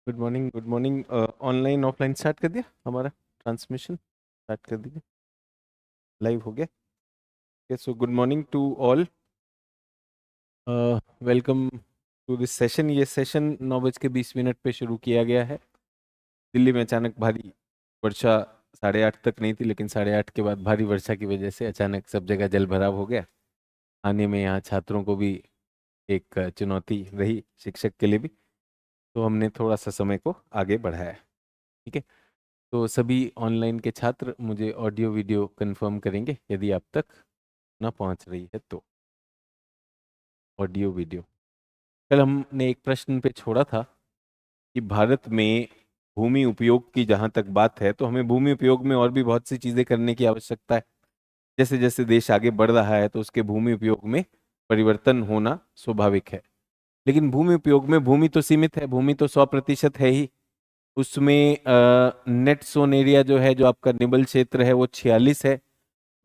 Good morning good morning. Online offline start कर दिया हमारा ट्रांसमिशन स्टार्ट कर दीजिए। लाइव हो गया। So good morning to all. Welcome to this session. ये सेशन 9:20 पे शुरू किया गया है। दिल्ली में अचानक भारी वर्षा 8:30 तक नहीं थी, लेकिन 8:30 के बाद भारी वर्षा की वजह से अचानक सब जगह जल भराव हो गया। आने में यहाँ छात्रों को भी एक चुनौती रही, शिक्षक के लिए भी। तो हमने थोड़ा सा समय को आगे बढ़ाया। ठीक है। तो सभी ऑनलाइन के छात्र मुझे ऑडियो वीडियो कंफर्म करेंगे यदि आप तक ना पहुंच रही है तो। Audio video. कल हमने एक प्रश्न पे छोड़ा था कि भारत में भूमि उपयोग की जहां तक बात है तो हमें भूमि उपयोग में और भी बहुत सी चीजें करने की आवश्यकता है। जैसे जैसे देश आगे बढ़ रहा है तो उसके भूमि उपयोग में परिवर्तन होना स्वाभाविक है। लेकिन भूमि उपयोग में भूमि तो सीमित है, भूमि तो 100% है ही। उसमें नेट सोन एरिया जो है, जो आपका निबल क्षेत्र है, वो 46 है।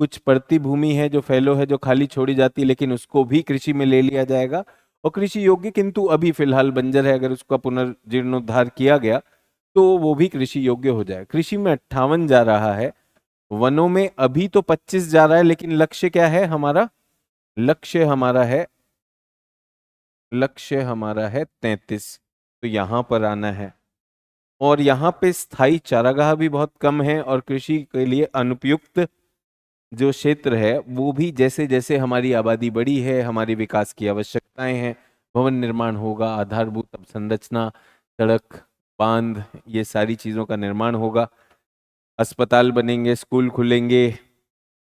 कुछ पड़ती भूमि है जो फैलो है, जो खाली छोड़ी जाती है, लेकिन उसको भी कृषि में ले लिया जाएगा और कृषि योग्य, किंतु अभी फिलहाल बंजर है। अगर उसका पुनर्जीर्णोद्धार किया गया तो वो भी कृषि योग्य हो जाए। कृषि में 58 जा रहा है, वनों में अभी तो 25 जा रहा है, लेकिन लक्ष्य क्या है हमारा? लक्ष्य हमारा है लक्ष्य हमारा है 33। तो यहां पर आना है। और यहाँ पे स्थायी चारागाह भी बहुत कम है और कृषि के लिए अनुपयुक्त जो क्षेत्र है वो भी, जैसे जैसे हमारी आबादी बढ़ी है, हमारी विकास की आवश्यकताएं हैं, भवन निर्माण होगा, आधारभूत अवसंरचना, सड़क, बांध, ये सारी चीजों का निर्माण होगा, अस्पताल बनेंगे, स्कूल खुलेंगे,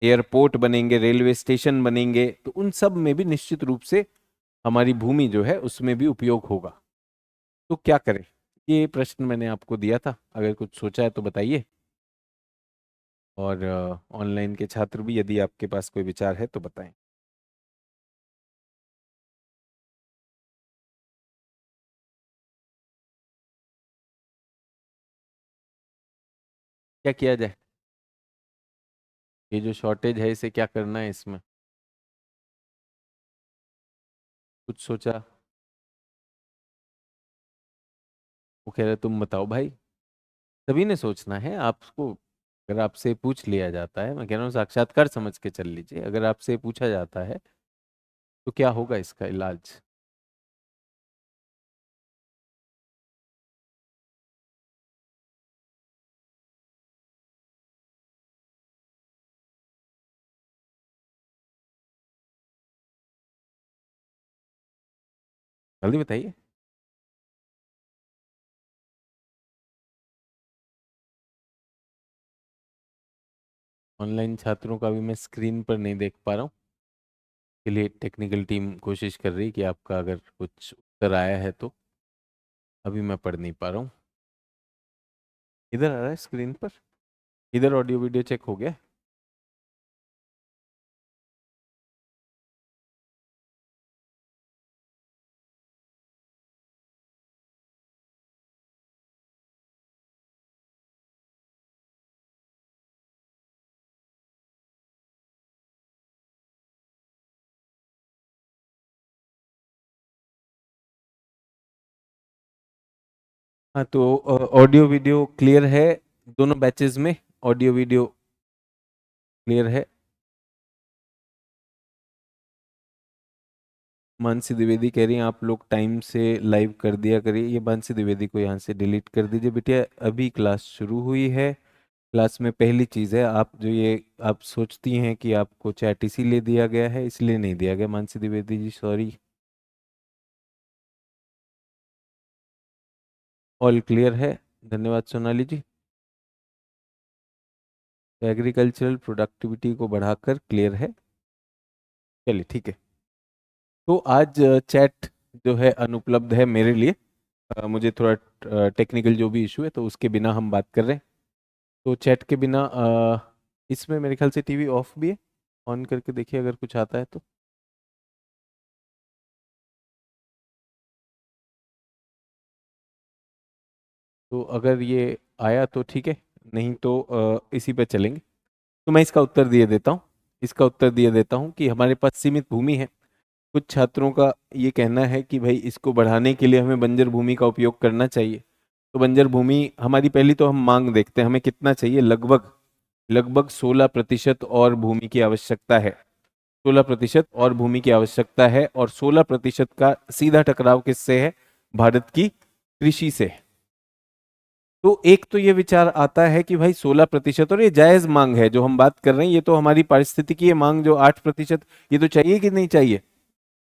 एयरपोर्ट बनेंगे, रेलवे स्टेशन बनेंगे, तो उन सब में भी निश्चित रूप से हमारी भूमि जो है उसमें भी उपयोग होगा। तो क्या करें? ये प्रश्न मैंने आपको दिया था, अगर कुछ सोचा है तो बताइए। और ऑनलाइन के छात्र भी, यदि आपके पास कोई विचार है तो बताएं। क्या किया जाए? ये जो शॉर्टेज है इसे क्या करना है इसमें? कुछ सोचा? वो कह रहे तुम बताओ भाई। सभी ने सोचना है आपको। अगर आपसे पूछ लिया जाता है, मैं कह रहा हूँ साक्षात्कार समझ के चल लीजिए, अगर आपसे पूछा जाता है तो क्या होगा इसका इलाज? जल्दी बताइए। ऑनलाइन छात्रों का भी मैं स्क्रीन पर नहीं देख पा रहा हूँ। के लिए टेक्निकल टीम कोशिश कर रही है कि आपका अगर कुछ उत्तर आया है तो। अभी मैं पढ़ नहीं पा रहा हूँ। इधर आ रहा है स्क्रीन पर। इधर ऑडियो वीडियो चेक हो गया। हाँ, तो ऑडियो वीडियो क्लियर है दोनों बैचेस में? ऑडियो वीडियो क्लियर है? मानसी द्विवेदी कह रही हैं आप लोग टाइम से लाइव कर दिया करिए। ये मानसी द्विवेदी को यहाँ से डिलीट कर दीजिए बिटिया। अभी क्लास शुरू हुई है। क्लास में पहली चीज़ है, आप जो ये आप सोचती हैं कि आपको चैट इसीलिए दिया गया है, इसलिए नहीं दिया गया Mansi Dwivedi ji, sorry. All clear है? धन्यवाद सोनाली जी। एग्रीकल्चरल प्रोडक्टिविटी को बढ़ाकर क्लियर है। चलिए ठीक है। तो आज चैट जो है अनुपलब्ध है मेरे लिए। मुझे थोड़ा टेक्निकल जो भी इशू है, तो उसके बिना हम बात कर रहे हैं। तो चैट के बिना इसमें मेरे ख्याल से टीवी ऑफ भी है। ऑन करके देखिए अगर कुछ आता है तो। तो अगर ये आया तो ठीक है, नहीं तो इसी पे चलेंगे। तो मैं इसका उत्तर दिए देता हूँ। इसका उत्तर दिए देता हूँ कि हमारे पास सीमित भूमि है। कुछ छात्रों का ये कहना है कि भाई इसको बढ़ाने के लिए हमें बंजर भूमि का उपयोग करना चाहिए। तो बंजर भूमि हमारी, पहली तो हम मांग देखते हैं, हमें कितना चाहिए, लगभग लगभग 16% और भूमि की आवश्यकता है। 16% और भूमि की आवश्यकता है, और 16% का सीधा टकराव किससे है, भारत की कृषि से। तो एक तो ये विचार आता है कि भाई 16%, और ये जायज मांग है जो हम बात कर रहे हैं, ये तो हमारी पारिस्थितिकी ये मांग जो 8%, ये तो चाहिए कि नहीं चाहिए।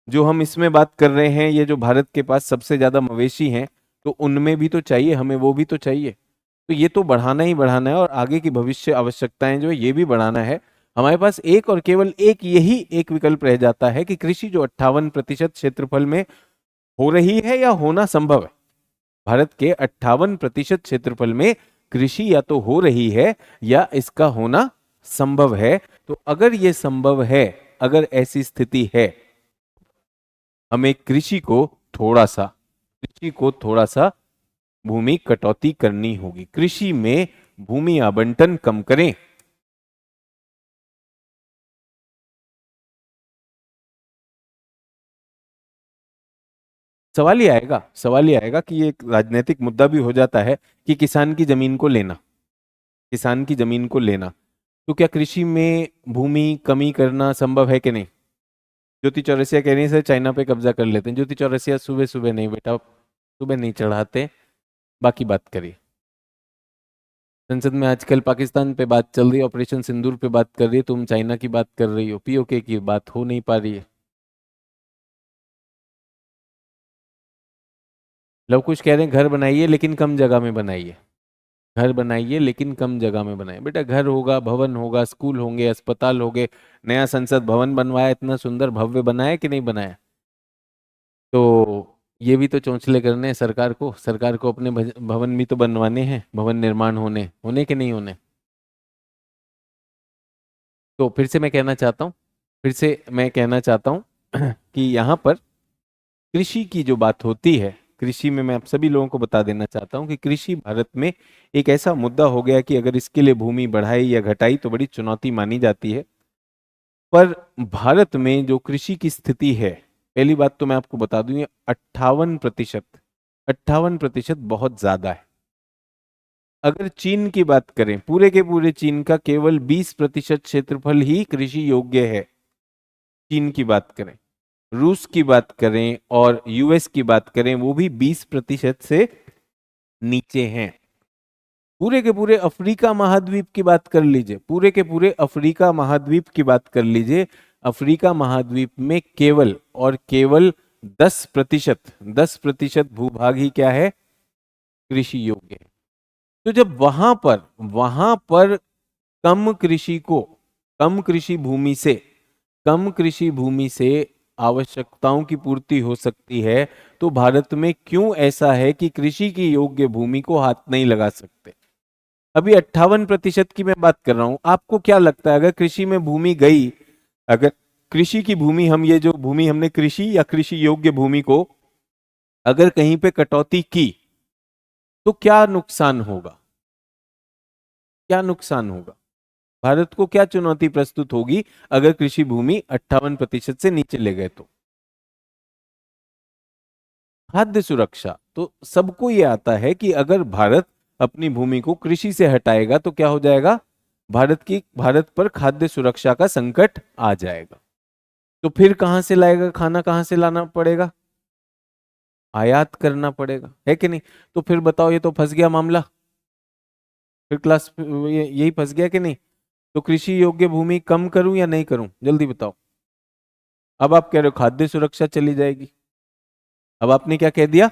जो हम इसमें बात कर रहे हैं, ये जो भारत के पास सबसे ज्यादा मवेशी हैं, तो उनमें भी तो चाहिए, हमें वो भी तो चाहिए। तो ये तो बढ़ाना ही बढ़ाना है, और आगे की भविष्य आवश्यकताएं जो है ये भी बढ़ाना है। हमारे पास एक और केवल एक यही एक विकल्प रह जाता है कि कृषि जो 58% क्षेत्रफल में हो रही है या होना संभव है। भारत के 58% क्षेत्रफल में कृषि या तो हो रही है या इसका होना संभव है। तो अगर ये संभव है, अगर ऐसी स्थिति है, हमें कृषि को थोड़ा सा भूमि कटौती करनी होगी, कृषि में भूमि आवंटन कम करें। सवाल ये आएगा कि ये एक राजनीतिक मुद्दा भी हो जाता है कि किसान की जमीन को लेना। तो क्या कृषि में भूमि कमी करना संभव है कि नहीं। ज्योति चौरसिया कह रही है सर चाइना पे कब्जा कर लेते हैं। ज्योति चौरसिया सुबह सुबह नहीं बेटा, सुबह नहीं चढ़ाते, बाकी बात करिए। संसद में आजकल पाकिस्तान पे बात चल रही है, ऑपरेशन सिंदूर पे बात कर रही है, तुम चाइना की बात कर रही हो, पीओके की बात हो नहीं पा रही है। लव कुश कह रहे हैं घर बनाइए लेकिन कम जगह में बनाइए, घर बनाइए लेकिन कम जगह में बनाइए। बेटा घर होगा, भवन होगा, स्कूल होंगे, अस्पताल होंगे। नया संसद भवन बनवाया, इतना सुंदर भव्य बनाया कि नहीं बनाया। तो ये भी तो चौंचले करने हैं सरकार को अपने भवन भी तो बनवाने हैं, भवन निर्माण होने होने के नहीं होने। तो फिर से मैं कहना चाहता हूँ कि यहाँ पर कृषि की जो बात होती है, कृषि में मैं आप सभी लोगों को बता देना चाहता हूँ कि कृषि भारत में एक ऐसा मुद्दा हो गया कि अगर इसके लिए भूमि बढ़ाई या घटाई तो बड़ी चुनौती मानी जाती है। पर भारत में जो कृषि की स्थिति है, पहली बात तो मैं आपको बता दूं, ये 58%, 58% बहुत ज्यादा है। अगर चीन की बात करें, पूरे के पूरे चीन का केवल 20% क्षेत्रफल ही कृषि योग्य है। चीन की बात करें, रूस की बात करें और यूएस की बात करें, वो भी 20% से नीचे हैं। पूरे के पूरे अफ्रीका महाद्वीप की बात कर लीजिए, पूरे के पूरे अफ्रीका महाद्वीप की बात कर लीजिए, अफ्रीका महाद्वीप में केवल और केवल 10% भूभाग ही क्या है, कृषि योग्य है। तो जब वहां पर कम कृषि को, कम कृषि भूमि से, कम कृषि भूमि से आवश्यकताओं की पूर्ति हो सकती है, तो भारत में क्यों ऐसा है कि कृषि की योग्य भूमि को हाथ नहीं लगा सकते। अभी 58% की मैं बात कर रहा हूं, आपको क्या लगता है अगर कृषि में भूमि गई, अगर कृषि की भूमि, हम ये जो भूमि हमने कृषि या कृषि योग्य भूमि को अगर कहीं पे कटौती की, तो क्या नुकसान होगा, क्या नुकसान होगा, भारत को क्या चुनौती प्रस्तुत होगी अगर कृषि भूमि 58% से नीचे ले गए तो। खाद्य सुरक्षा तो सबको ये आता है कि अगर भारत अपनी भूमि को कृषि से हटाएगा तो क्या हो जाएगा, भारत पर खाद्य सुरक्षा का संकट आ जाएगा। तो फिर कहां से लाएगा खाना, कहां से लाना पड़ेगा, आयात करना पड़ेगा, है कि नहीं। तो फिर बताओ, ये तो फंस गया मामला, फिर यही फंस गया कि नहीं। तो कृषि योग्य भूमि कम करूं या नहीं करूं, जल्दी बताओ। अब आप कह रहे हो खाद्य सुरक्षा चली जाएगी, अब आपने क्या कह दिया,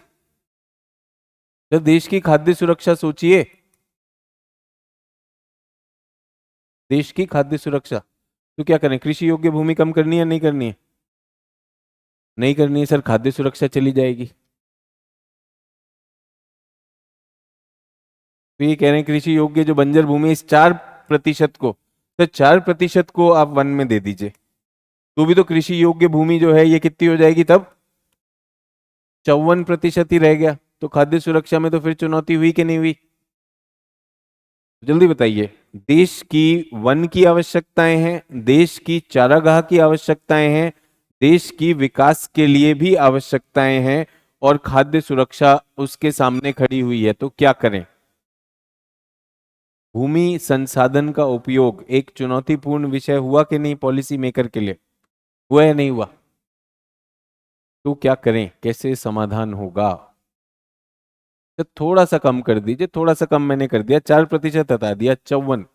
तो देश की खाद्य सुरक्षा सोचिए, देश की खाद्य सुरक्षा। तो क्या करें, कृषि योग्य भूमि कम करनी है या नहीं करनी है, नहीं करनी है सर, खाद्य सुरक्षा चली जाएगी। तो ये कह रहे हैं कृषि योग्य जो बंजर भूमि इस 4% को, तो 4% को आप वन में दे दीजिए, तो भी तो कृषि योग्य भूमि जो है ये कितनी हो जाएगी, तब 54% ही रह गया। तो खाद्य सुरक्षा में तो फिर चुनौती हुई कि नहीं हुई, जल्दी बताइए। देश की वन की आवश्यकताएं हैं, देश की चारागाह की आवश्यकताएं हैं, देश की विकास के लिए भी आवश्यकताएं हैं, और खाद्य सुरक्षा उसके सामने खड़ी हुई है, तो क्या करें? भूमि संसाधन का उपयोग एक चुनौतीपूर्ण विषय हुआ कि नहीं पॉलिसी मेकर के लिए? हुआ या नहीं हुआ? तो क्या करें, कैसे समाधान होगा? तो थोड़ा सा कम कर दीजिए, थोड़ा सा कम मैंने कर दिया, 4% हटा दिया, 54।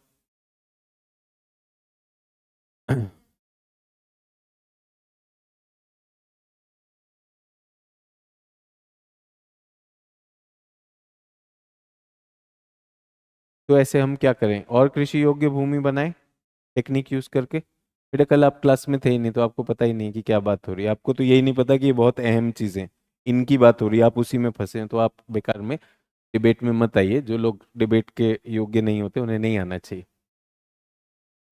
तो ऐसे हम क्या करें, और कृषि योग्य भूमि बनाएं टेक्निक यूज करके? बेटा कल आप क्लास में थे ही नहीं, तो आपको पता ही नहीं कि क्या बात हो रही है। आपको तो यही नहीं पता कि ये बहुत अहम चीजें, इनकी बात हो रही है, आप उसी में फंसे हैं। तो आप बेकार में डिबेट में मत आइए, जो लोग डिबेट के योग्य नहीं होते उन्हें नहीं आना चाहिए।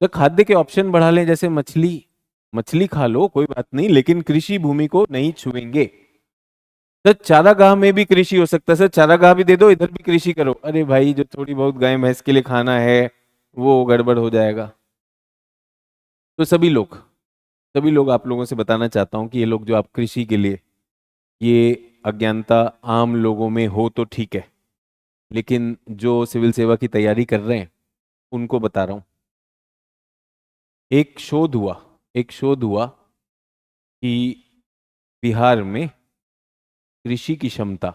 तो खाद्य के ऑप्शन बढ़ा लें, जैसे मछली, मछली खा लो कोई बात नहीं, लेकिन कृषि भूमि को नहीं छुएंगे। सर चारागाह में भी कृषि हो सकता है, सर चारागाह भी दे दो, इधर भी कृषि करो। अरे भाई जो थोड़ी बहुत गाय भैंस के लिए खाना है वो गड़बड़ हो जाएगा। तो सभी लोग आप लोगों से बताना चाहता हूं कि ये लोग जो आप कृषि के लिए, ये अज्ञानता आम लोगों में हो तो ठीक है, लेकिन जो सिविल सेवा की तैयारी कर रहे हैं उनको बता रहा हूं। एक शोध हुआ कि बिहार में कृषि की क्षमता,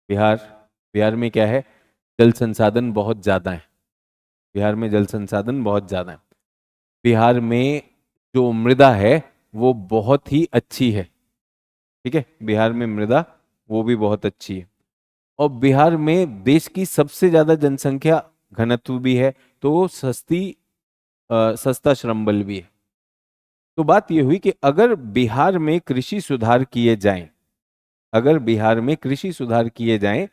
बिहार बिहार में क्या है, जल संसाधन बहुत ज्यादा है। बिहार में जल संसाधन बहुत ज्यादा है। बिहार में जो मृदा है वो बहुत ही अच्छी है। ठीक है, बिहार में मृदा वो भी बहुत अच्छी है। और बिहार में देश की सबसे ज्यादा जनसंख्या घनत्व भी है, तो सस्ता श्रम बल भी है। तो बात यह हुई कि अगर बिहार में कृषि सुधार किए जाएं, अगर बिहार में कृषि सुधार किए जाएं,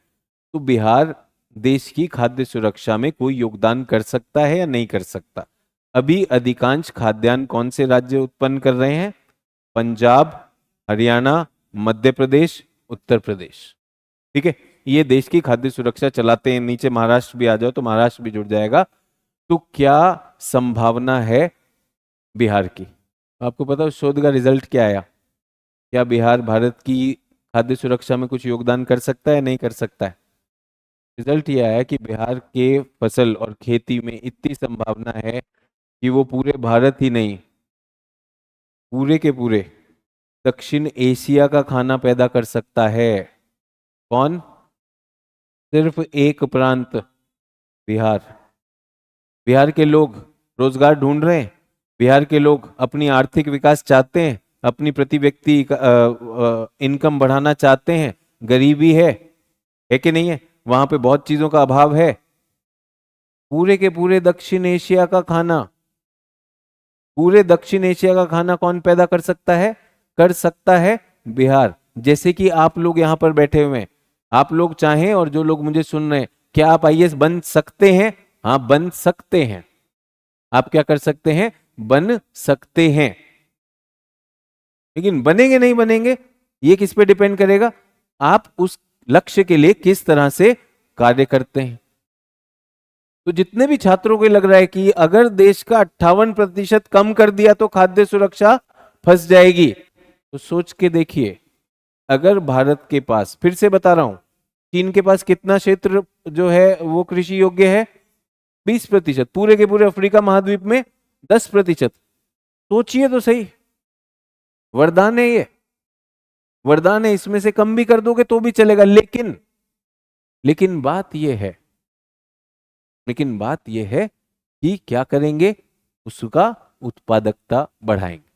तो बिहार देश की खाद्य सुरक्षा में कोई योगदान कर सकता है या नहीं कर सकता? अभी अधिकांश खाद्यान्न कौन से राज्य उत्पन्न कर रहे हैं? पंजाब, हरियाणा, मध्य प्रदेश, उत्तर प्रदेश। ठीक है, ये देश की खाद्य सुरक्षा चलाते हैं। नीचे महाराष्ट्र भी आ जाओ तो महाराष्ट्र भी जुड़ जाएगा। तो क्या संभावना है बिहार की? आपको पता है उस शोध का रिजल्ट क्या आया? क्या बिहार भारत की खाद्य सुरक्षा में कुछ योगदान कर सकता है, नहीं कर सकता है? रिजल्ट ये आया कि बिहार के फसल और खेती में इतनी संभावना है कि वो पूरे भारत ही नहीं, पूरे के पूरे दक्षिण एशिया का खाना पैदा कर सकता है। कौन? सिर्फ एक प्रांत, बिहार। बिहार के लोग रोजगार ढूंढ रहे हैं, बिहार के लोग अपनी आर्थिक विकास चाहते हैं, अपनी प्रति व्यक्ति इनकम बढ़ाना चाहते हैं। गरीबी है कि नहीं है? वहां पे बहुत चीजों का अभाव है। पूरे के पूरे दक्षिण एशिया का खाना, पूरे दक्षिण एशिया का खाना कौन पैदा कर सकता है? कर सकता है बिहार। जैसे कि आप लोग यहाँ पर बैठे हुए हैं, आप लोग चाहें और जो लोग मुझे सुन रहे हैं, क्या आप आईएएस बन सकते हैं? हाँ बन सकते हैं। आप क्या कर सकते हैं? बन सकते हैं। लेकिन बनेंगे नहीं बनेंगे ये किस पे डिपेंड करेगा? आप उस लक्ष्य के लिए किस तरह से कार्य करते हैं। तो जितने भी छात्रों को लग रहा है कि अगर देश का 58% कम कर दिया तो खाद्य सुरक्षा फंस जाएगी, तो सोच के देखिए, अगर भारत के पास, फिर से बता रहा हूं, चीन के पास कितना क्षेत्र जो है वो कृषि योग्य है? 20%। पूरे के पूरे अफ्रीका महाद्वीप में 10%। सोचिए तो सही, वरदान है ये, वरदान है। इसमें से कम भी कर दोगे तो भी चलेगा, लेकिन बात यह है कि क्या करेंगे? उसका उत्पादकता बढ़ाएंगे।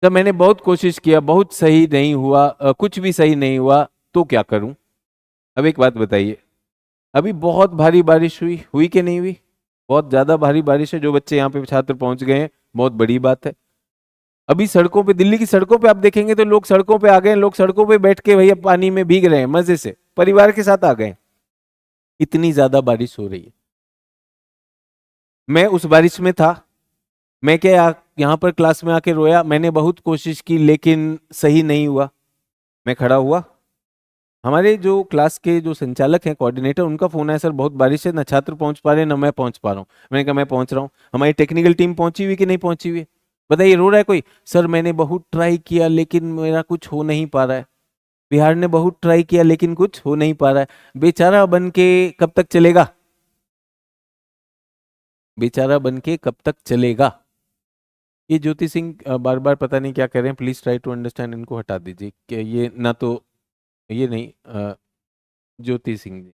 जब मैंने बहुत कोशिश किया, बहुत सही नहीं हुआ, कुछ भी सही नहीं हुआ, तो क्या करूं? अब एक बात बताइए, अभी बहुत भारी बारिश हुई कि नहीं हुई? बहुत ज्यादा भारी बारिश है। जो बच्चे यहाँ पे छात्र पहुंच गए हैं, बहुत बड़ी बात है। अभी सड़कों पे, दिल्ली की सड़कों पे आप देखेंगे तो लोग सड़कों पे आ गए, लोग सड़कों पे बैठ के भैया पानी में भीग रहे हैं, मजे से परिवार के साथ आ गए। इतनी ज्यादा बारिश हो रही है। मैं उस बारिश में था। मैं क्या यहाँ पर क्लास में आके रोया? मैंने बहुत कोशिश की लेकिन सही नहीं हुआ। मैं खड़ा हुआ, हमारे जो क्लास के जो संचालक हैं, कोऑर्डिनेटर, उनका फोन आया, सर बहुत बारिश है, ना छात्र पहुंच पा रहे ना मैं पहुंच पा रहा हूँ। मैंने कहा मैं पहुंच रहा हूँ। हमारी टेक्निकल टीम पहुंची हुई कि नहीं पहुंची हुई? बताइए, रो रहा है कोई? सर मैंने बहुत ट्राई किया लेकिन मेरा कुछ हो नहीं पा रहा है। बिहार ने बहुत ट्राई किया लेकिन कुछ हो नहीं पा रहा है। बेचारा बन के कब तक चलेगा? बेचारा बन के कब तक चलेगा? ये ज्योति सिंह बार बार पता नहीं क्या कर रहे हैं, प्लीज ट्राई टू अंडरस्टैंड, इनको हटा दीजिए कि ये ना तो ये नहीं ज्योति सिंह जी,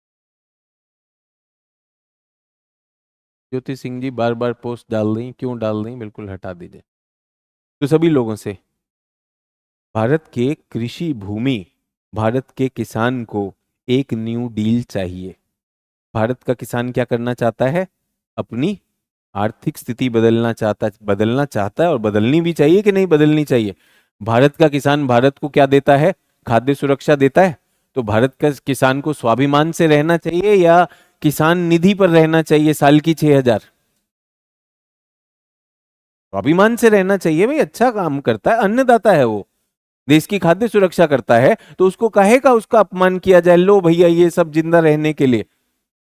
ज्योति सिंह जी बार बार पोस्ट डाल रही, क्यों डाल रही, बिल्कुल हटा दीजिए। तो सभी लोगों से, भारत के कृषि भूमि, भारत के किसान को एक न्यू डील चाहिए। भारत का किसान क्या करना चाहता है? अपनी आर्थिक स्थिति बदलना चाहता है, और बदलनी भी चाहिए कि नहीं बदलनी चाहिए? भारत का किसान भारत को क्या देता है? खाद्य सुरक्षा देता है। तो भारत का किसान को स्वाभिमान से रहना चाहिए या किसान निधि पर रहना चाहिए साल की 6,000? स्वाभिमान से रहना चाहिए भाई, अच्छा काम करता है, अन्नदाता है वो, देश की खाद्य सुरक्षा करता है, तो उसको काहे का उसका अपमान किया जाए? लो भैया ये सब जिंदा रहने के लिए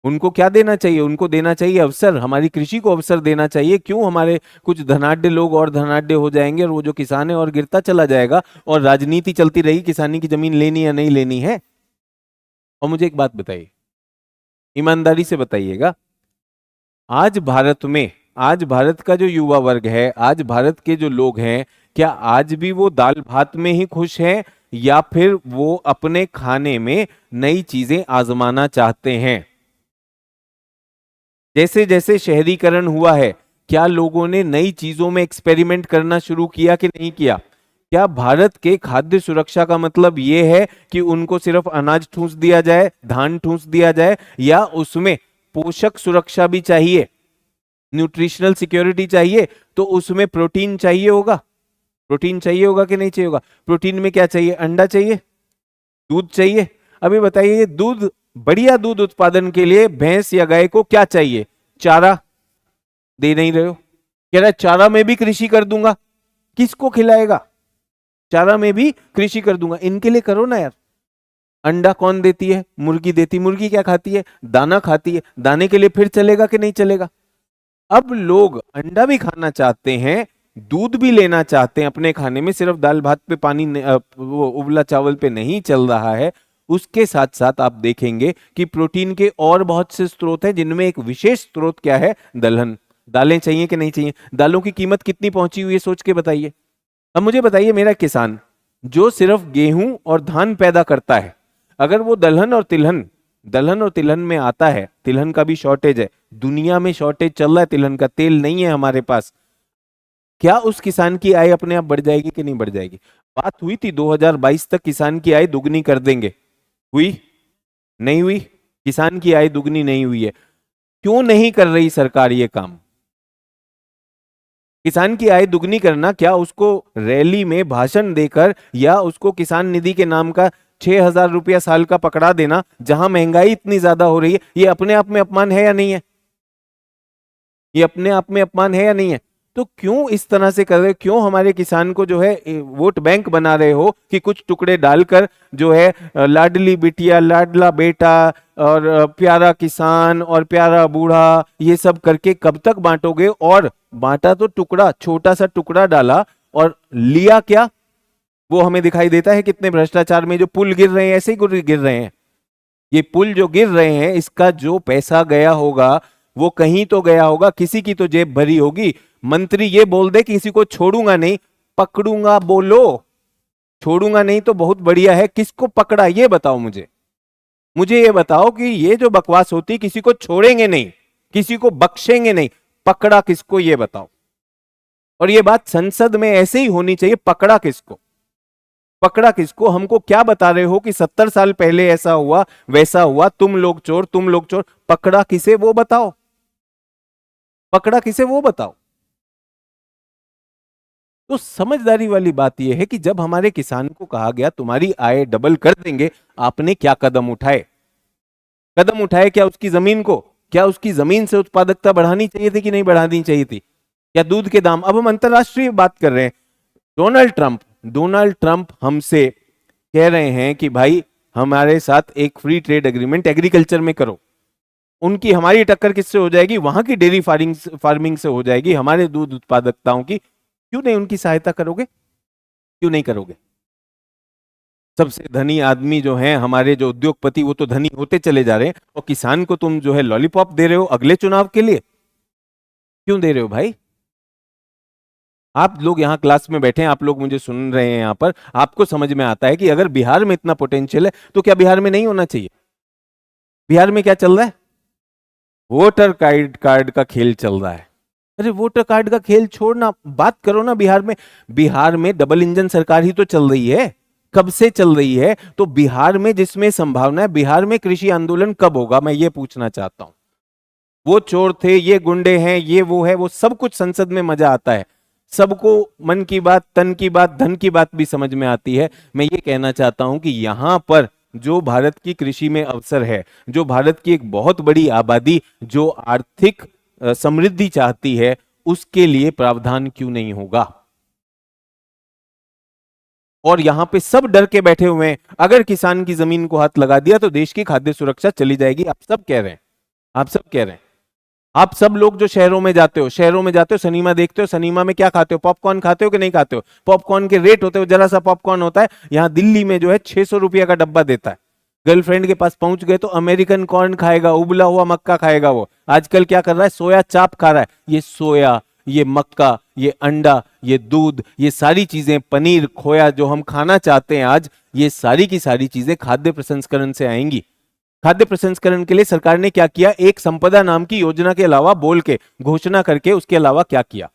उनको क्या देना चाहिए? उनको देना चाहिए अवसर, हमारी कृषि को अवसर देना चाहिए। क्यों हमारे कुछ धनाढ्य लोग और धनाढ्य हो जाएंगे और वो जो किसान है और गिरता चला जाएगा, और राजनीति चलती रही किसानी की जमीन लेनी या नहीं लेनी है। और मुझे एक बात बताइए, ईमानदारी से बताइएगा, आज भारत में, आज भारत का जो युवा वर्ग है, आज भारत के जो लोग हैं, क्या आज भी वो दाल भात में ही खुश हैं, या फिर वो अपने खाने में नई चीजें आजमाना चाहते हैं? जैसे जैसे शहरीकरण हुआ है, क्या लोगों ने नई चीजों में एक्सपेरिमेंट करना शुरू किया कि नहीं किया? क्या भारत के खाद्य सुरक्षा का मतलब यह है कि उनको सिर्फ अनाज ठूंस दिया जाए, धान ठूंस दिया जाए, या उसमें पोषक सुरक्षा भी चाहिए, न्यूट्रिशनल सिक्योरिटी चाहिए? तो उसमें प्रोटीन चाहिए होगा, प्रोटीन चाहिए होगा कि नहीं चाहिए होगा? प्रोटीन में क्या चाहिए? अंडा चाहिए, दूध चाहिए। अभी बताइए, दूध, बढ़िया दूध उत्पादन के लिए भैंस या गाय को क्या चाहिए? चारा। दे नहीं रहे हो, कह रहा है चारा में भी कृषि कर दूंगा। किसको खिलाएगा? चारा में भी कृषि कर दूंगा, इनके लिए करो ना यार। अंडा कौन देती है? मुर्गी देती। मुर्गी क्या खाती है? दाना खाती है। दाने के लिए फिर चलेगा कि नहीं चलेगा? अब लोग अंडा भी खाना चाहते हैं, दूध भी लेना चाहते हैं अपने खाने में, सिर्फ दाल भात पे पानी वो उबला चावल पे नहीं चल रहा है। उसके साथ साथ आप देखेंगे कि प्रोटीन के और बहुत से स्रोत हैं, जिनमें एक विशेष स्रोत क्या है? दलहन। दालें चाहिए कि नहीं चाहिए? दालों की कीमत कितनी पहुंची हुई है, सोच के बताइए। अब मुझे बताइए, मेरा किसान जो सिर्फ गेहूं और धान पैदा करता है, अगर वो दलहन और तिलहन में आता है, तिलहन का भी शॉर्टेज है, दुनिया में शॉर्टेज चल रहा है तिलहन का, तेल नहीं है हमारे पास, क्या उस किसान की आय अपने आप बढ़ जाएगी कि नहीं बढ़ जाएगी? बात हुई थी 2022 तक किसान की आय दुगनी कर देंगे, हुई? नहीं हुई। किसान की आय दुगनी नहीं हुई है। क्यों नहीं कर रही सरकार ये काम? किसान की आय दुगनी करना, क्या उसको रैली में भाषण देकर या उसको किसान निधि के नाम का 6,000 रुपया साल का पकड़ा देना, जहां महंगाई इतनी ज्यादा हो रही है, ये अपने आप में अपमान है या नहीं है? ये अपने आप में अपमान है या नहीं है? तो क्यों इस तरह से कर रहे हो? क्यों हमारे किसान को जो है वोट बैंक बना रहे हो कि कुछ टुकड़े डालकर जो है लाडली बिटिया, लाडला बेटा, और प्यारा किसान और प्यारा बूढ़ा, ये सब करके कब तक बांटोगे? और बांटा तो टुकड़ा, छोटा सा टुकड़ा डाला, और लिया क्या? वो हमें दिखाई देता है कितने भ्रष्टाचार में जो पुल गिर रहे हैं, ऐसे ही गिर रहे हैं। ये पुल जो गिर रहे हैं, इसका जो पैसा गया होगा वो कहीं तो गया होगा, किसी की तो जेब भरी होगी। मंत्री ये बोल दे कि किसी को छोड़ूंगा नहीं, पकड़ूंगा बोलो, छोड़ूंगा नहीं तो बहुत बढ़िया है, किसको पकड़ा ये बताओ मुझे। मुझे ये बताओ कि ये जो बकवास होती, किसी को छोड़ेंगे नहीं, किसी को बख्शेंगे नहीं, पकड़ा किसको ये बताओ। और ये बात संसद में ऐसे ही होनी चाहिए, पकड़ा किसको? पकड़ा किसको? हमको क्या बता रहे हो कि 70 साल पहले ऐसा हुआ, वैसा हुआ, तुम लोग चोर, तुम लोग चोर? पकड़ा किसे वो बताओ, पकड़ा किसे वो बताओ। तो समझदारी वाली बात यह है कि जब हमारे किसान को कहा गया तुम्हारी आय डबल कर देंगे, आपने क्या कदम उठाए? कदम उठाए क्या उसकी जमीन को? क्या उसकी जमीन से उत्पादकता बढ़ानी चाहिए थी कि नहीं बढ़ानी चाहिए थी? क्या दूध के दाम, अब हम अंतरराष्ट्रीय बात कर रहे हैं, डोनाल्ड ट्रंप हमसे कह रहे हैं कि भाई हमारे साथ एक फ्री ट्रेड एग्रीमेंट एग्रीकल्चर में करो। उनकी हमारी टक्कर किससे हो जाएगी? वहां की डेयरी फार्मिंग से हो जाएगी, हमारे दूध उत्पादकताओं की। क्यों नहीं उनकी सहायता करोगे? क्यों नहीं करोगे? सबसे धनी आदमी जो हैं हमारे, जो उद्योगपति, वो तो धनी होते चले जा रहे हैं, और किसान को तुम जो है लॉलीपॉप दे रहे हो अगले चुनाव के लिए। क्यों दे रहे हो भाई? आप लोग यहाँ क्लास में बैठे हैं, आप लोग मुझे सुन रहे हैं यहाँ पर, आपको समझ में आता है कि अगर बिहार में इतना पोटेंशियल है तो क्या बिहार में नहीं होना चाहिए? बिहार में क्या चल रहा है? वोटर कार्ड कार्ड का खेल चल रहा है। अरे वोटर कार्ड का खेल छोड़ना, बात करो ना बिहार में। बिहार में डबल इंजन सरकार ही तो चल रही है, कब से चल रही है? तो बिहार में जिसमें संभावना है, बिहार में कृषि आंदोलन कब होगा, मैं ये पूछना चाहता हूं। वो चोर थे, ये गुंडे हैं, ये वो है, वो सब कुछ संसद में मजा आता है, सबको मन की बात, तन की बात, धन की बात भी समझ में आती है। मैं ये कहना चाहता हूं कि यहां पर जो भारत की कृषि में अवसर है, जो भारत की एक बहुत बड़ी आबादी जो आर्थिक समृद्धि चाहती है, उसके लिए प्रावधान क्यों नहीं होगा? और यहां पे सब डर के बैठे हुए हैं, अगर किसान की जमीन को हाथ लगा दिया तो देश की खाद्य सुरक्षा चली जाएगी। आप सब कह रहे हैं, आप सब कह रहे हैं। आप सब लोग जो शहरों में जाते हो, शहरों में जाते हो, सिनेमा देखते हो, सिनेमा में क्या खाते हो? पॉपकॉर्न खाते हो कि नहीं खाते हो? पॉपकॉर्न के रेट होते हो, जरा सा पॉपकॉर्न होता है, यहां दिल्ली में जो है 600 रुपया का डब्बा देता है। गर्लफ्रेंड के पास पहुंच गए तो अमेरिकन कॉर्न खाएगा, उबला हुआ मक्का खाएगा। वो आजकल क्या कर रहा है? सोया चाप खा रहा है। ये सोया, ये मक्का, ये अंडा, ये दूध, ये सारी चीजें, पनीर, खोया जो हम खाना चाहते हैं आज, ये सारी की सारी चीजें खाद्य प्रसंस्करण से आएंगी। खाद्य प्रसंस्करण के लिए सरकार ने क्या किया? एक संपदा नाम की योजना के अलावा बोल के, घोषणा करके, उसके अलावा क्या किया?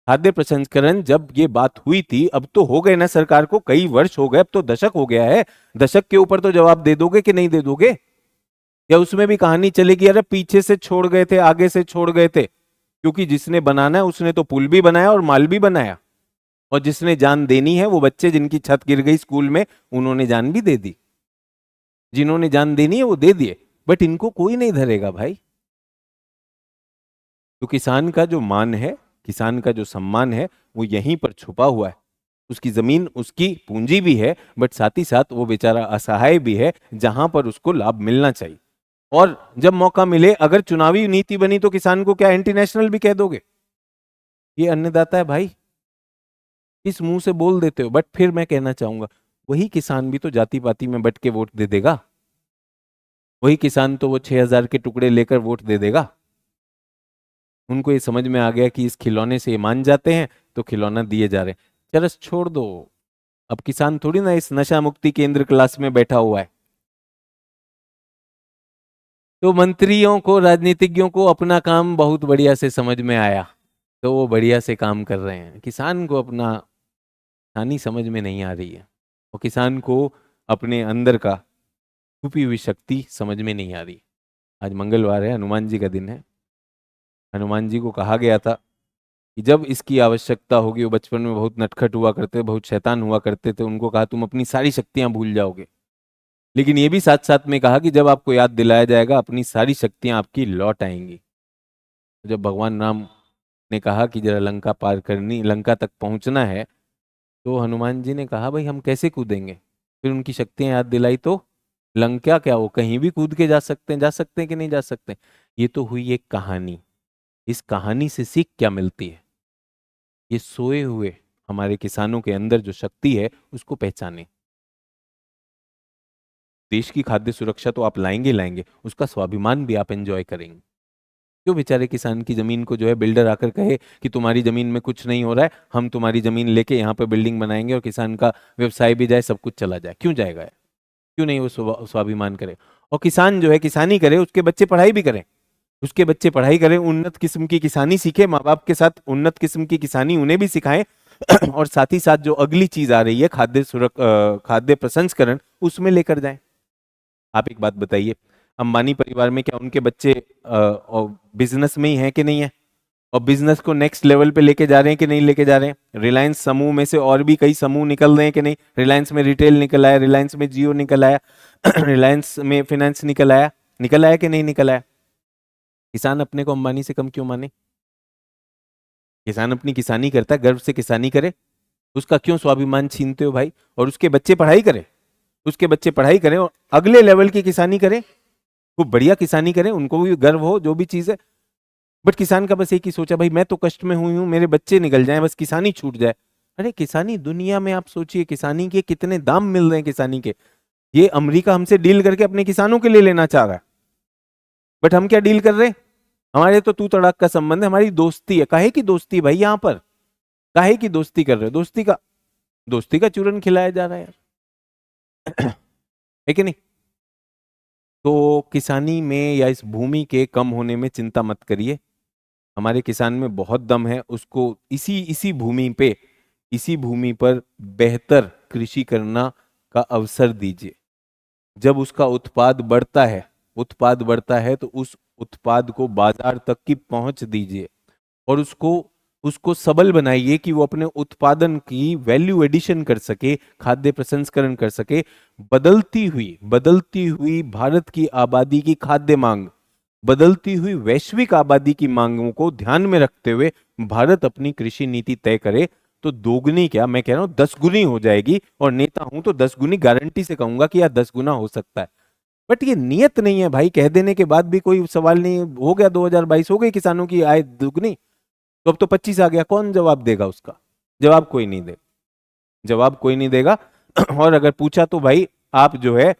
खाद्य प्रसंस्करण, जब ये बात हुई थी, अब तो हो गए ना सरकार को, कई वर्ष हो गए, अब तो दशक हो गया है। दशक के ऊपर तो जवाब दे दोगे कि नहीं दे दोगे? या उसमें भी कहानी चलेगी, अरे पीछे से छोड़ गए थे, आगे से छोड़ गए थे? क्योंकि जिसने बनाना है उसने तो पुल भी बनाया और माल भी बनाया, और जिसने जान देनी है, वो बच्चे जिनकी छत गिर गई स्कूल में, उन्होंने जान भी दे दी। जिन्होंने जान देनी है वो दे दिए, बट इनको कोई नहीं धरेगा भाई। तो किसान का जो मान है, किसान का जो सम्मान है, वो यहीं पर छुपा हुआ है। उसकी जमीन, उसकी पूंजी भी है, बट साथ ही साथ वो बेचारा असहाय भी है, जहां पर उसको लाभ मिलना चाहिए। और जब मौका मिले, अगर चुनावी नीति बनी तो किसान को क्या एंटी नेशनल भी कह दोगे? ये अन्नदाता है भाई, इस मुंह से बोल देते हो। बट फिर मैं कहना चाहूंगा, वही किसान भी तो जाति पाति में बट के वोट दे देगा। वही किसान तो वो 6,000 के टुकड़े लेकर वोट दे देगा। उनको ये समझ में आ गया कि इस खिलौने से ये मान जाते हैं, तो खिलौना दिए जा रहे हैं। चरस छोड़ दो। अब किसान थोड़ी ना इस नशा मुक्ति केंद्र क्लास में बैठा हुआ है। तो मंत्रियों को, राजनीतिज्ञों को अपना काम बहुत बढ़िया से समझ में आया, तो वो बढ़िया से काम कर रहे हैं। किसान को अपना किसानी समझ में नहीं आ रही है, और किसान को अपने अंदर का छुपी हुई शक्ति समझ में नहीं आ रही। आज मंगलवार है, हनुमान जी का दिन है। हनुमान जी को कहा गया था कि जब इसकी आवश्यकता होगी, वो बचपन में बहुत नटखट हुआ करते, बहुत शैतान हुआ करते थे, उनको कहा तुम अपनी सारी शक्तियां भूल जाओगे। लेकिन ये भी साथ साथ में कहा कि जब आपको याद दिलाया जाएगा, अपनी सारी शक्तियां आपकी लौट आएंगी। जब भगवान राम ने कहा कि जरा लंका पार करनी, लंका तक पहुंचना है, तो हनुमान जी ने कहा भाई हम कैसे कूदेंगे? फिर उनकी शक्तियां याद दिलाई तो लंका क्या, वो कहीं भी कूद के जा सकते हैं, जा सकते हैं कि नहीं जा सकते? ये तो हुई एक कहानी। इस कहानी से सीख क्या मिलती है? ये सोए हुए हमारे किसानों के अंदर जो शक्ति है, उसको पहचाने। देश की खाद्य सुरक्षा तो आप लाएंगे लाएंगे, उसका स्वाभिमान भी आप एंजॉय करेंगे। क्यों बेचारे किसान की जमीन को जो है बिल्डर आकर कहे कि तुम्हारी जमीन में कुछ नहीं हो रहा है, हम तुम्हारी जमीन लेके यहाँ पे बिल्डिंग बनाएंगे और किसान का व्यवसाय भी जाए, सब कुछ चला जाए? क्यों जाएगा यार? क्यों नहीं वो स्वाभिमान करे? और किसान जो है किसानी करे, उसके बच्चे पढ़ाई भी करें, उसके बच्चे पढ़ाई करें, उन्नत किस्म की किसानी सीखे, माँ बाप के साथ उन्नत किस्म की किसानी उन्हें भी सिखाएं। और साथ ही साथ जो अगली चीज आ रही है, खाद्य प्रसंस्करण, उसमें लेकर जाएं। आप एक बात बताइए, अंबानी परिवार में क्या उनके बच्चे बिजनेस में ही हैं कि नहीं है? और बिजनेस को नेक्स्ट लेवल पे लेके जा रहे हैं कि नहीं लेके जा रहे हैं? रिलायंस समूह में से और भी कई समूह निकल रहे हैं कि नहीं? रिलायंस में रिटेल निकल आया, रिलायंस में जियो निकल आया, रिलायंस में फाइनेंस निकल आया कि नहीं निकल आया? किसान अपने को अंबानी से कम क्यों माने? किसान अपनी किसानी करता है, गर्व से किसानी करे, उसका क्यों स्वाभिमान छीनते हो भाई? और उसके बच्चे पढ़ाई करें, उसके बच्चे पढ़ाई करें और अगले लेवल की किसानी करें, खूब बढ़िया किसानी करें, उनको भी गर्व हो जो भी चीज है। बट किसान का बस एक ही सोचा, भाई मैं तो कष्ट में हुई हूं, मेरे बच्चे निकल जाएं, बस किसानी छूट जाए। अरे किसानी दुनिया में आप सोचिए, किसानी के कितने दाम मिल रहे हैं किसानी के। ये अमेरिका हमसे डील करके अपने किसानों के लिए लेना चाह रहा है, बट हम क्या डील कर रहे हैं? हमारे तो तू तड़ाक का संबंध है, हमारी दोस्ती है। काहे की दोस्ती है भाई? यहाँ पर काहे की दोस्ती कर रहे हो? दोस्ती का चूरन खिलाया जा रहा है यार। है कि नहीं? तो किसानी में या इस भूमि के कम होने में चिंता मत करिए। हमारे किसान में बहुत दम है, उसको इसी इसी भूमि पे, इसी भूमि पर बेहतर कृषि करना का अवसर दीजिए। जब उसका उत्पाद बढ़ता है तो उस उत्पाद को बाजार तक की पहुंच दीजिए, और उसको उसको सबल बनाइए कि वो अपने उत्पादन की वैल्यू एडिशन कर सके, खाद्य प्रसंस्करण कर सके। बदलती हुई भारत की आबादी की खाद्य मांग, बदलती हुई वैश्विक आबादी की मांगों को ध्यान में रखते हुए भारत अपनी कृषि नीति तय करे, तो दोगुनी क्या, मैं कह रहा हूं 10 गुनी हो जाएगी। और नेता हूं तो 10 गुनी गारंटी से कहूंगा कि यार 10 गुना हो सकता है। बट ये नियत नहीं है भाई, कह देने के बाद भी कोई सवाल नहीं। हो गया 2022, हो गई किसानों की आय दुगनी, तो अब तो 25 आ गया। कौन जवाब देगा उसका? जवाब कोई नहीं देगा, जवाब कोई नहीं देगा। और अगर पूछा तो भाई आप जो है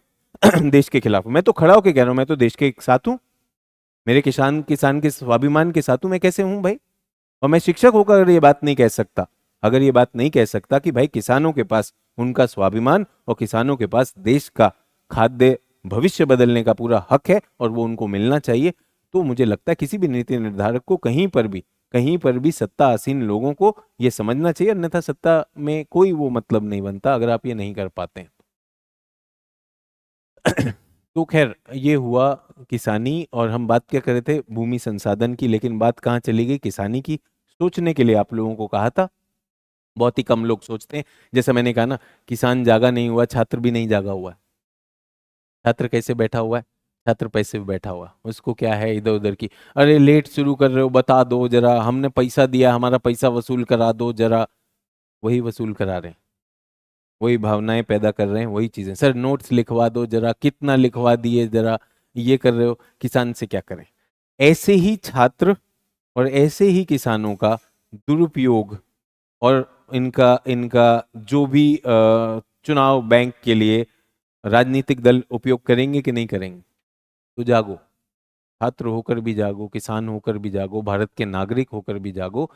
देश के खिलाफ हो। मैं तो खड़ा होकर कह रहा हूं, मैं तो देश के साथ हूं, मेरे किसान किसान के स्वाभिमान के साथ हूं। मैं कैसे हूं भाई? और मैं शिक्षक होकर अगर ये बात नहीं कह सकता, अगर ये बात नहीं कह सकता कि भाई किसानों के पास उनका स्वाभिमान और किसानों के पास देश का खाद्य भविष्य बदलने का पूरा हक है और वो उनको मिलना चाहिए, तो मुझे लगता है किसी भी नीति निर्धारक को कहीं पर भी सत्ता आसीन लोगों को ये समझना चाहिए। अन्यथा सत्ता में कोई वो मतलब नहीं बनता अगर आप ये नहीं कर पाते हैं। तो खैर ये हुआ किसानी, और हम बात क्या कर रहे थे? भूमि संसाधन की। लेकिन बात कहाँ चली गई? किसानी की। सोचने के लिए आप लोगों को कहा था, बहुत ही कम लोग सोचते हैं। जैसा मैंने कहा ना, किसान जागा नहीं हुआ, छात्र भी नहीं जागा हुआ है। छात्र कैसे बैठा हुआ है? छात्र पैसे पे बैठा हुआ है। उसको क्या है इधर उधर की, अरे लेट शुरू कर रहे हो, बता दो जरा, हमने पैसा दिया, हमारा पैसा वसूल करा दो जरा। वही वसूल करा रहे हैं, वही भावनाएं पैदा कर रहे हैं, वही चीजें। सर नोट्स लिखवा दो जरा, कितना लिखवा दिए जरा, ये कर रहे हो। किसान से क्या करें? ऐसे ही छात्र और ऐसे ही किसानों का दुरुपयोग, और इनका इनका जो भी चुनाव बैंक के लिए राजनीतिक दल उपयोग करेंगे कि नहीं करेंगे। तो जागो, छात्र होकर भी जागो, किसान होकर भी जागो, भारत के नागरिक होकर भी जागो।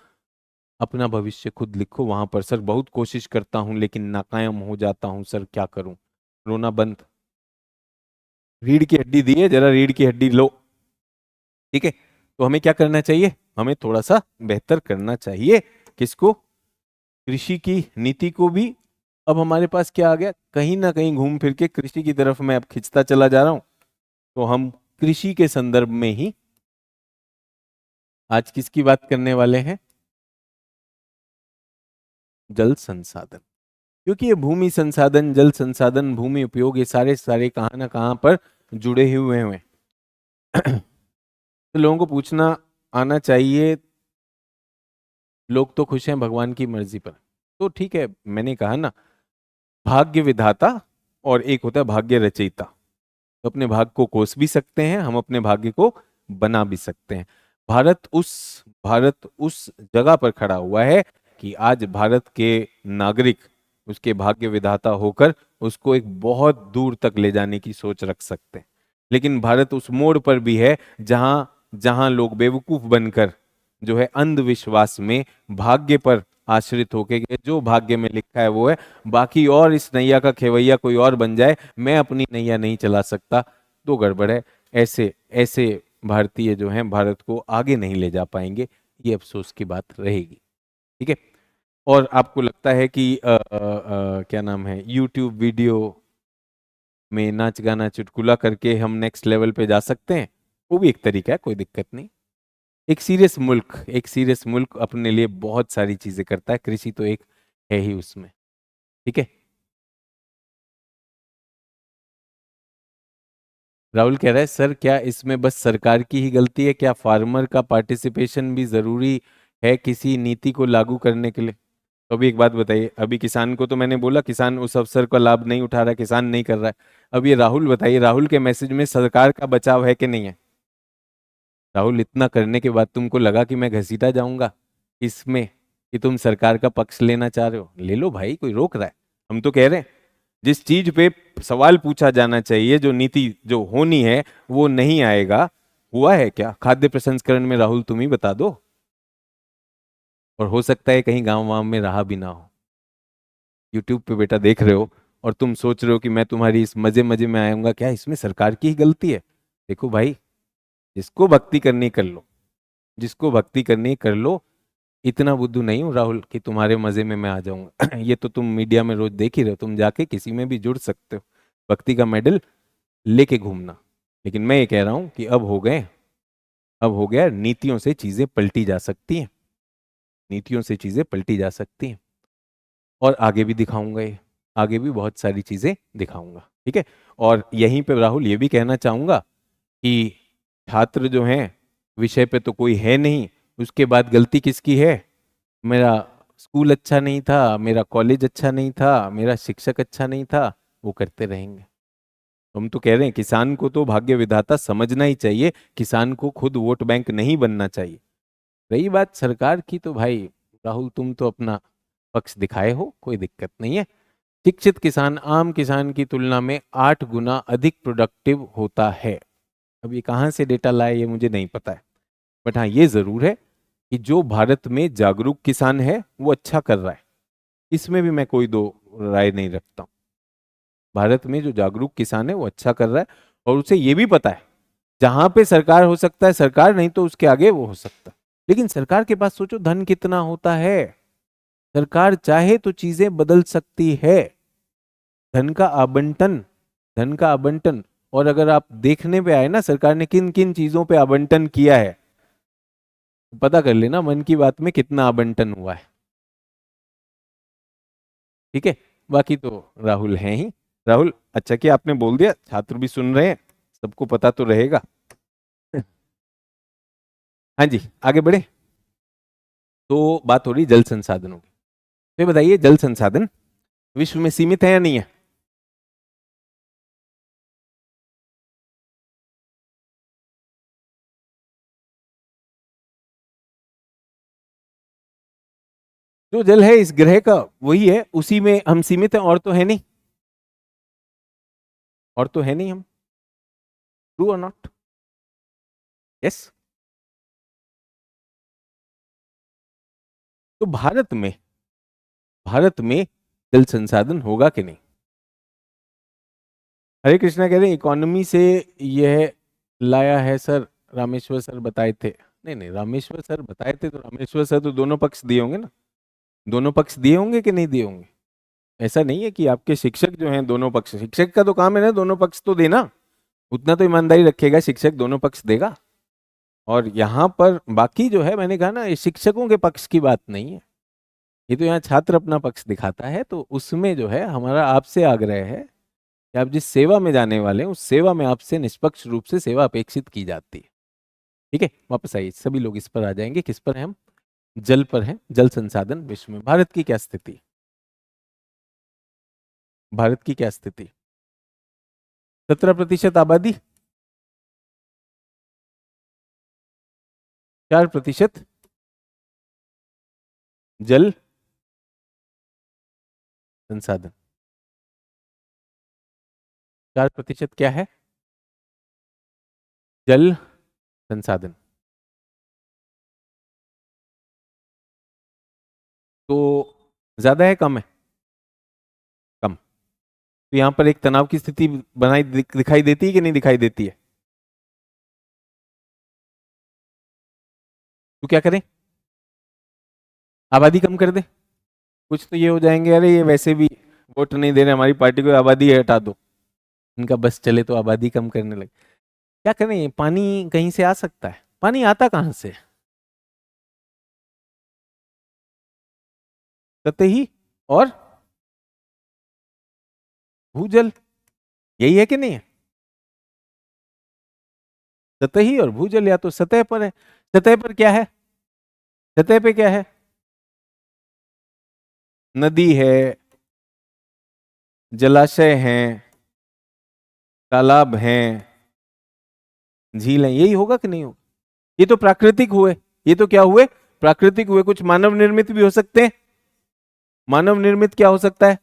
अपना भविष्य खुद लिखो। वहां पर सर बहुत कोशिश करता हूं लेकिन नाकाम हो जाता हूं सर, क्या करूं? रोना बंद। रीढ़ की हड्डी दी है, जरा रीढ़ की हड्डी लो। ठीक है, तो हमें क्या करना चाहिए? हमें थोड़ा सा बेहतर करना चाहिए। किसको? कृषि की नीति को भी। अब हमारे पास क्या आ गया? कहीं ना कहीं घूम फिर के कृषि की तरफ मैं अब खिंचता चला जा रहा हूं। तो हम कृषि के संदर्भ में ही आज किसकी बात करने वाले हैं? जल संसाधन। क्योंकि ये भूमि संसाधन, जल संसाधन, भूमि उपयोग, ये सारे सारे कहाँ ना कहाँ पर जुड़े हुए हैं। तो लोगों को पूछना आना चाहिए, लोग तो खुश हैं भगवान की मर्जी पर। तो ठीक है, मैंने कहा ना, भाग्य विधाता और एक होता है भाग्य रचयिता। तो अपने भाग्य को कोस भी सकते हैं, हम अपने भाग्य को बना भी सकते हैं। भारत उस जगह पर खड़ा हुआ है कि आज भारत के नागरिक उसके भाग्य विधाता होकर उसको एक बहुत दूर तक ले जाने की सोच रख सकते हैं। लेकिन भारत उस मोड़ पर भी है जहां जहां लोग बेवकूफ बनकर जो है अंधविश्वास में भाग्य पर आश्रित होके कि जो भाग्य में लिखा है वो है, बाकी और इस नैया का खेवैया कोई और बन जाए, मैं अपनी नैया नहीं चला सकता, तो गड़बड़ है। ऐसे ऐसे भारतीय जो हैं भारत को आगे नहीं ले जा पाएंगे, ये अफसोस की बात रहेगी। ठीक है। और आपको लगता है कि क्या नाम है, यूट्यूब वीडियो में नाच गाना चुटकुला करके हम नेक्स्ट लेवल पे जा सकते हैं? वो भी एक तरीका है, कोई दिक्कत नहीं। एक सीरियस मुल्क अपने लिए बहुत सारी चीजें करता है, कृषि तो एक है ही उसमें। ठीक है। राहुल कह रहा है सर क्या इसमें बस सरकार की ही गलती है, क्या फार्मर का पार्टिसिपेशन भी जरूरी है किसी नीति को लागू करने के लिए? तो अभी एक बात बताइए, अभी किसान को तो मैंने बोला किसान उस अवसर का लाभ नहीं उठा रहा है, किसान नहीं कर रहा है। अब ये राहुल बताइए, राहुल के मैसेज में सरकार का बचाव है कि नहीं है? राहुल इतना करने के बाद तुमको लगा कि मैं घसीटा जाऊंगा इसमें? कि तुम सरकार का पक्ष लेना चाह रहे हो, ले लो भाई, कोई रोक रहा है? हम तो कह रहे हैं जिस चीज पे सवाल पूछा जाना चाहिए, जो नीति जो होनी है वो नहीं आएगा। हुआ है क्या खाद्य प्रसंस्करण में? राहुल तुम ही बता दो। और हो सकता है कहीं गांव वाम में रहा भी ना हो, यूट्यूब पे बेटा देख रहे हो और तुम सोच रहे हो कि मैं तुम्हारी इस मजे मजे में आऊंगा क्या, इसमें सरकार की ही गलती है? देखो भाई, जिसको भक्ति करनी कर लो, जिसको भक्ति करनी कर लो। इतना बुद्धू नहीं हूं राहुल कि तुम्हारे मजे में मैं आ जाऊंगा। ये तो तुम मीडिया में रोज देख ही रहे हो, तुम जाके किसी में भी जुड़ सकते हो, भक्ति का मेडल लेके घूमना। लेकिन मैं ये कह रहा हूं कि अब हो गए, अब हो गया, नीतियों से चीजें पलटी जा सकती हैं, नीतियों से चीजें पलटी जा सकती हैं। और आगे भी दिखाऊंगा ये, आगे भी बहुत सारी चीजें दिखाऊंगा, ठीक है। और यहीं पे राहुल ये भी कहना चाहूंगा कि छात्र जो हैं, विषय पे तो कोई है नहीं, उसके बाद गलती किसकी है? मेरा स्कूल अच्छा नहीं था, मेरा कॉलेज अच्छा नहीं था, मेरा शिक्षक अच्छा नहीं था, वो करते रहेंगे। हम तो कह रहे हैं किसान को तो भाग्य विधाता समझना ही चाहिए, किसान को खुद वोट बैंक नहीं बनना चाहिए। रही बात सरकार की, तो भाई राहुल तुम तो अपना पक्ष दिखाए हो, कोई दिक्कत नहीं है। शिक्षित किसान आम किसान की तुलना में 8 गुना अधिक प्रोडक्टिव होता है। अब ये कहाँ से डेटा लाए ये मुझे नहीं पता है, बट हाँ ये जरूर है कि जो भारत में जागरूक किसान है वो अच्छा कर रहा है, इसमें भी मैं कोई दो राय नहीं रखता हूं। भारत में जो जागरूक किसान है वो अच्छा कर रहा है, और उसे ये भी पता है जहां पे सरकार हो सकता है सरकार, नहीं तो उसके आगे वो हो सकता है। लेकिन सरकार के पास सोचो धन कितना होता है, सरकार चाहे तो चीजें बदल सकती है। धन का आवंटन, धन का आवंटन। और अगर आप देखने पे आए ना सरकार ने किन किन चीजों पे आवंटन किया है, पता कर लेना मन की बात में कितना आवंटन हुआ है, ठीक है। बाकी तो राहुल हैं ही। राहुल अच्छा कि आपने बोल दिया, छात्र भी सुन रहे हैं, सबको पता तो रहेगा। हाँ जी, आगे बढ़े। तो बात हो रही जल संसाधनों की। तो ये बताइए जल संसाधन विश्व में सीमित है या नहीं है? जो जल है इस ग्रह का वही है, उसी में हम सीमित हैं, और तो है नहीं, और तो है नहीं हम। ट्रू और नॉट? यस। तो भारत में जल संसाधन होगा कि नहीं? हरे कृष्णा कह रहे हैं इकोनॉमी से यह लाया है सर, रामेश्वर सर बताए थे। नहीं नहीं, रामेश्वर सर बताए थे तो रामेश्वर सर तो दोनों पक्ष दिए होंगे ना, दोनों पक्ष दिए होंगे कि नहीं दिए होंगे? ऐसा नहीं है कि आपके शिक्षक जो हैं दोनों पक्ष, शिक्षक का तो काम है ना दोनों पक्ष तो देना, उतना तो ईमानदारी रखेगा शिक्षक, दोनों पक्ष देगा। और यहाँ पर बाकी जो है, मैंने कहा ना, ये शिक्षकों के पक्ष की बात नहीं है, ये तो यहाँ छात्र अपना पक्ष दिखाता है। तो उसमें जो है हमारा आपसे आग्रह है कि आप जिस सेवा में जाने वाले हैं उस सेवा में आपसे निष्पक्ष रूप से सेवा अपेक्षित की जाती है, ठीक है। वापस आइए, सभी लोग इस पर आ जाएंगे, किस पर हैं हम? जल पर हैं। जल संसाधन विश्व में भारत की क्या स्थिति? भारत की क्या स्थिति? 17% आबादी, 4% जल संसाधन। 4% क्या है? जल संसाधन। तो ज्यादा है कम है? कम। तो यहाँ पर एक तनाव की स्थिति दिखाई देती है कि नहीं दिखाई देती है? तो क्या करें? आबादी कम कर दे। कुछ तो ये हो जाएंगे, अरे ये वैसे भी वोट नहीं दे रहे हमारी पार्टी को, आबादी हटा दो, इनका बस चले तो आबादी कम करने लगे। क्या करें, पानी कहीं से आ सकता है, पानी आता कहां से? सतही और भूजल, यही है कि नहीं है? सतही और भूजल, या तो सतह पर है। सतह पर क्या है? सतह पे क्या है? नदी है, जलाशय हैं, तालाब हैं, झील हैं, यही होगा कि नहीं होगा? ये तो प्राकृतिक हुए, ये तो क्या हुए? प्राकृतिक हुए, कुछ मानव निर्मित भी हो सकते हैं। मानव निर्मित क्या हो सकता है?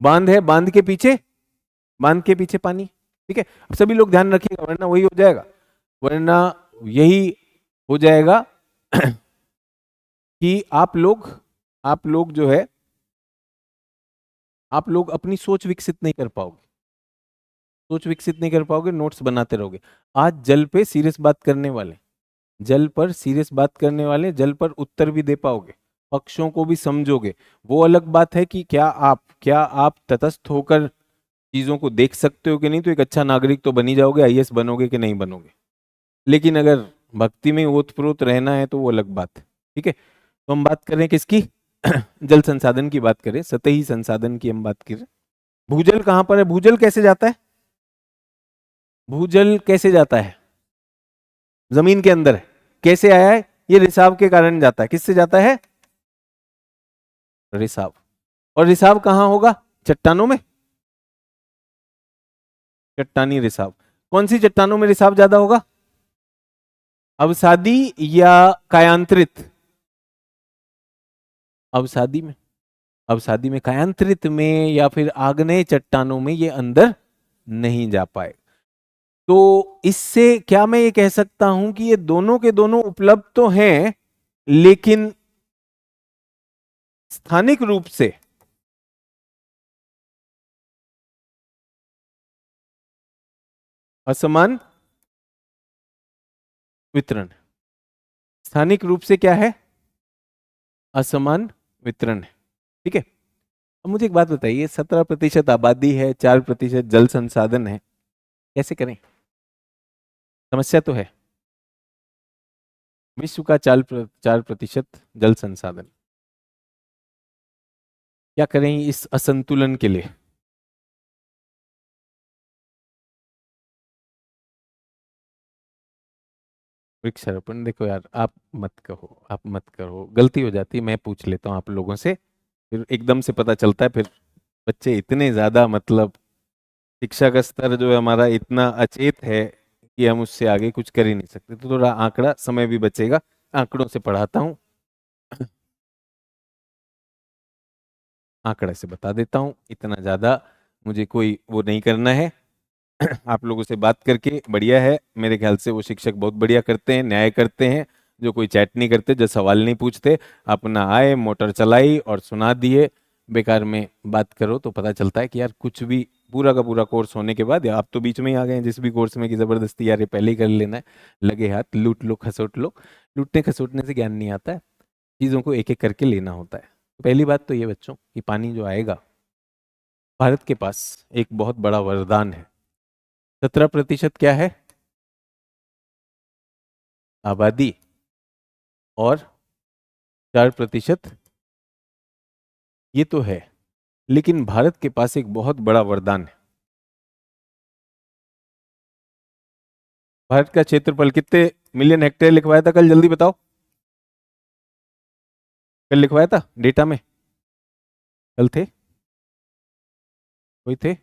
बांध है, बांध के पीछे पानी। ठीक है, अब सभी लोग ध्यान रखिएगा वरना वही हो जाएगा, वरना यही हो जाएगा कि आप लोग जो है, आप लोग अपनी सोच विकसित नहीं कर पाओगे, सोच विकसित नहीं कर पाओगे, नोट्स बनाते रहोगे। आज जल पे सीरियस बात करने वाले, जल पर सीरियस बात करने वाले, जल पर उत्तर भी दे पाओगे, पक्षों को भी समझोगे। वो अलग बात है कि क्या आप तटस्थ होकर चीजों को देख सकते हो कि नहीं, तो एक अच्छा नागरिक तो बनी जाओगे, आईएएस बनोगे कि नहीं बनोगे। लेकिन अगर भक्ति में ओतप्रोत रहना है तो वो अलग बात है। ठीक है, तो हम बात करें किसकी? जल संसाधन की बात करें, सतही संसाधन की हम बात करें। भूजल कहां पर है? भूजल कैसे जाता है? भूजल कैसे जाता है? जमीन के अंदर है। कैसे आया है? ये रिसाव के कारण जाता है। किससे जाता है? रिसाव। और रिसाव कहां होगा? चट्टानों में, चट्टानी रिसाव। कौन सी चट्टानों में रिसाव ज्यादा होगा? अवसादी या कायांतरित? अवसादी में, अवसादी में, कायांतरित में या फिर आग्नेय चट्टानों में ये अंदर नहीं जा पाए। तो इससे क्या मैं ये कह सकता हूं कि ये दोनों के दोनों उपलब्ध तो हैं, लेकिन स्थानिक रूप से असमान वितरण। स्थानिक रूप से क्या है? असमान वितरण है। ठीक है, अब मुझे एक बात बताइए, 17% आबादी है, 4% जल संसाधन है, कैसे करें? समस्या तो है। विश्व का 4% जल संसाधन, क्या करें इस असंतुलन के लिए? वृक्षारोपण। देखो यार, आप मत कहो, आप मत करो, गलती हो जाती है, मैं पूछ लेता हूँ आप लोगों से, फिर एकदम से पता चलता है, फिर बच्चे इतने ज्यादा, मतलब शिक्षा का स्तर जो है हमारा इतना अचेत है कि हम उससे आगे कुछ कर ही नहीं सकते। तो थोड़ा आंकड़ा, समय भी बचेगा, आंकड़ों से पढ़ाता हूँ, आंकड़ा से बता देता हूँ, इतना ज्यादा मुझे कोई वो नहीं करना है। आप लोगों से बात करके बढ़िया है, मेरे ख्याल से वो शिक्षक बहुत बढ़िया करते हैं, न्याय करते हैं, जो कोई चैट नहीं करते, जो सवाल नहीं पूछते, अपना आए, मोटर चलाई और सुना दिए। बेकार में बात करो तो पता चलता है कि यार कुछ भी, पूरा का पूरा कोर्स होने के बाद, या आप तो बीच में ही आ गए हैं जिस भी कोर्स में, कि जबरदस्ती यार ये पहले ही कर लेना है, लगे हाथ लूट लो, खसोट लो। लूटने खसोटने से ज्ञान नहीं आता है, चीज़ों को एक एक करके लेना होता है। पहली बात तो ये बच्चों कि पानी जो आएगा, भारत के पास एक बहुत बड़ा वरदान है। 17% क्या है? आबादी, और 4% ये तो है, लेकिन भारत के पास एक बहुत बड़ा वरदान है। भारत का क्षेत्रफल कितने मिलियन हेक्टेयर लिखवाया था कल? जल्दी बताओ, कल लिखवाया था डेटा में? कल थे कोई थे?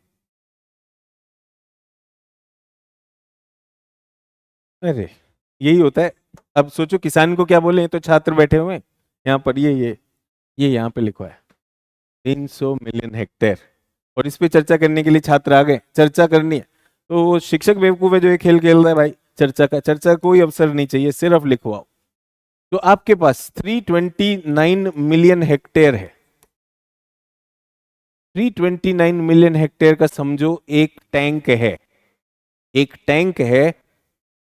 अरे यही होता है। अब सोचो किसान को क्या बोले, ये तो छात्र बैठे हुए हैं यहाँ पर, ये यहाँ पे लिखवा है 300 मिलियन हेक्टेयर, और इस पे चर्चा करने के लिए छात्र आ गए, चर्चा करनी है। तो वो शिक्षक बेवकूफ है जो ये खेल खेल रहा है भाई, चर्चा का कोई अवसर नहीं चाहिए, सिर्फ लिखवाओ। तो आपके पास 329 मिलियन हेक्टेयर है। 329 मिलियन हेक्टेयर का समझो एक टैंक है, एक टैंक है,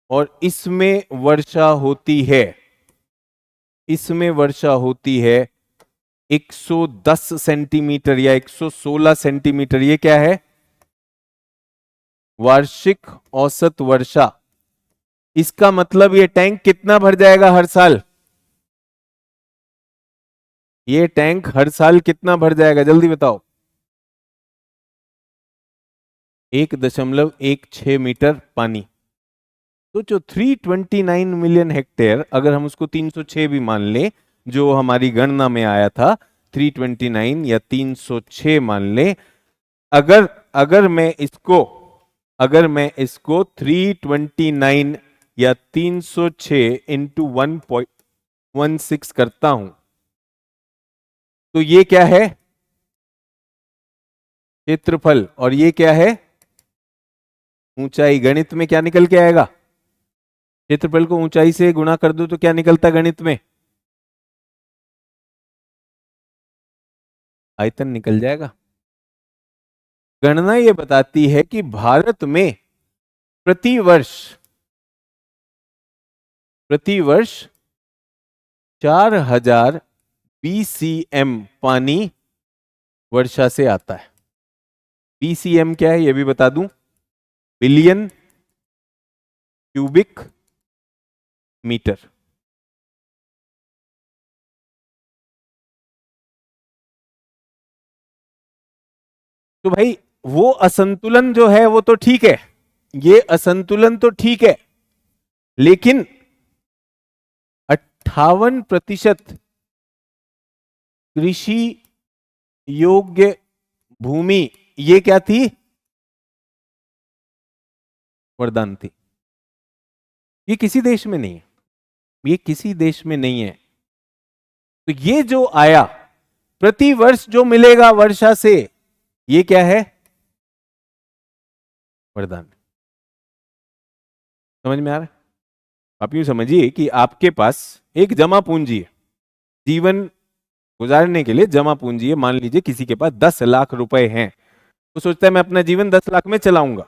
और इसमें वर्षा होती है, इसमें वर्षा होती है 110 सेंटीमीटर या 116 सेंटीमीटर। ये क्या है? वार्षिक औसत वर्षा। इसका मतलब ये टैंक कितना भर जाएगा हर साल? ये टैंक हर साल कितना भर जाएगा, जल्दी बताओ? 1.16 मीटर पानी। तो जो 329 मिलियन हेक्टेयर, अगर हम उसको 306 भी मान ले, जो हमारी गणना में आया था, 329 या 306 मान ले, अगर अगर मैं इसको 329 या 306 इंटू 1.16 करता हूं तो ये क्या है? क्षेत्रफल। और ये क्या है? ऊंचाई। गणित में क्या निकल के आएगा? क्षेत्रफल को ऊंचाई से गुणा कर दो तो क्या निकलता गणित में? आयतन निकल जाएगा। गणना ये बताती है कि भारत में प्रतिवर्ष 4000 BCM पानी वर्षा से आता है। BCM क्या है ये भी बता दूं, बिलियन क्यूबिक मीटर। तो भाई वो असंतुलन जो है वो तो ठीक है, ये असंतुलन तो ठीक है, लेकिन 58% कृषि योग्य भूमि ये क्या थी? वरदान थी। ये किसी देश में नहीं है, ये किसी देश में नहीं है। तो ये जो आया प्रति वर्ष जो मिलेगा वर्षा से, ये क्या है? वरदान। समझ में आ रहा है? आप यूं समझिए कि आपके पास एक जमा पूंजी है, जीवन गुजारने के लिए जमा पूंजी है। मान लीजिए किसी के पास 10 लाख रुपए हैं, तो सोचता है मैं अपना जीवन 10 लाख में चलाऊंगा।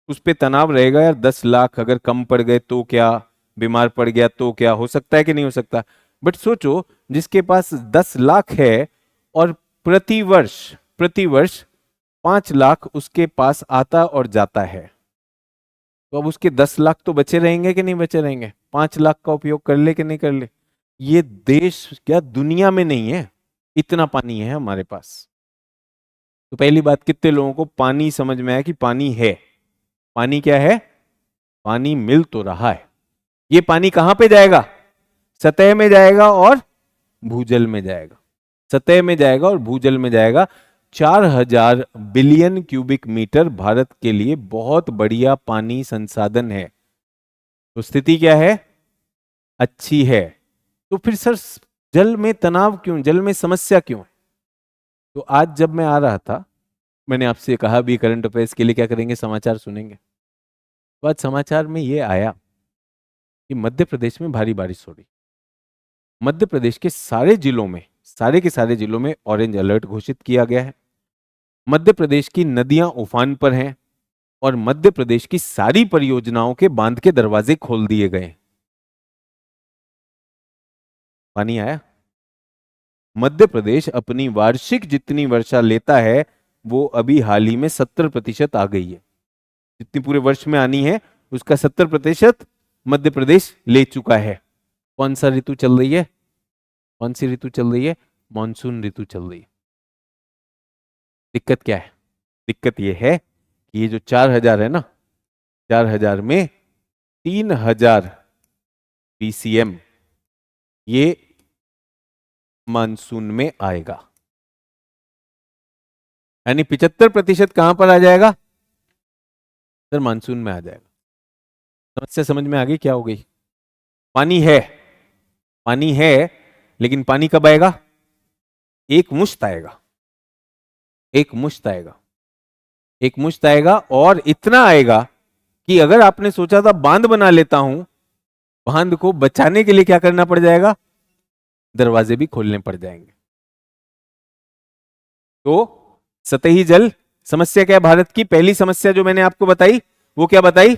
उस पे तनाव रहेगा यार, 10 लाख अगर कम पड़ गए तो क्या, बीमार पड़ गया तो क्या, हो सकता है कि नहीं हो सकता। बट सोचो जिसके पास 10 लाख है और प्रतिवर्ष 5 लाख उसके पास आता और जाता है, तो अब उसके 10 लाख तो बचे रहेंगे कि नहीं बचे रहेंगे? 5 लाख का उपयोग कर ले कि नहीं कर ले? ये देश क्या दुनिया में नहीं है, इतना पानी है हमारे पास। तो पहली बात, कितने लोगों को पानी समझ में आया कि पानी है? पानी क्या है? पानी मिल तो रहा है। ये पानी कहां पे जाएगा? सतह में जाएगा और भूजल में जाएगा। सतह में जाएगा और भूजल में जाएगा। 4000 बिलियन क्यूबिक मीटर भारत के लिए बहुत बढ़िया पानी संसाधन है। तो स्थिति क्या है? अच्छी है। तो फिर सर जल में तनाव क्यों, जल में समस्या क्यों? तो आज जब मैं आ रहा था, मैंने आपसे कहा भी करंट अफेयर्स के लिए क्या करेंगे, समाचार सुनेंगे। तो आज समाचार में ये आया कि मध्य प्रदेश में भारी बारिश हो रही। मध्य प्रदेश के सारे जिलों में, सारे के सारे जिलों में ऑरेंज अलर्ट घोषित किया गया है। मध्य प्रदेश की नदियां उफान पर हैं और मध्य प्रदेश की सारी परियोजनाओं के बांध के दरवाजे खोल दिए गए। पानी आया। मध्य प्रदेश अपनी वार्षिक जितनी वर्षा लेता है वो अभी हाल ही में 70% आ गई है। जितनी पूरे वर्ष में आनी है उसका 70% मध्य प्रदेश ले चुका है। कौन सा ऋतु चल रही है? कौन सी ऋतु चल रही है? मानसून ऋतु चल रही है। दिक्कत क्या है? दिक्कत यह है कि ये जो 4000 है ना, 4000 में 3000 BCM ये मानसून में आएगा, यानी 75% कहां पर आ जाएगा? सर मानसून में आ जाएगा। समस्या समझ में आ गई क्या हो गई? पानी है, पानी है, लेकिन पानी कब आएगा? एक मुश्त आएगा, एक मुश्त आएगा, एक मुश्त आएगा। और इतना आएगा कि अगर आपने सोचा था बांध बना लेता हूं, बांध को बचाने के लिए क्या करना पड़ जाएगा? दरवाजे भी खोलने पड़ जाएंगे। तो सतही जल समस्या क्या है भारत की? पहली समस्या जो मैंने आपको बताई वो क्या बताई?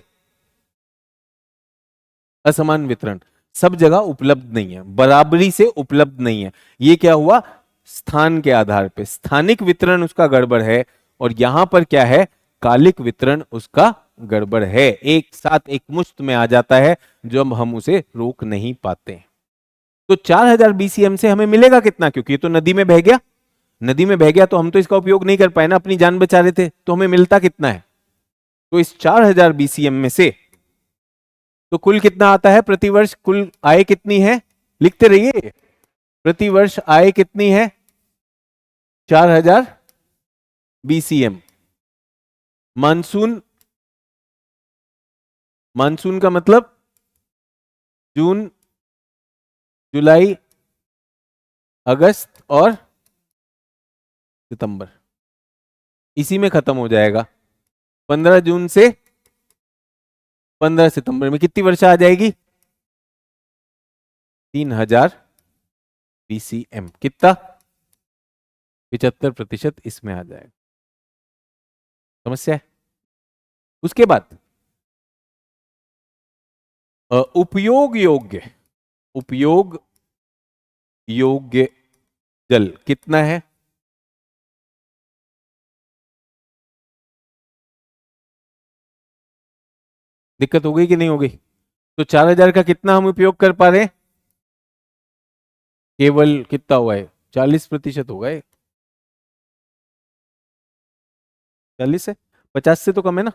असमान वितरण। सब जगह उपलब्ध नहीं है, बराबरी से उपलब्ध नहीं है। ये क्या हुआ? स्थान के आधार पे स्थानिक वितरण उसका गड़बड़ है, और यहां पर क्या है? कालिक वितरण उसका गड़बड़ है। एक साथ एक मुश्त में आ जाता है जब हम उसे रोक नहीं पाते। तो 4000 BCM से हमें मिलेगा कितना? क्योंकि ये तो नदी में बह गया, नदी में बह गया तो हम तो इसका उपयोग नहीं कर पाए ना, अपनी जान बचा रहे थे, तो हमें मिलता कितना है? तो इस 4000 BCM में से तो कुल कितना आता है प्रतिवर्ष? कुल आय कितनी है? लिखते रहिए, प्रतिवर्ष आय कितनी है? 4000 BCM। मानसून मानसून का मतलब जून, जुलाई, अगस्त और सितंबर, इसी में खत्म हो जाएगा। 15 जून से 15 सितंबर में कितनी वर्षा आ जाएगी? 3000 BCM। कितना? 75% इसमें आ जाएगा। समस्या है। उसके बाद उपयोग योग्य, उपयोग योग्य जल कितना है? दिक्कत हो गई कि नहीं हो गई? तो 4000 का कितना हम उपयोग कर पा रहे हैं? केवल कितना हुआ है? 40% होगा ये। 40 है, 50 से तो कम है ना।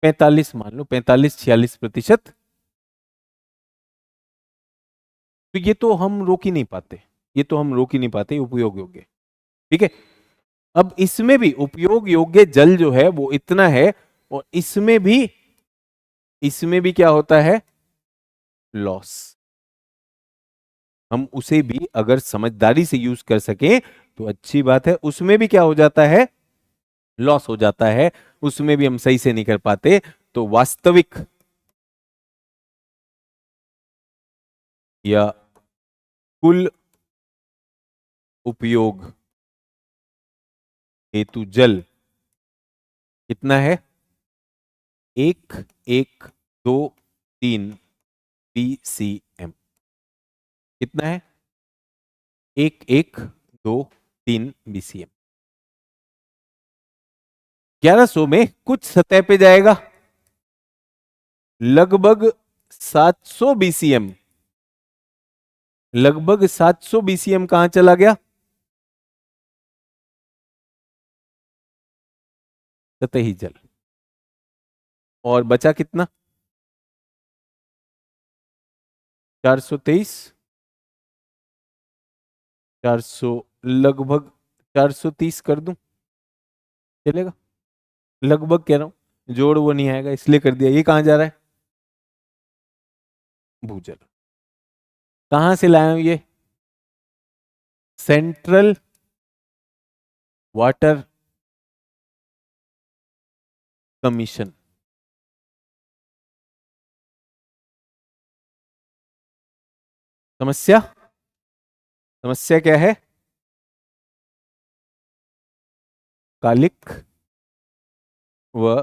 45 मान लो, 45-46%। तो ये तो हम रोक ही नहीं पाते, ये तो हम रोक ही नहीं पाते उपयोग योग्य। ठीक है। अब इसमें भी उपयोग योग्य जल जो है वो इतना है, और इसमें भी क्या होता है? लॉस। हम उसे भी अगर समझदारी से यूज कर सके तो अच्छी बात है। उसमें भी क्या हो जाता है? लॉस हो जाता है। उसमें भी हम सही से नहीं कर पाते। तो वास्तविक या कुल उपयोग हेतु जल कितना है? 1123 BCM। कितना है? 1123 BCM। 1100 में कुछ सतह पे जाएगा, लगभग 700 BCM। लगभग 700 BCM कहां चला गया? सतही जल। और बचा कितना? 423। 400, लगभग 430 कर दूं, चलेगा? लगभग कह रहा हूं, जोड़ वो नहीं आएगा इसलिए कर दिया। ये कहां जा रहा है? भूजल। कहां से लाया हूं ये? Central water commission. समस्या, समस्या क्या है? कालिक व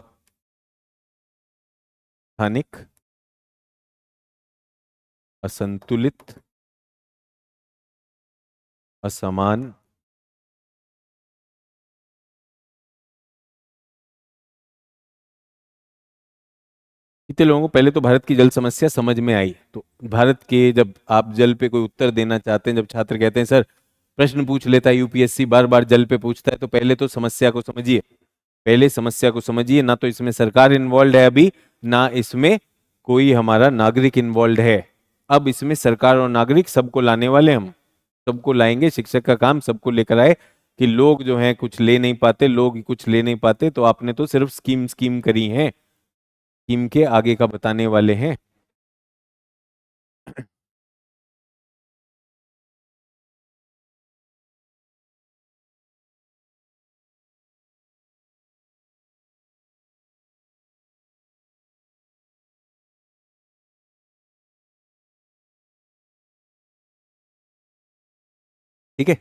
स्थानिक असंतुलित, असमान, कितने लोगों को पहले तो भारत की जल समस्या समझ में आई? तो भारत के, जब आप जल पे कोई उत्तर देना चाहते हैं, जब छात्र कहते हैं सर प्रश्न पूछ लेता है यूपीएससी बार बार जल पे पूछता है, तो पहले तो समस्या को समझिए। पहले समस्या को समझिए। ना तो इसमें सरकार इन्वॉल्व है अभी, ना इसमें कोई हमारा नागरिक इन्वॉल्व है। अब इसमें सरकार और नागरिक सबको लाने वाले हम, सबको लाएंगे। शिक्षक का काम सबको लेकर आए कि लोग जो हैं कुछ ले नहीं पाते, लोग कुछ ले नहीं पाते, तो आपने तो सिर्फ स्कीम स्कीम करी है, स्कीम के आगे का बताने वाले हैं। ठीक है।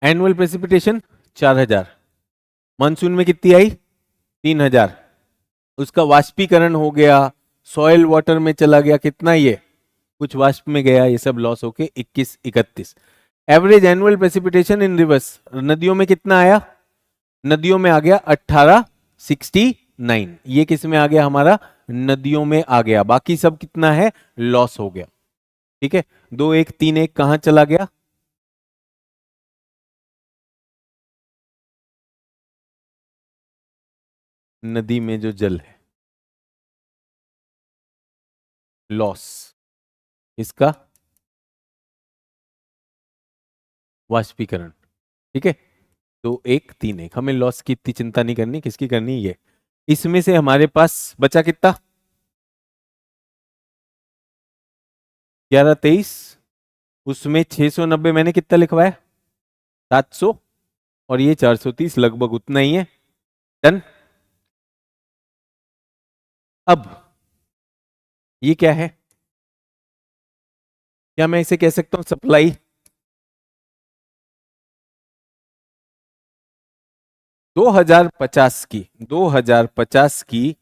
Annual precipitation 4000। मानसून में कितनी आई? 3000। उसका वाष्पीकरण हो गया, सॉइल वाटर में चला गया, कितना? ये कुछ वाष्प में गया, ये सब लॉस होके 21-31। एवरेज एनुअल प्रेसिपिटेशन इन रिवर्स, नदियों में कितना आया? नदियों में आ गया 1869। ये किस में आ गया हमारा? नदियों में आ गया। बाकी सब कितना है? लॉस हो गया। ठीक है। 2131 कहां चला गया? नदी में जो जल है, लॉस। इसका वाष्पीकरण। ठीक है। 2 1 3 1, हमें लॉस की इतनी चिंता नहीं करनी, किसकी करनी ये। इसमें से हमारे पास बचा कितना, 11 23, उसमें 690 मैंने कितना लिखवाया, 700, और ये 430, लगभग उतना ही है। डन। अब ये क्या है, क्या मैं इसे कह सकता हूं सप्लाई, 2050 की, 2050 की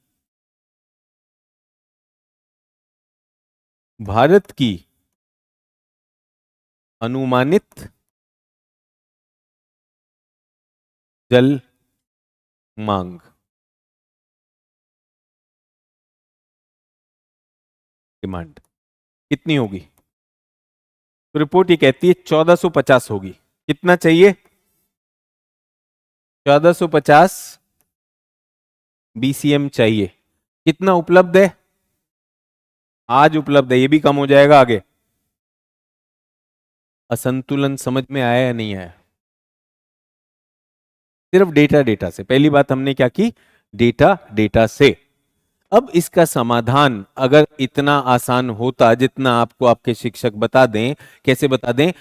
भारत की अनुमानित जल मांग, डिमांड कितनी होगी। तो रिपोर्ट ये कहती है 1450 होगी। कितना चाहिए, 1450 बीसीएम चाहिए। कितना उपलब्ध है, आज उपलब्ध है, ये भी कम हो जाएगा आगे। असंतुलन समझ में आया या नहीं आया, सिर्फ डेटा डेटा से, पहली बात हमने क्या की, डेटा डेटा से। अब इसका समाधान अगर इतना आसान होता जितना आपको आपके शिक्षक बता दें, कैसे बता दें,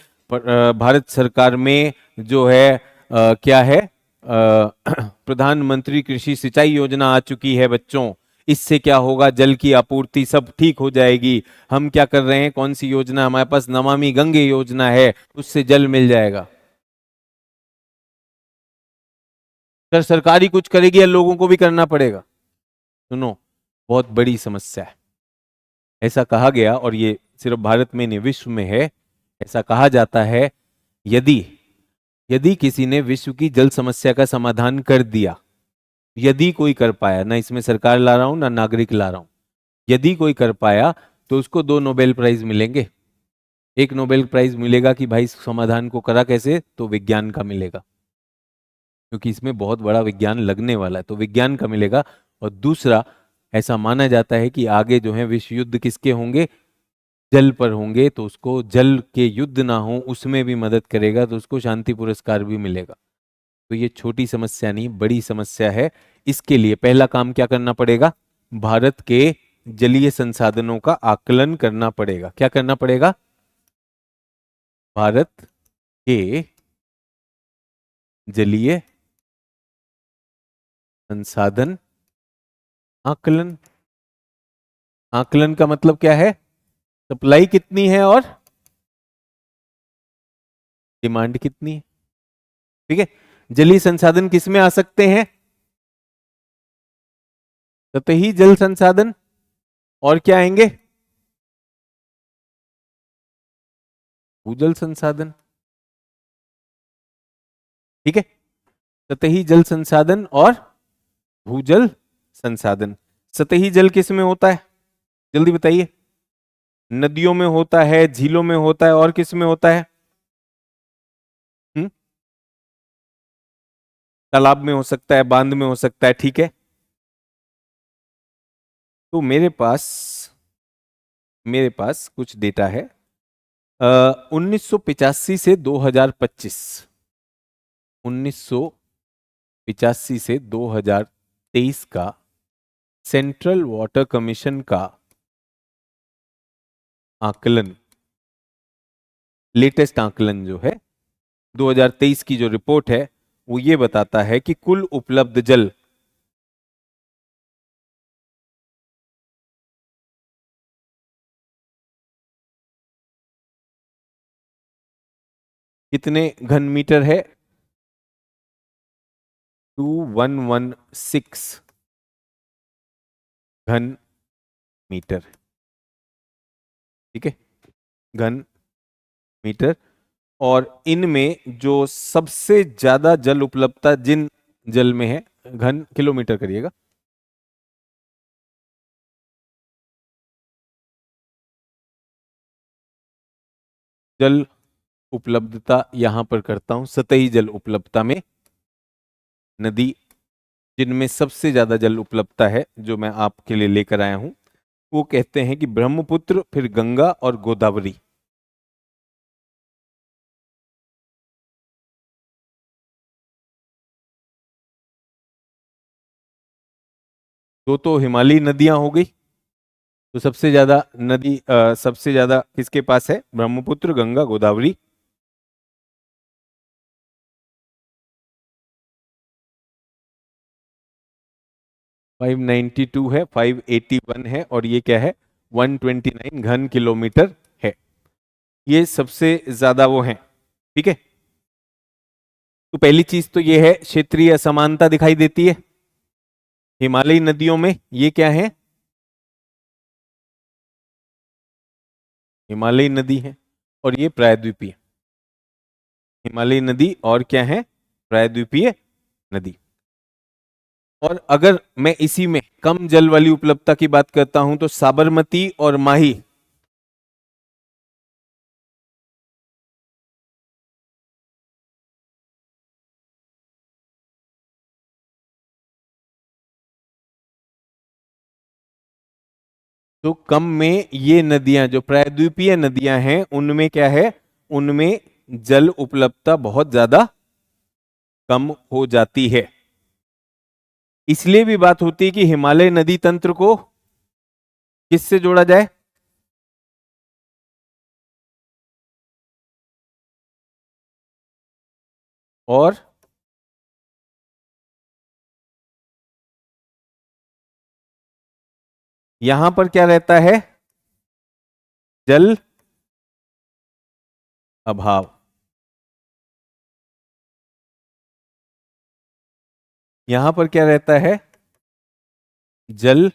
भारत सरकार में जो है क्या है, प्रधानमंत्री कृषि सिंचाई योजना आ चुकी है बच्चों, इससे क्या होगा, जल की आपूर्ति सब ठीक हो जाएगी। हम क्या कर रहे हैं, कौन सी योजना हमारे पास, नमामि गंगे योजना है, उससे जल मिल जाएगा। सर सरकार ही कुछ करेगी या लोगों को भी करना पड़ेगा, सुनो, बहुत बड़ी समस्या है। ऐसा कहा गया, और ये सिर्फ भारत में नहीं विश्व में है, ऐसा कहा जाता है, यदि यदि किसी ने विश्व की जल समस्या का समाधान कर दिया, यदि कोई कर पाया, ना इसमें सरकार ला रहा हूं ना नागरिक ला रहा हूं, यदि कोई कर पाया तो उसको 2 नोबेल प्राइज मिलेंगे। एक नोबेल प्राइज मिलेगा कि भाई इस समाधान को करा कैसे, तो विज्ञान का मिलेगा, क्योंकि इसमें बहुत बड़ा विज्ञान लगने वाला है, तो विज्ञान का मिलेगा। और दूसरा, ऐसा माना जाता है कि आगे जो है विश्व युद्ध किसके होंगे, जल पर होंगे, तो उसको जल के युद्ध ना हो उसमें भी मदद करेगा, तो उसको शांति पुरस्कार भी मिलेगा। तो ये छोटी समस्या नहीं, बड़ी समस्या है। इसके लिए पहला काम क्या करना पड़ेगा, भारत के जलीय संसाधनों का आकलन करना पड़ेगा। क्या करना पड़ेगा, भारत के जलीय संसाधन आकलन। आकलन का मतलब क्या है, सप्लाई कितनी है और डिमांड कितनी है। ठीक है, जलीय संसाधन किसमें आ सकते हैं, सतही जल संसाधन, और क्या आएंगे, भूजल संसाधन। ठीक है, सतही जल संसाधन और भूजल संसाधन। सतही जल किस में होता है, जल्दी बताइए, नदियों में होता है, झीलों में होता है, और किस में होता है, तालाब में हो सकता है, बांध में हो सकता है। ठीक है, तो मेरे पास कुछ डेटा है, 1985 से 2025, 1985 से 2023 का सेंट्रल वाटर कमीशन का आकलन, लेटेस्ट आकलन जो है 2023 की जो रिपोर्ट है, वो ये बताता है कि कुल उपलब्ध जल कितने घन मीटर है, 2116 घन मीटर। ठीक है, घन मीटर। और इनमें जो सबसे ज्यादा जल उपलब्धता जिन जल में है, घन किलोमीटर करिएगा, जल उपलब्धता यहां पर करता हूं, सतही जल उपलब्धता में नदी जिनमें सबसे ज्यादा जल उपलब्धता है जो मैं आपके लिए लेकर आया हूं, वो कहते हैं कि ब्रह्मपुत्र, फिर गंगा और गोदावरी। दो तो हिमालयी नदियां हो गई। तो सबसे ज्यादा नदी सबसे ज्यादा किसके पास है? ब्रह्मपुत्र, गंगा, गोदावरी। 592 है, 581 है, और ये क्या है? 129 घन किलोमीटर है। ये सबसे ज्यादा वो है। ठीक है। तो पहली चीज तो ये है, क्षेत्रीय असमानता दिखाई देती है हिमालयी नदियों में। ये क्या है? हिमालयी नदी है, और ये प्रायद्वीपीय। हिमालयी नदी और क्या है? प्रायद्वीपीय नदी। और अगर मैं इसी में कम जल वाली उपलब्धता की बात करता हूं तो साबरमती और माही। तो कम में ये नदियां जो प्रायद्वीपीय नदियां हैं उनमें क्या है? उनमें जल उपलब्धता बहुत ज्यादा कम हो जाती है। इसलिए भी बात होती है कि हिमालय नदी तंत्र को किससे जोड़ा जाए? और यहां पर क्या रहता है? जल अभाव। यहां पर क्या रहता है? जल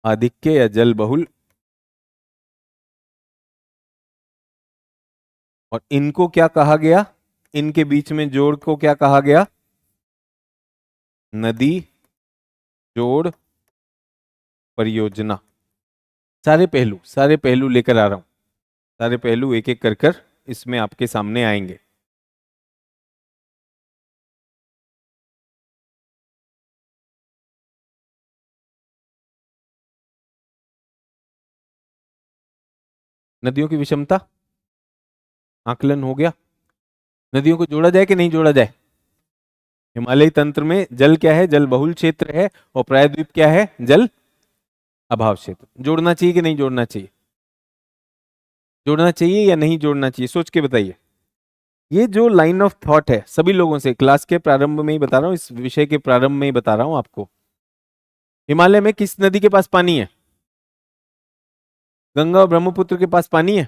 आधिक्य या जल बहुल। और इनको क्या कहा गया? इनके बीच में जोड़ को क्या कहा गया? नदी जोड़ परियोजना। सारे पहलू लेकर आ रहा हूं। सारे पहलू एक एक कर कर इसमें आपके सामने आएंगे। नदियों की विषमता आकलन हो गया। नदियों को जोड़ा जाए कि नहीं जोड़ा जाए? हिमालयी तंत्र में जल क्या है? जल बहुल क्षेत्र है। और प्रायद्वीप क्या है? जल अभाव क्षेत्र। जोड़ना चाहिए कि नहीं जोड़ना चाहिए? जोड़ना चाहिए या नहीं जोड़ना चाहिए? सोच के बताइए। ये जो लाइन ऑफ थॉट है सभी लोगों से क्लास के प्रारंभ में ही बता रहा हूं, इस विषय के प्रारंभ में ही बता रहा हूं आपको। हिमालय में किस नदी के पास पानी है? गंगा और ब्रह्मपुत्र के पास पानी है।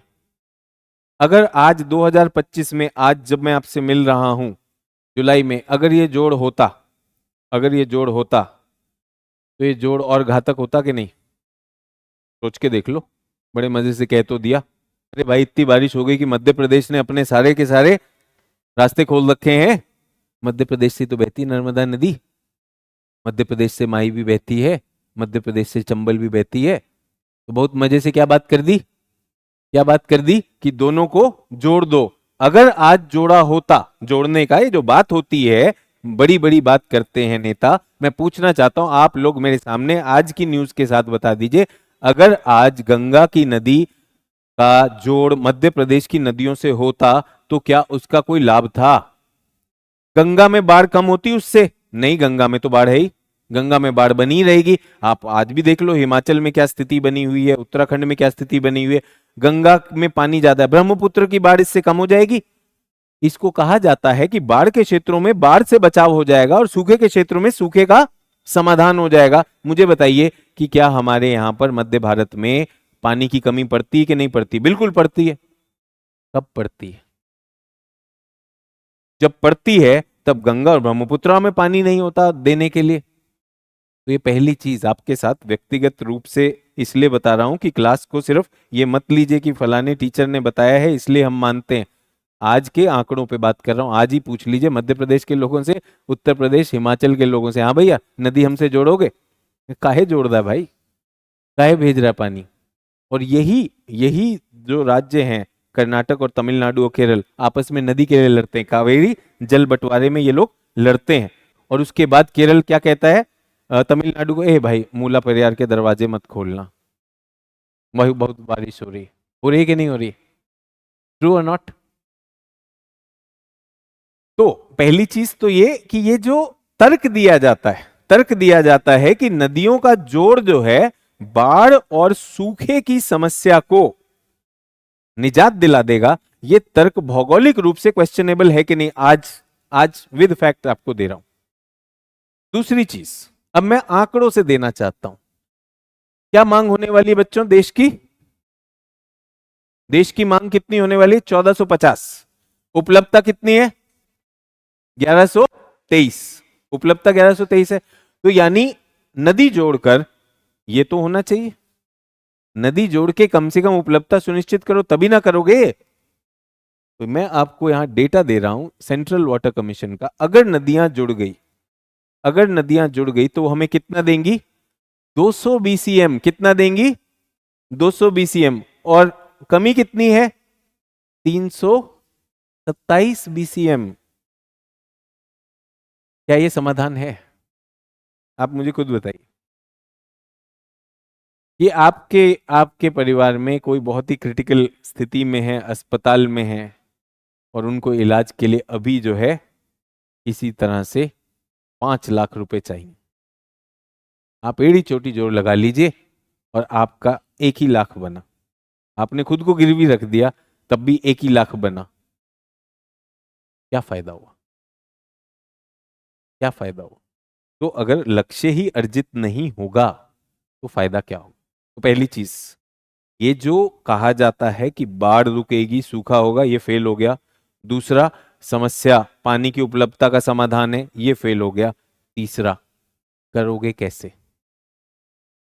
अगर आज 2025 में, आज जब मैं आपसे मिल रहा हूं जुलाई में, अगर ये जोड़ होता, अगर ये जोड़ होता तो ये जोड़ और घातक होता कि नहीं? सोच के देख लो। बड़े मजे से कह तो दिया। अरे भाई इतनी बारिश हो गई कि मध्य प्रदेश ने अपने सारे के सारे रास्ते खोल रखे हैं। मध्य प्रदेश से तो बहती नर्मदा नदी, मध्य प्रदेश से माही भी बहती है, मध्य प्रदेश से चंबल भी बहती है। तो बहुत मजे से क्या बात कर दी? क्या बात कर दी कि दोनों को जोड़ दो। अगर आज जोड़ा होता, जोड़ने का ये जो बात होती है, बड़ी बड़ी बात करते हैं नेता। मैं पूछना चाहता हूं आप लोग मेरे सामने आज की न्यूज के साथ बता दीजिए, अगर आज गंगा की नदी का जोड़ मध्य प्रदेश की नदियों से होता तो क्या उसका कोई लाभ था? गंगा में बाढ़ कम होती उससे? नहीं, गंगा में तो बाढ़ है ही। गंगा में बाढ़ बनी रहेगी। आप आज भी देख लो हिमाचल में क्या स्थिति बनी हुई है, उत्तराखंड में क्या स्थिति बनी हुई है। गंगा में पानी ज्यादा है, ब्रह्मपुत्र की बाढ़ इससे कम हो जाएगी। इसको कहा जाता है कि बाढ़ के क्षेत्रों में बाढ़ से बचाव हो जाएगा और सूखे के क्षेत्रों में सूखे का समाधान हो जाएगा। मुझे बताइए कि क्या हमारे यहां पर मध्य भारत में पानी की कमी पड़ती है कि नहीं पड़ती? बिल्कुल पड़ती है। कब पड़ती है? जब पड़ती है तब गंगा और ब्रह्मपुत्र में पानी नहीं होता देने के लिए। तो ये पहली चीज आपके साथ व्यक्तिगत रूप से इसलिए बता रहा हूं कि क्लास को सिर्फ ये मत लीजिए कि फलाने टीचर ने बताया है इसलिए हम मानते हैं। आज के आंकड़ों पे बात कर रहा हूं। आज ही पूछ लीजिए मध्य प्रदेश के लोगों से, उत्तर प्रदेश, हिमाचल के लोगों से, हाँ भैया नदी हमसे जोड़ोगे? काहे जोड़ रहा है भाई? काहे भेज रहा है पानी? और यही यही जो राज्य हैं, कर्नाटक और तमिलनाडु और केरल, आपस में नदी के लिए लड़ते हैं। कावेरी जल बंटवारे में ये लोग लड़ते हैं। और उसके बाद केरल क्या कहता है तमिलनाडु को, ए भाई मूला पेरियार के दरवाजे मत खोलना, वही बहुत बारिश हो रही है कि नहीं हो रही? ट्रू और नॉट? तो पहली चीज तो ये कि ये जो तर्क दिया जाता है, तर्क दिया जाता है कि नदियों का जोड़ जो है बाढ़ और सूखे की समस्या को निजात दिला देगा। ये तर्क भौगोलिक रूप से क्वेश्चनेबल है कि नहीं, आज विद फैक्ट आपको दे रहा हूं। दूसरी चीज अब मैं आंकड़ों से देना चाहता हूं। क्या मांग होने वाली है बच्चों देश की? देश की मांग कितनी होने वाली है? 1450। उपलब्धता कितनी है? 1123। उपलब्धता 1123 है। तो यानी नदी जोड़कर ये तो होना चाहिए, नदी जोड़ के कम से कम उपलब्धता सुनिश्चित करो, तभी ना करोगे। तो मैं आपको यहां डेटा दे रहा हूं सेंट्रल वाटर कमीशन का। अगर नदियां जुड़ गई तो हमें कितना देंगी? 200 बीसीएम। कितना देंगी? 200 बीसीएम। और कमी कितनी है? 327 बीसीएम। क्या ये समाधान है? आप मुझे खुद बताइए कि आपके परिवार में कोई बहुत ही क्रिटिकल स्थिति में है, अस्पताल में है, और उनको इलाज के लिए अभी जो है किसी तरह से 5 लाख रुपए चाहिए। आप एड़ी चोटी जोर लगा लीजिए और आपका 1 ही लाख बना। आपने खुद को गिरवी रख दिया तब भी 1 ही लाख बना। क्या फायदा हुआ? क्या फायदा हुआ? तो अगर लक्ष्य ही अर्जित नहीं होगा तो फायदा क्या होगा? तो पहली चीज, ये जो कहा जाता है कि बाढ़ रुकेगी, सूखा होगा, ये फेल हो गया। दूसरा, समस्या पानी की उपलब्धता का समाधान है, ये फेल हो गया। तीसरा, करोगे कैसे?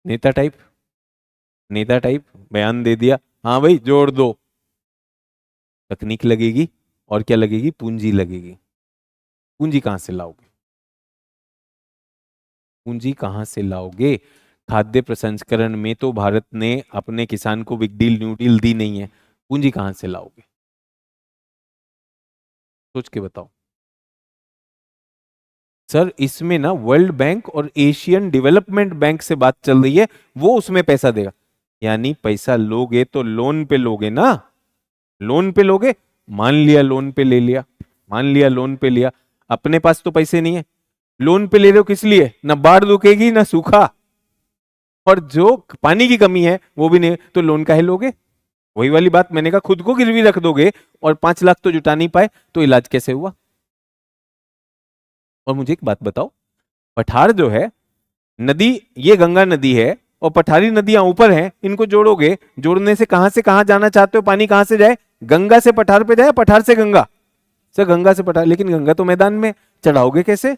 नेता टाइप बयान दे दिया, हाँ भाई जोड़ दो। तकनीक लगेगी और क्या लगेगी? पूंजी लगेगी। पूंजी कहां से लाओगे? पूंजी कहां से लाओगे? खाद्य प्रसंस्करण में तो भारत ने अपने किसान को बिग डील न्यू डील दी नहीं है। पूंजी कहां से लाओगे? सोच के बताओ। सर इसमें ना वर्ल्ड बैंक और एशियन डेवलपमेंट बैंक से बात चल रही है, वो उसमें पैसा देगा। यानी पैसा लोगे तो लोन पे लोगे ना, लोन पे लोगे। मान लिया लोन पे ले लिया, मान लिया लोन पे लिया, अपने पास तो पैसे नहीं है। लोन पे ले रहे हो किस लिए? ना बाढ़ रुकेगी ना सूखा, और जो पानी की कमी है वो भी नहीं, तो लोन काहे लोगे? वही वाली बात मैंने कहा, खुद को गिरवी रख दोगे और 5 लाख तो जुटा नहीं पाए तो इलाज कैसे हुआ? और मुझे एक बात बताओ, पठार जो है नदी, ये गंगा नदी है और पठारी नदियां ऊपर हैं, इनको जोड़ोगे, जोड़ने से कहां जाना चाहते हो? पानी कहां से जाए? गंगा से पठार पे जाए, पठार से गंगा? सर गंगा से पठार, लेकिन गंगा तो मैदान में, चढ़ाओगे कैसे?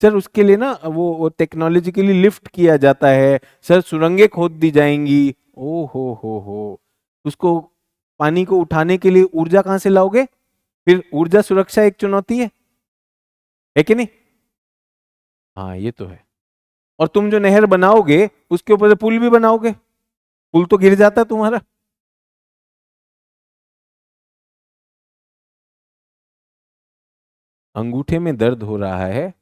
सर उसके लिए ना वो टेक्नोलॉजिकली लिफ्ट किया जाता है सर, सुरंगें खोद दी जाएंगी। ओ हो, उसको पानी को उठाने के लिए ऊर्जा कहां से लाओगे? फिर ऊर्जा सुरक्षा एक चुनौती है कि नहीं? हाँ ये तो है। और तुम जो नहर बनाओगे उसके ऊपर से पुल भी बनाओगे, पुल तो गिर जाता तुम्हारा। अंगूठे में दर्द हो रहा है,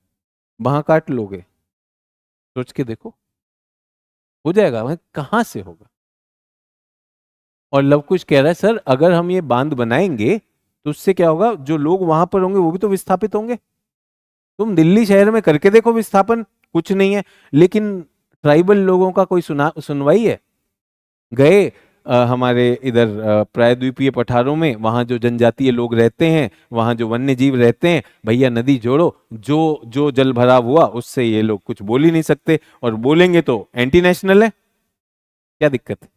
वहां काट लोगे? सोच के देखो, हो जाएगा? वहां कहां से होगा? और लव कुश कह रहा है सर अगर हम ये बांध बनाएंगे तो उससे क्या होगा? जो लोग वहां पर होंगे वो भी तो विस्थापित होंगे। तुम दिल्ली शहर में करके देखो विस्थापन, कुछ नहीं है। लेकिन ट्राइबल लोगों का कोई सुनवाई है? गए हमारे इधर प्रायद्वीपीय पठारों में, वहां जो जनजातीय लोग रहते हैं, वहां जो वन्य जीव रहते हैं, भैया नदी जोड़ो, जो जो जल भराव हुआ उससे ये लोग कुछ बोल ही नहीं सकते, और बोलेंगे तो एंटी नेशनल है। क्या दिक्कत है?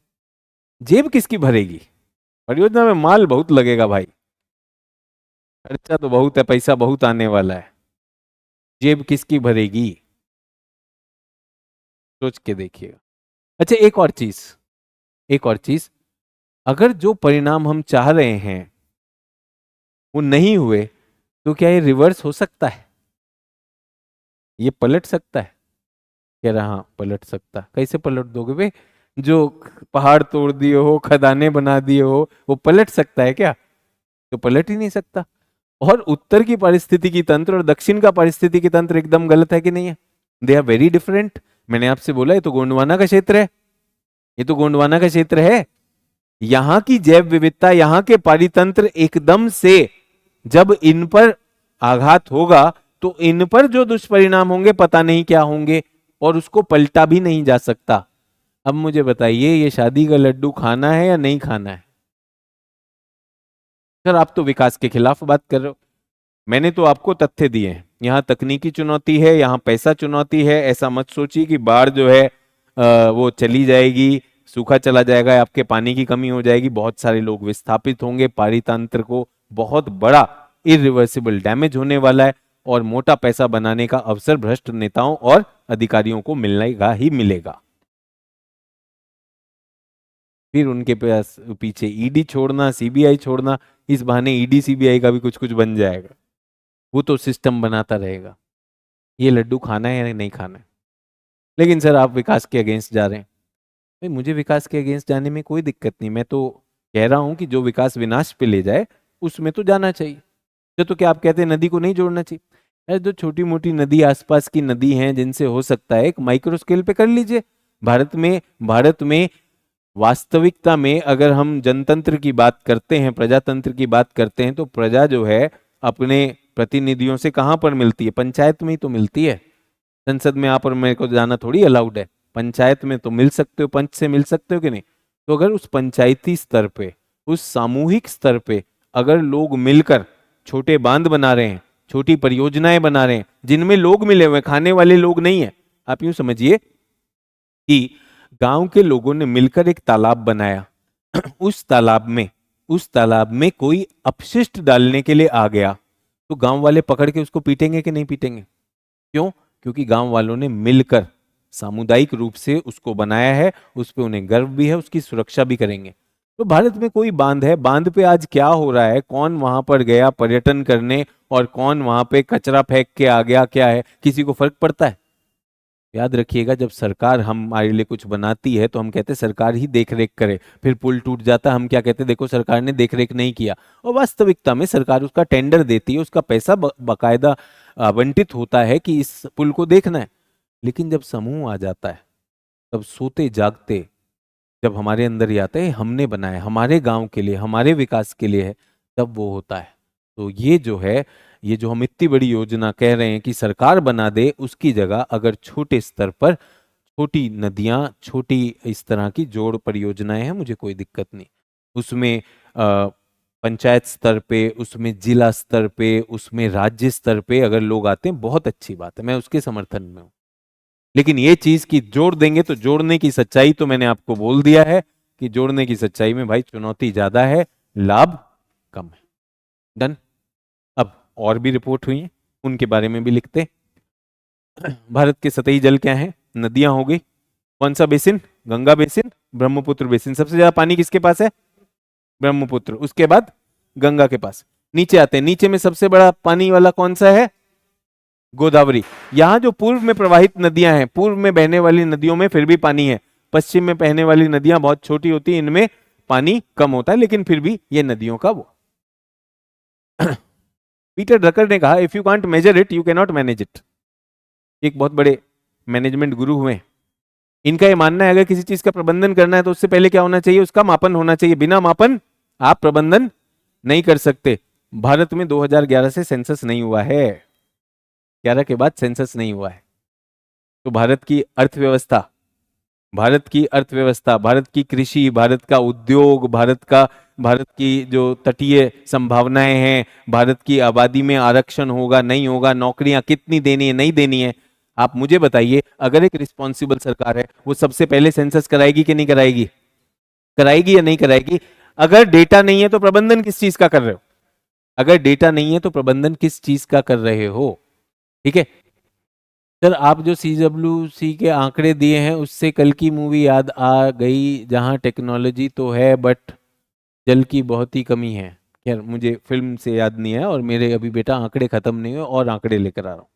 जेब किसकी भरेगी? परियोजना में माल बहुत लगेगा भाई, खर्चा तो बहुत है, पैसा बहुत आने वाला है, जेब किसकी भरेगी? सोच के देखिएगा। अच्छा एक और चीज, अगर जो परिणाम हम चाह रहे हैं वो नहीं हुए तो क्या ये रिवर्स हो सकता है? ये पलट सकता है? कह रहा हाँ पलट सकता। कैसे पलट दोगे बे? जो पहाड़ तोड़ दिए हो, खदानें बना दिए हो, वो पलट सकता है क्या? तो पलट ही नहीं सकता। और उत्तर की पारिस्थितिकी तंत्र और दक्षिण का पारिस्थितिकी तंत्र एकदम गलत है कि नहीं है? They are very different. मैंने आपसे बोला ये तो गोंडवाना का क्षेत्र है, ये तो गोंडवाना का क्षेत्र है। यहां की जैव विविधता, यहां के पारितंत्र एकदम से जब इन पर आघात होगा तो इन पर जो दुष्परिणाम होंगे पता नहीं क्या होंगे, और उसको पलटा भी नहीं जा सकता। अब मुझे बताइए, ये शादी का लड्डू खाना है या नहीं खाना है? सर आप तो विकास के खिलाफ बात कर रहे हो। मैंने तो आपको तथ्य दिए हैं, यहाँ तकनीकी चुनौती है, यहाँ पैसा चुनौती है। ऐसा मत सोचिए कि बाढ़ जो है वो चली जाएगी, सूखा चला जाएगा, आपके पानी की कमी हो जाएगी, बहुत सारे लोग विस्थापित होंगे, पारितंत्र को बहुत बड़ा इरिवर्सिबल डैमेज होने वाला है, और मोटा पैसा बनाने का अवसर भ्रष्ट नेताओं और अधिकारियों को मिलेगा ही मिलेगा। फिर उनके पास पीछे ईडी छोड़ना, सीबीआई छोड़ना, इस बहाने ईडी सीबीआई का भी कुछ कुछ बन जाएगा, वो तो सिस्टम बनाता रहेगा। ये लड्डू खाना है या नहीं खाना है? लेकिन सर आप विकास के अगेंस्ट जा रहे हैं। भाई मुझे विकास के अगेंस्ट जाने में कोई दिक्कत नहीं, मैं तो कह रहा हूं कि जो विकास विनाश पे ले जाए उसमें तो जाना चाहिए। तो क्या आप कहते हैं नदी को नहीं जोड़ना चाहिए? अरे जो छोटी मोटी नदी, आसपास की नदी हैं, जिनसे हो सकता है एक माइक्रो स्केल पे कर लीजिए। भारत में वास्तविकता में अगर हम जनतंत्र की बात करते हैं, प्रजातंत्र की बात करते हैं, तो प्रजा जो है अपने प्रतिनिधियों से कहाँ पर मिलती है? पंचायत में ही तो मिलती है। संसद में आप और मेरे को जाना थोड़ी अलाउड है। पंचायत में तो मिल सकते हो, पंच से मिल सकते हो कि नहीं? तो अगर उस पंचायती स्तर पे, उस सामूहिक स्तर पे अगर लोग मिलकर छोटे बांध बना रहे हैं, छोटी परियोजनाएं बना रहे हैं, जिनमें लोग मिले हुए हैं, खाने वाले लोग नहीं है। आप यूं समझिए कि गांव के लोगों ने मिलकर एक तालाब बनाया उस तालाब में कोई अपशिष्ट डालने के लिए आ गया, तो गांव वाले पकड़ के उसको पीटेंगे कि नहीं पीटेंगे? क्यों? क्योंकि गांव वालों ने मिलकर सामुदायिक रूप से उसको बनाया है, उस पे उन्हें गर्व भी है, उसकी सुरक्षा भी करेंगे। तो भारत में कोई बांध है, बांध पे आज क्या हो रहा है, कौन वहां पर गया पर्यटन करने और कौन वहां पे कचरा फेंक के आ गया, क्या है, किसी को फर्क पड़ता है? याद रखिएगा, जब सरकार हमारे लिए कुछ बनाती है तो हम कहते हैं सरकार ही देख रेख करे, फिर पुल टूट जाता है हम क्या कहते हैं, देखो सरकार ने देख रेख नहीं किया। और वास्तविकता में सरकार उसका टेंडर देती है, उसका पैसा बकायदा आवंटित होता है कि इस पुल को देखना है। लेकिन जब समूह आ जाता है, तब सोते जागते जब हमारे अंदर ही आता है हमने बनाया, हमारे गांव के लिए, हमारे विकास के लिए है, तब वो होता है। तो ये जो है, ये जो हम इतनी बड़ी योजना कह रहे हैं कि सरकार बना दे, उसकी जगह अगर छोटे स्तर पर छोटी नदियां, छोटी इस तरह की जोड़ परियोजनाएं हैं, मुझे कोई दिक्कत नहीं उसमें। पंचायत स्तर पे, उसमें जिला स्तर पे, उसमें राज्य स्तर पे अगर लोग आते हैं, बहुत अच्छी बात है, मैं उसके समर्थन में हूं। लेकिन ये चीज की जोड़ देंगे, तो जोड़ने की सच्चाई तो मैंने आपको बोल दिया है कि जोड़ने की सच्चाई में भाई चुनौती ज्यादा है, लाभ कम है। डन। अब और भी रिपोर्ट हुई है, उनके बारे में भी लिखते। भारत के सतही जल क्या है? नदियां हो गई। कौन सा basin? Ganga basin, Brahmaputra basin. सबसे ज्यादा पानी किसके पास है? ब्रह्मपुत्र। उसके बाद गंगा के पास। नीचे आते हैं, नीचे में सबसे बड़ा पानी वाला कौन सा है? गोदावरी। यहां जो पूर्व में प्रवाहित नदियां हैं, पूर्व में बहने वाली नदियों में फिर भी पानी है, पश्चिम में बहने वाली नदियां बहुत छोटी होती हैं, इनमें पानी कम होता है, लेकिन फिर भी ये नदियों का वो। पीटर ड्रकर ने कहा, if you can't measure it you can not manage it. एक बहुत बड़े मैनेजमेंट गुरु हुए, इनका ये मानना है अगर किसी चीज का प्रबंधन करना है तो उससे पहले क्या होना चाहिए? उसका मापन होना चाहिए। बिना मापन आप प्रबंधन नहीं कर सकते। भारत में 2011 से सेंसस नहीं हुआ है, 11 के बाद सेंसस नहीं हुआ है। तो भारत की अर्थव्यवस्था, भारत की कृषि, भारत का उद्योग, भारत की जो तटीय संभावनाएं हैं, भारत की आबादी में आरक्षण होगा नहीं होगा, नौकरियां कितनी देनी है नहीं देनी है, आप मुझे बताइए। अगर एक रिस्पॉन्सिबल सरकार है, वो सबसे पहले सेंसस कराएगी कि नहीं कराएगी? कराएगी या नहीं कराएगी? अगर डेटा नहीं है तो प्रबंधन किस चीज का कर रहे हो? अगर डेटा नहीं है तो प्रबंधन किस चीज का कर रहे हो? ठीक है सर, आप जो CWC के आंकड़े दिए हैं उससे कल की मूवी याद आ गई, जहां टेक्नोलॉजी तो है बट जल की बहुत ही कमी है। खैर मुझे फिल्म से याद नहीं है, और मेरे अभी बेटा आंकड़े खत्म नहीं हुए और आंकड़े लेकर आ रहा हूँ,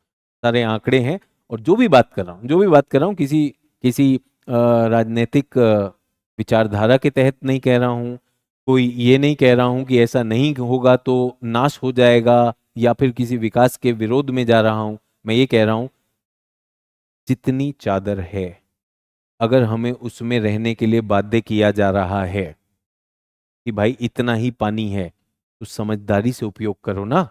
सारे आंकड़े हैं। और जो भी बात कर रहा हूँ किसी किसी राजनीतिक विचारधारा के तहत नहीं कह रहा हूँ, कोई ये नहीं कह रहा हूँ कि ऐसा नहीं होगा तो नाश हो जाएगा, या फिर किसी विकास के विरोध में जा रहा हूँ। मैं ये कह रहा हूँ, जितनी चादर है, अगर हमें उसमें रहने के लिए बाध्य किया जा रहा है कि भाई इतना ही पानी है, तो समझदारी से उपयोग करो ना।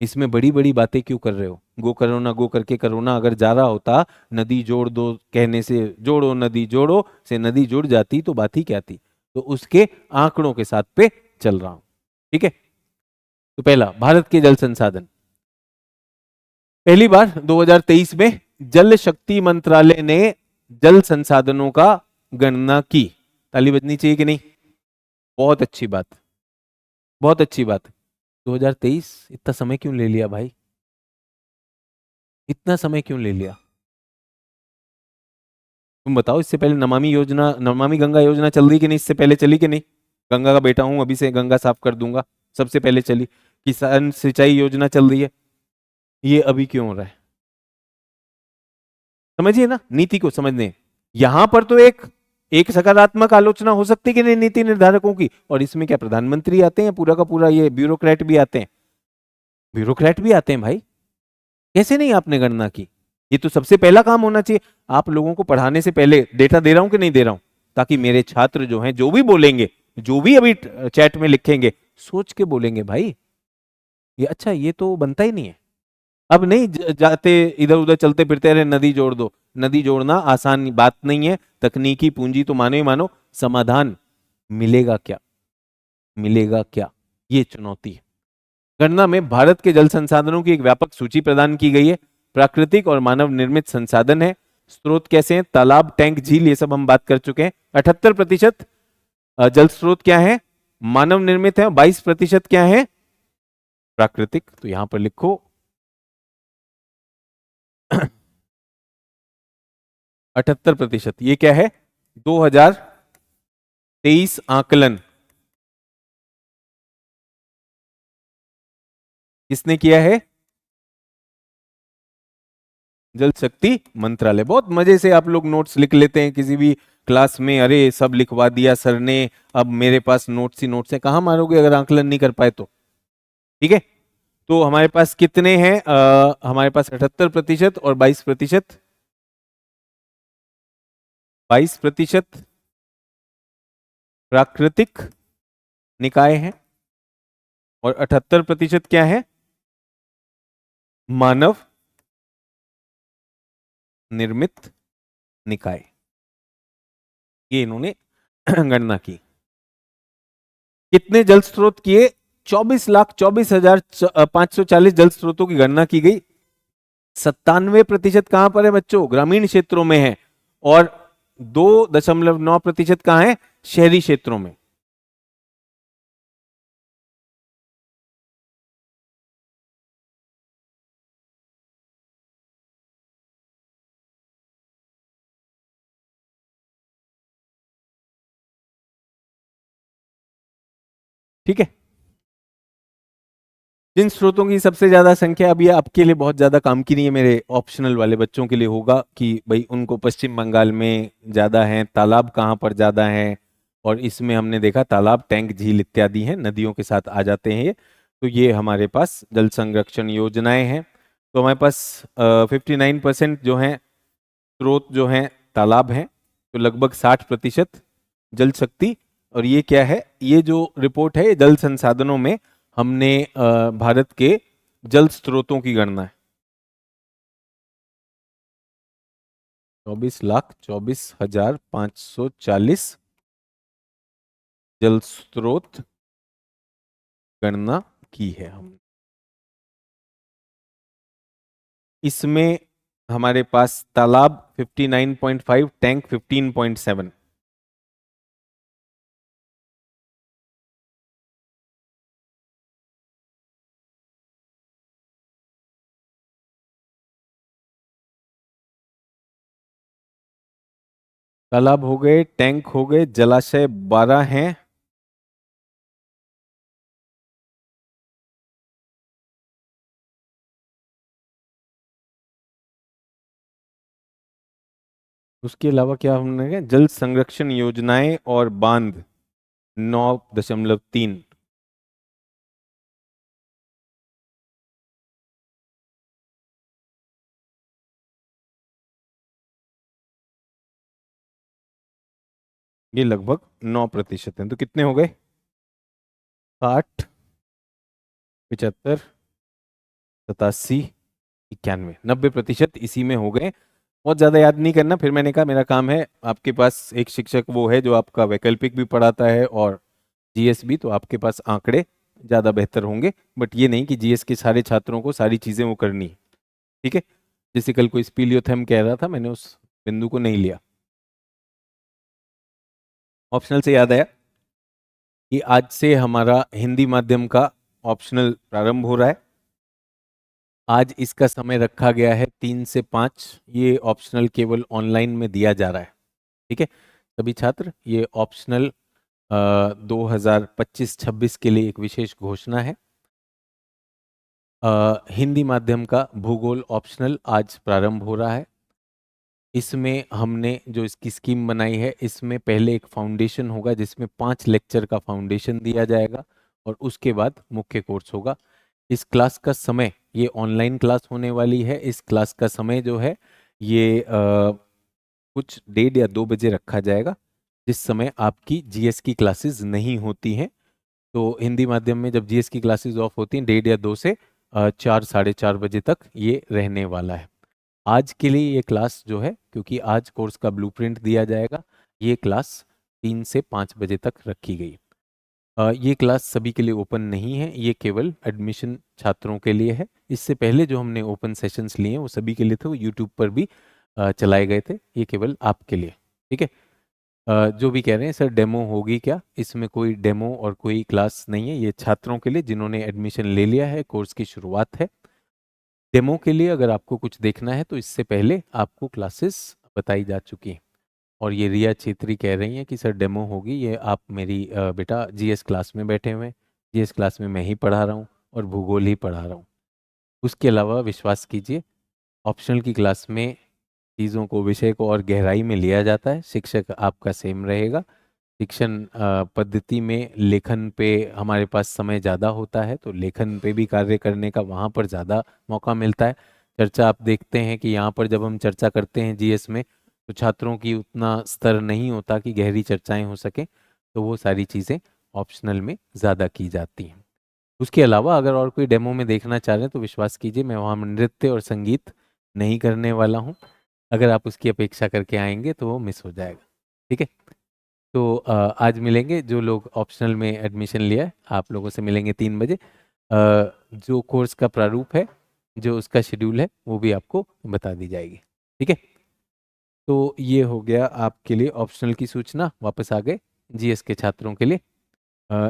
इसमें बड़ी बड़ी बातें क्यों कर रहे हो? गो करो ना, गो करके करो ना अगर जा रहा होता, नदी जोड़ दो कहने से जोड़ो नदी जोड़ो से नदी जुड़ जाती तो बात ही क्या थी। तो उसके आंकड़ों के साथ पे चल रहा हूं। ठीक है, तो पहला भारत के जल संसाधन, पहली बार 2023 में जल शक्ति मंत्रालय ने जल संसाधनों का गणना की। ताली बजनी चाहिए कि नहीं? बहुत अच्छी बात, बहुत अच्छी बात। 2023, इतना समय क्यों ले लिया भाई, इतना समय क्यों ले लिया? तुम बताओ, इससे पहले नमामि योजना, नमामि गंगा योजना चल रही कि नहीं? इससे पहले चली कि नहीं? गंगा का बेटा हूं, अभी से गंगा साफ कर दूंगा। सबसे पहले चली। किसान सिंचाई योजना चल रही है, ये अभी क्यों हो रहा है? समझिए ना, नीति को समझने। यहां पर तो एक एक सकारात्मक आलोचना हो सकती है कि नहीं नीति निर्धारकों की, और इसमें क्या प्रधानमंत्री आते हैं, पूरा का पूरा ये ब्यूरोक्रेट भी आते हैं, ब्यूरोक्रेट भी आते हैं भाई। कैसे नहीं आपने गणना की? ये तो सबसे पहला काम होना चाहिए। आप लोगों को पढ़ाने से पहले डेटा दे रहा हूं कि नहीं दे रहा हूं, ताकि मेरे छात्र जो हैं जो भी बोलेंगे, जो भी अभी चैट में लिखेंगे, सोच के बोलेंगे भाई ये अच्छा, ये तो बनता ही नहीं है। अब नहीं जाते इधर उधर चलते फिरते, अरे नदी जोड़ दो। नदी जोड़ना आसान बात नहीं है, तकनीकी पूंजी तो मानो ही मानो, समाधान मिलेगा क्या, मिलेगा क्या, ये चुनौती है। गणना में भारत के जल संसाधनों की एक व्यापक सूची प्रदान की गई है। प्राकृतिक और मानव निर्मित संसाधन है। स्रोत कैसे हैं? तालाब, टैंक, झील, ये सब हम बात कर चुके हैं। 78% जल स्रोत क्या है? मानव निर्मित है। 22% क्या है? प्राकृतिक। तो यहां पर लिखो 78%। ये क्या है? 2023 आकलन किसने किया है? जल शक्ति मंत्रालय। बहुत मजे से आप लोग नोट्स लिख लेते हैं किसी भी क्लास में, अरे सब लिखवा दिया सर ने, अब मेरे पास नोट्स ही नोट्स है। कहां मारोगे अगर आकलन नहीं कर पाए तो? ठीक है, तो हमारे पास कितने हैं? हमारे पास 78% और 22%। 22% प्राकृतिक निकाय है, और 78% क्या है? मानव निर्मित निकाय। ये इन्होंने गणना की। कितने जल स्रोत किए? 24,24,540 जल स्रोतों की गणना की गई। 97% कहां पर है बच्चों? ग्रामीण क्षेत्रों में है, और 2.9% कहां है? शहरी क्षेत्रों में। ठीक है, जिन स्रोतों की सबसे ज्यादा संख्या, अब ये आपके लिए बहुत ज्यादा काम की नहीं है, मेरे ऑप्शनल वाले बच्चों के लिए होगा कि भाई उनको पश्चिम बंगाल में ज्यादा है, तालाब कहाँ पर ज्यादा है, और इसमें हमने देखा तालाब, टैंक, झील इत्यादि हैं, नदियों के साथ आ जाते हैं ये। तो ये हमारे पास जल संरक्षण योजनाएं हैं। तो हमारे पास 59% जो हैं स्रोत जो हैं तालाब हैं, तो लगभग 60% जल शक्ति। और ये क्या है? ये जो रिपोर्ट है, ये जल संसाधनों में हमने भारत के जल स्रोतों की गणना है। 24,24,540 जल स्रोत गणना की है हमने। इसमें हमारे पास तालाब 59.5, टैंक 15.7। तालाब हो गए, टैंक हो गए, जलाशय 12 हैं। उसके अलावा क्या हमने कहा? जल संरक्षण योजनाएं और बांध 9.3। ये लगभग 9% है। तो कितने हो गए? 60, 75, 87, 91 90% इसी में हो गए। बहुत ज़्यादा याद नहीं करना। फिर मैंने कहा मेरा काम है, आपके पास एक शिक्षक वो है जो आपका वैकल्पिक भी पढ़ाता है और जीएस भी, तो आपके पास आंकड़े ज़्यादा बेहतर होंगे। बट ये नहीं कि जीएस के सारे छात्रों को सारी चीज़ें वो करनी है। ठीक है, जैसे कल कोई स्पीलियोथेम कह रहा था, मैंने उस बिंदु को नहीं लिया। ऑप्शनल से याद आया कि आज से हमारा हिंदी माध्यम का ऑप्शनल प्रारंभ हो रहा है। आज इसका समय रखा गया है 3 से 5। ये ऑप्शनल केवल ऑनलाइन में दिया जा रहा है। ठीक है, सभी छात्र, ये ऑप्शनल 2025-26 के लिए एक विशेष घोषणा है। हिंदी माध्यम का भूगोल ऑप्शनल आज प्रारंभ हो रहा है। इसमें हमने जो इसकी स्कीम बनाई है, इसमें पहले एक फाउंडेशन होगा जिसमें 5 लेक्चर का फाउंडेशन दिया जाएगा और उसके बाद मुख्य कोर्स होगा। इस क्लास का समय, ये ऑनलाइन क्लास होने वाली है, इस क्लास का समय जो है ये कुछ 1:30 या 2 बजे रखा जाएगा, जिस समय आपकी जीएस की क्लासेस नहीं होती हैं। तो हिंदी माध्यम में जब जीएस की क्लासेस ऑफ होती हैं 1:30 या 2 से 4 साढ़े 4 बजे तक ये रहने वाला है। आज के लिए ये क्लास जो है, क्योंकि आज कोर्स का ब्लूप्रिंट दिया जाएगा, ये क्लास 3 से 5 बजे तक रखी गई। ये क्लास सभी के लिए ओपन नहीं है, ये केवल एडमिशन छात्रों के लिए है। इससे पहले जो हमने ओपन सेशंस लिए हैं वो सभी के लिए थे, वो यूट्यूब पर भी चलाए गए थे। ये केवल आपके लिए। ठीक है, जो भी कह रहे हैं सर डेमो होगी क्या, इसमें कोई डेमो और कोई क्लास नहीं है। ये छात्रों के लिए जिन्होंने एडमिशन ले लिया है, कोर्स की शुरुआत है। डेमो के लिए अगर आपको कुछ देखना है तो इससे पहले आपको क्लासेस बताई जा चुकी हैं। और ये रिया छेत्री कह रही हैं कि सर डेमो होगी। ये आप मेरी बेटा जीएस क्लास में बैठे हुए हैं, जीएस क्लास में मैं ही पढ़ा रहा हूँ और भूगोल ही पढ़ा रहा हूँ। उसके अलावा विश्वास कीजिए, ऑप्शनल की क्लास में चीज़ों को, विषय को और गहराई में लिया जाता है। शिक्षक आपका सेम रहेगा। शिक्षण पद्धति में लेखन पे हमारे पास समय ज़्यादा होता है, तो लेखन पे भी कार्य करने का वहाँ पर ज़्यादा मौका मिलता है। चर्चा आप देखते हैं कि यहाँ पर जब हम चर्चा करते हैं जीएस में, तो छात्रों की उतना स्तर नहीं होता कि गहरी चर्चाएं हो सकें, तो वो सारी चीज़ें ऑप्शनल में ज़्यादा की जाती हैं। उसके अलावा अगर और कोई डेमो में देखना चाह रहे हैं तो विश्वास कीजिए, मैं वहाँ नृत्य और संगीत नहीं करने वाला हूँ। अगर आप उसकी अपेक्षा करके आएंगे तो वो मिस हो जाएगा। ठीक है, तो आज मिलेंगे जो लोग ऑप्शनल में एडमिशन लिया है, आप लोगों से मिलेंगे 3 बजे। जो कोर्स का प्रारूप है, जो उसका शेड्यूल है, वो भी आपको बता दी जाएगी। ठीक है, तो ये हो गया आपके लिए ऑप्शनल की सूचना। वापस आ गए जीएस के छात्रों के लिए।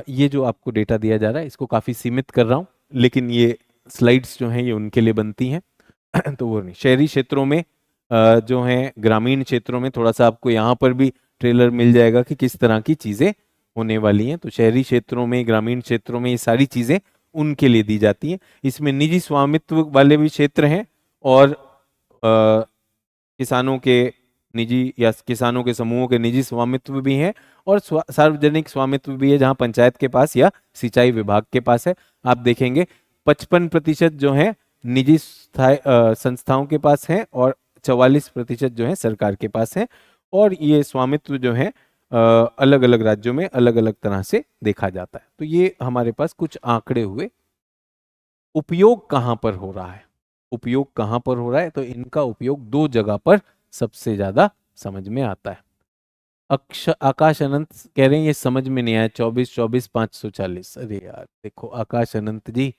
ये जो आपको डेटा दिया जा रहा है, इसको काफ़ी सीमित कर रहा हूँ, लेकिन ये स्लाइड्स जो हैं ये उनके लिए बनती हैं। तो वो नहीं, शहरी क्षेत्रों में जो हैं, ग्रामीण क्षेत्रों में थोड़ा सा आपको यहाँ पर भी ट्रेलर मिल जाएगा कि किस तरह की चीज़ें होने वाली हैं। तो शहरी क्षेत्रों में, ग्रामीण क्षेत्रों में ये सारी चीज़ें उनके लिए दी जाती हैं। इसमें निजी स्वामित्व वाले भी क्षेत्र हैं और किसानों के निजी या किसानों के समूहों के निजी स्वामित्व भी हैं और सार्वजनिक स्वामित्व भी है, जहां पंचायत के पास या सिंचाई विभाग के पास है। आप देखेंगे 55% जो है निजी संस्थाओं के पास है और 44% जो है सरकार के पास है। और ये स्वामित्व जो है अलग अलग राज्यों में अलग अलग तरह से देखा जाता है। तो ये हमारे पास कुछ आंकड़े हुए। उपयोग कहाँ पर हो रहा है, उपयोग कहाँ पर हो रहा है, तो इनका उपयोग 2 जगह पर सबसे ज्यादा समझ में आता है। आकाश अनंत कह रहे हैं ये समझ में नहीं आया, 24 24 540। अरे यार देखो आकाश अनंत जी,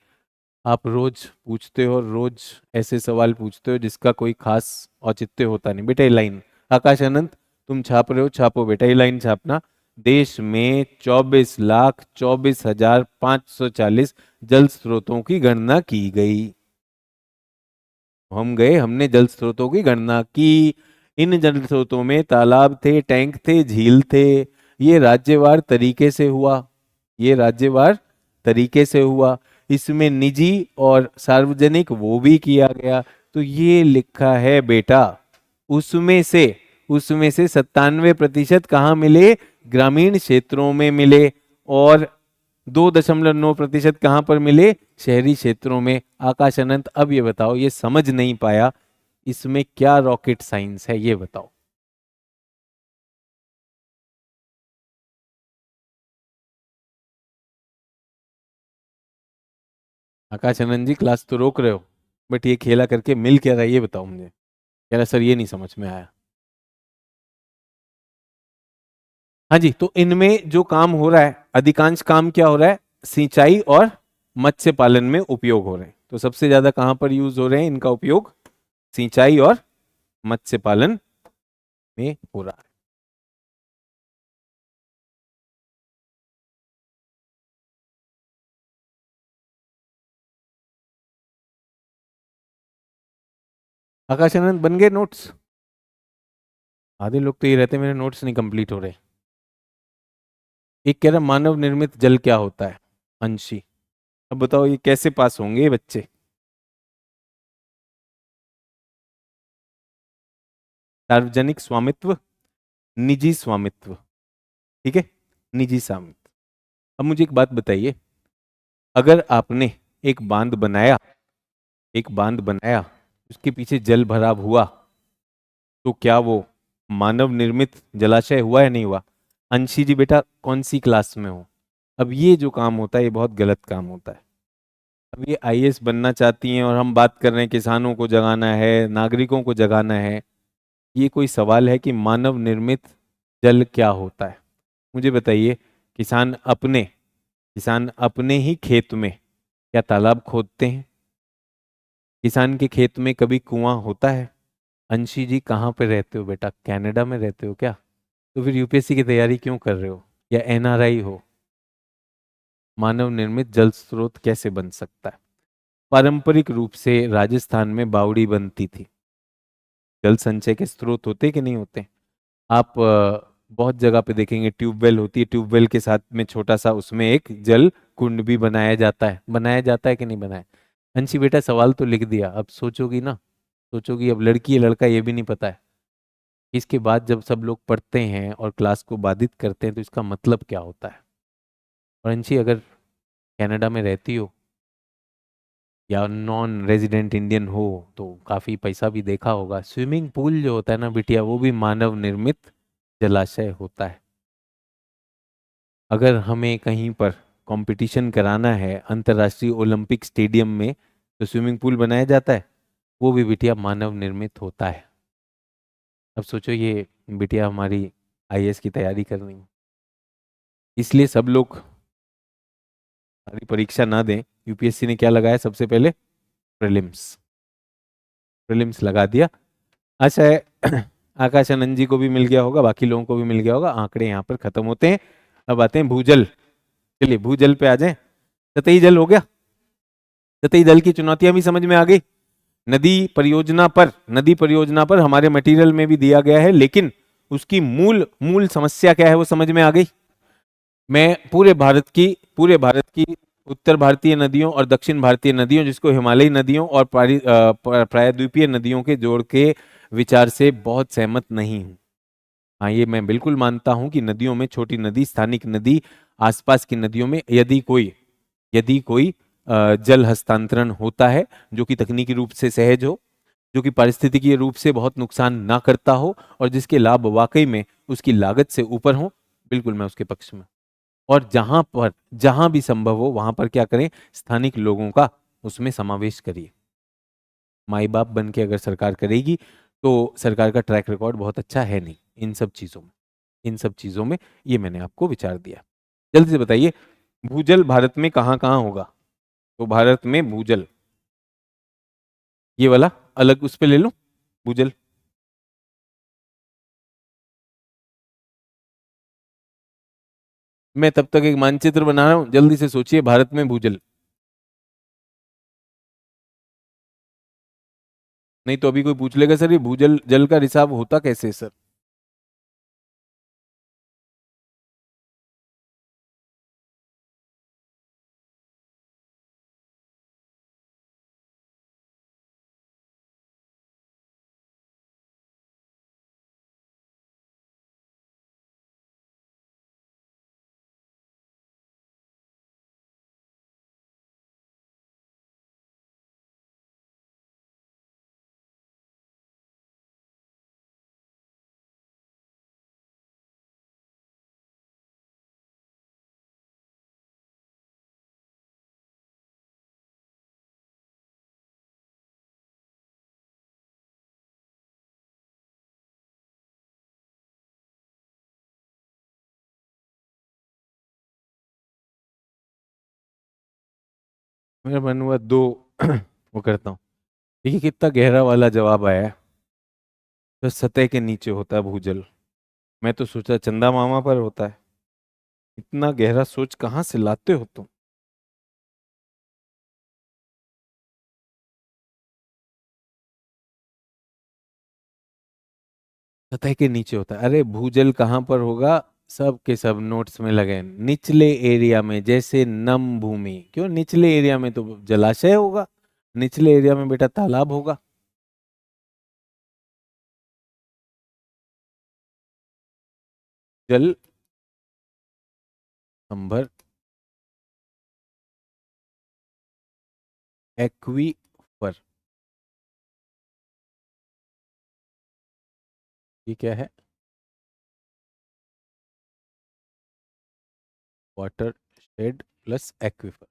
आप रोज पूछते हो, रोज ऐसे सवाल पूछते हो जिसका कोई खास औचित्य होता नहीं। बेटा ये लाइन, आकाश अनंत तुम छाप रहे हो, छापो बेटा, ये लाइन छापना। देश में 24,24,540 जल स्रोतों की गणना की गई। हम गए, हमने जल स्रोतों की गणना की। इन जल स्रोतों में तालाब थे, टैंक थे, झील थे। ये राज्यवार तरीके से हुआ, ये राज्यवार तरीके से हुआ। इसमें निजी और सार्वजनिक वो भी किया गया। तो ये लिखा है बेटा, उसमें से 97% कहाँ मिले, ग्रामीण क्षेत्रों में मिले, और 2.9% कहाँ पर मिले, शहरी क्षेत्रों में। आकाश अनंत अब ये बताओ, ये समझ नहीं पाया, इसमें क्या रॉकेट साइंस है, ये बताओ। आकाश आनंद जी क्लास तो रोक रहे हो। बट ये खेला करके मिल क्या रहा है ये बताओ मुझे। कह रहा सर ये नहीं समझ में आया। हाँ जी, तो इनमें जो काम हो रहा है, अधिकांश काम क्या हो रहा है, सिंचाई और मत्स्य पालन में उपयोग हो रहे हैं। तो सबसे ज्यादा कहां पर यूज हो रहे हैं इनका उपयोग, सिंचाई और मत्स्य पालन में हो रहा है। आकाशानंद बन गए नोट्स? आधे लोग तो ये रहते हैं मेरे नोट्स नहीं कंप्लीट हो रहे। एक कह रहा मानव निर्मित जल क्या होता है, अंशी। अब बताओ ये कैसे पास होंगे ये बच्चे। सार्वजनिक स्वामित्व, निजी स्वामित्व, ठीक है, निजी स्वामित्व। अब मुझे एक बात बताइए, अगर आपने एक बांध बनाया, एक बांध बनाया, उसके पीछे जल भराव हुआ, तो क्या वो मानव निर्मित जलाशय हुआ या नहीं हुआ? अंशी जी बेटा कौन सी क्लास में हो? अब ये जो काम होता है ये बहुत गलत काम होता है। अब ये आईएएस बनना चाहती हैं और हम बात कर रहे हैं किसानों को जगाना है, नागरिकों को जगाना है। ये कोई सवाल है कि मानव निर्मित जल क्या होता है? मुझे बताइए, किसान अपने किसान अपने ही खेत में क्या तालाब खोदते हैं? किसान के खेत में कभी कुआं होता है? अंशी जी कहाँ पे रहते हो बेटा, कनाडा में रहते हो क्या? तो फिर यूपीएससी की तैयारी क्यों कर रहे हो, या एनआरआई हो? मानव निर्मित जल स्रोत कैसे बन सकता है? पारंपरिक रूप से राजस्थान में बावड़ी बनती थी। जल संचय के स्रोत होते कि नहीं होते? आप बहुत जगह पे देखेंगे ट्यूबवेल होती है, ट्यूबवेल के साथ में छोटा सा उसमें एक जल कुंड भी बनाया जाता है कि नहीं बनाया? अंशी बेटा सवाल तो लिख दिया, अब सोचोगी ना, सोचोगी। अब लड़की है लड़का ये भी नहीं पता है। इसके बाद जब सब लोग पढ़ते हैं और क्लास को बाधित करते हैं तो इसका मतलब क्या होता है? और अंशी अगर कनाडा में रहती हो या नॉन रेजिडेंट इंडियन हो तो काफी पैसा भी देखा होगा, स्विमिंग पूल जो होता है ना बिटिया, वो भी मानव निर्मित जलाशय होता है। अगर हमें कहीं पर कंपटीशन कराना है अंतर्राष्ट्रीय ओलंपिक स्टेडियम में, तो स्विमिंग पूल बनाया जाता है, वो भी बिटिया मानव निर्मित होता है। अब सोचो ये बिटिया हमारी आईएएस की तैयारी कर रही है। इसलिए सब लोग सारी परीक्षा ना दें। यूपीएससी ने क्या लगाया सबसे पहले, प्रीलिम्स। प्रीलिम्स लगा दिया। अच्छा है आकाश आनंद जी को भी मिल गया होगा, बाकी लोगों को भी मिल गया होगा। आंकड़े यहाँ पर खत्म होते हैं। अब आते हैं भूजल। चलिए भूजल पे आ जाएं। सतही जल हो गया, सतही जल की चुनौतियां भी समझ में आ गई। नदी परियोजना पर हमारे मटेरियल में भी दिया गया है, लेकिन उसकी मूल मूल समस्या क्या है वो समझ में आ गई। मैं पूरे भारत की उत्तर भारतीय नदियों और दक्षिण भारतीय नदियों, जिसको हिमालयी नदियों और प्रायद्वीपीय नदियों के जोड़ के विचार से बहुत सहमत नहीं हूँ। हाँ ये मैं बिल्कुल मानता हूँ कि नदियों में छोटी नदी, स्थानिक नदी, आसपास की नदियों में यदि कोई जल हस्तांतरण होता है जो कि तकनीकी रूप से सहज हो, जो कि पारिस्थितिकीय रूप से बहुत नुकसान ना करता हो, और जिसके लाभ वाकई में उसकी लागत से ऊपर हो, बिल्कुल मैं उसके पक्ष में। और जहां भी संभव हो वहां पर क्या करें, स्थानिक लोगों का उसमें समावेश करिए। माई बाप बन के अगर सरकार करेगी तो सरकार का ट्रैक रिकॉर्ड बहुत अच्छा है नहीं इन सब चीजों में, इन सब चीजों में। ये मैंने आपको विचार दिया। जल्दी से बताइए, भूजल भारत में कहाँ कहाँ होगा? तो भारत में भूजल, ये वाला अलग उस पे ले लो, भूजल। मैं तब तक एक मानचित्र बना रहा हूं, जल्दी से सोचिए भारत में भूजल। नहीं तो अभी कोई पूछ लेगा सर ये भूजल जल का रिसाव होता कैसे है सर? मेरा मन हुआ दो वो करता हूँ। देखिए कितना गहरा वाला जवाब आया है। तो सतह के नीचे होता है भूजल। मैं तो सोचा चंदा मामा पर होता है। इतना गहरा सोच कहाँ से लाते हो तुम? सतह के नीचे होता है। अरे भूजल कहाँ पर होगा? सब के सब नोट्स में लगे हैं। निचले एरिया में, जैसे नम भूमि। क्यों निचले एरिया में? तो जलाशय होगा। निचले एरिया में बेटा तालाब होगा। जल संभर, एक्वीफर। ये क्या है? Water shade plus aquifer.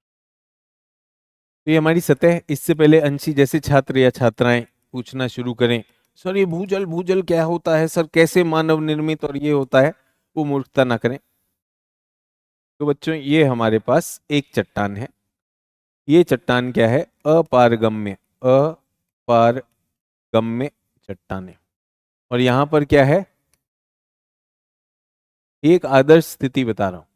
तो ये हमारी सतह है। इससे पहले अंशी जैसे छात्र या छात्राएं पूछना शुरू करें, सर ये भूजल भूजल क्या होता है सर, कैसे मानव निर्मित और ये होता है, वो मूर्खता ना करें। तो बच्चों ये हमारे पास एक चट्टान है। ये चट्टान क्या है? अपारगम्य। अपारगम्य चट्टान है। और यहां पर क्या है? एक आदर्श स्थिति बता रहा हूं।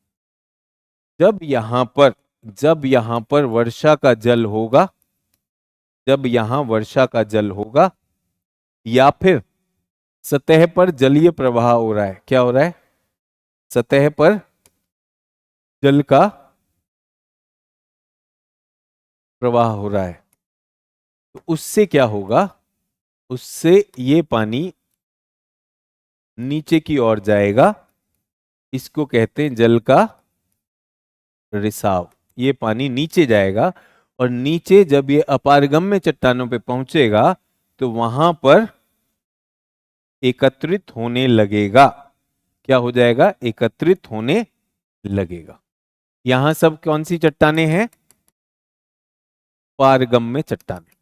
जब यहां पर वर्षा का जल होगा, जब यहां वर्षा का जल होगा, या फिर सतह पर जलीय प्रवाह हो रहा है। क्या हो रहा है? सतह पर जल का प्रवाह हो रहा है। तो उससे क्या होगा? उससे ये पानी नीचे की ओर जाएगा। इसको कहते हैं जल का रिसाव। ये पानी नीचे जाएगा, और नीचे जब ये अपारगम्य चट्टानों पे पहुंचेगा तो वहां पर एकत्रित होने लगेगा। क्या हो जाएगा? एकत्रित होने लगेगा। यहां सब कौन सी चट्टाने हैं? पारगम्य चट्टाने।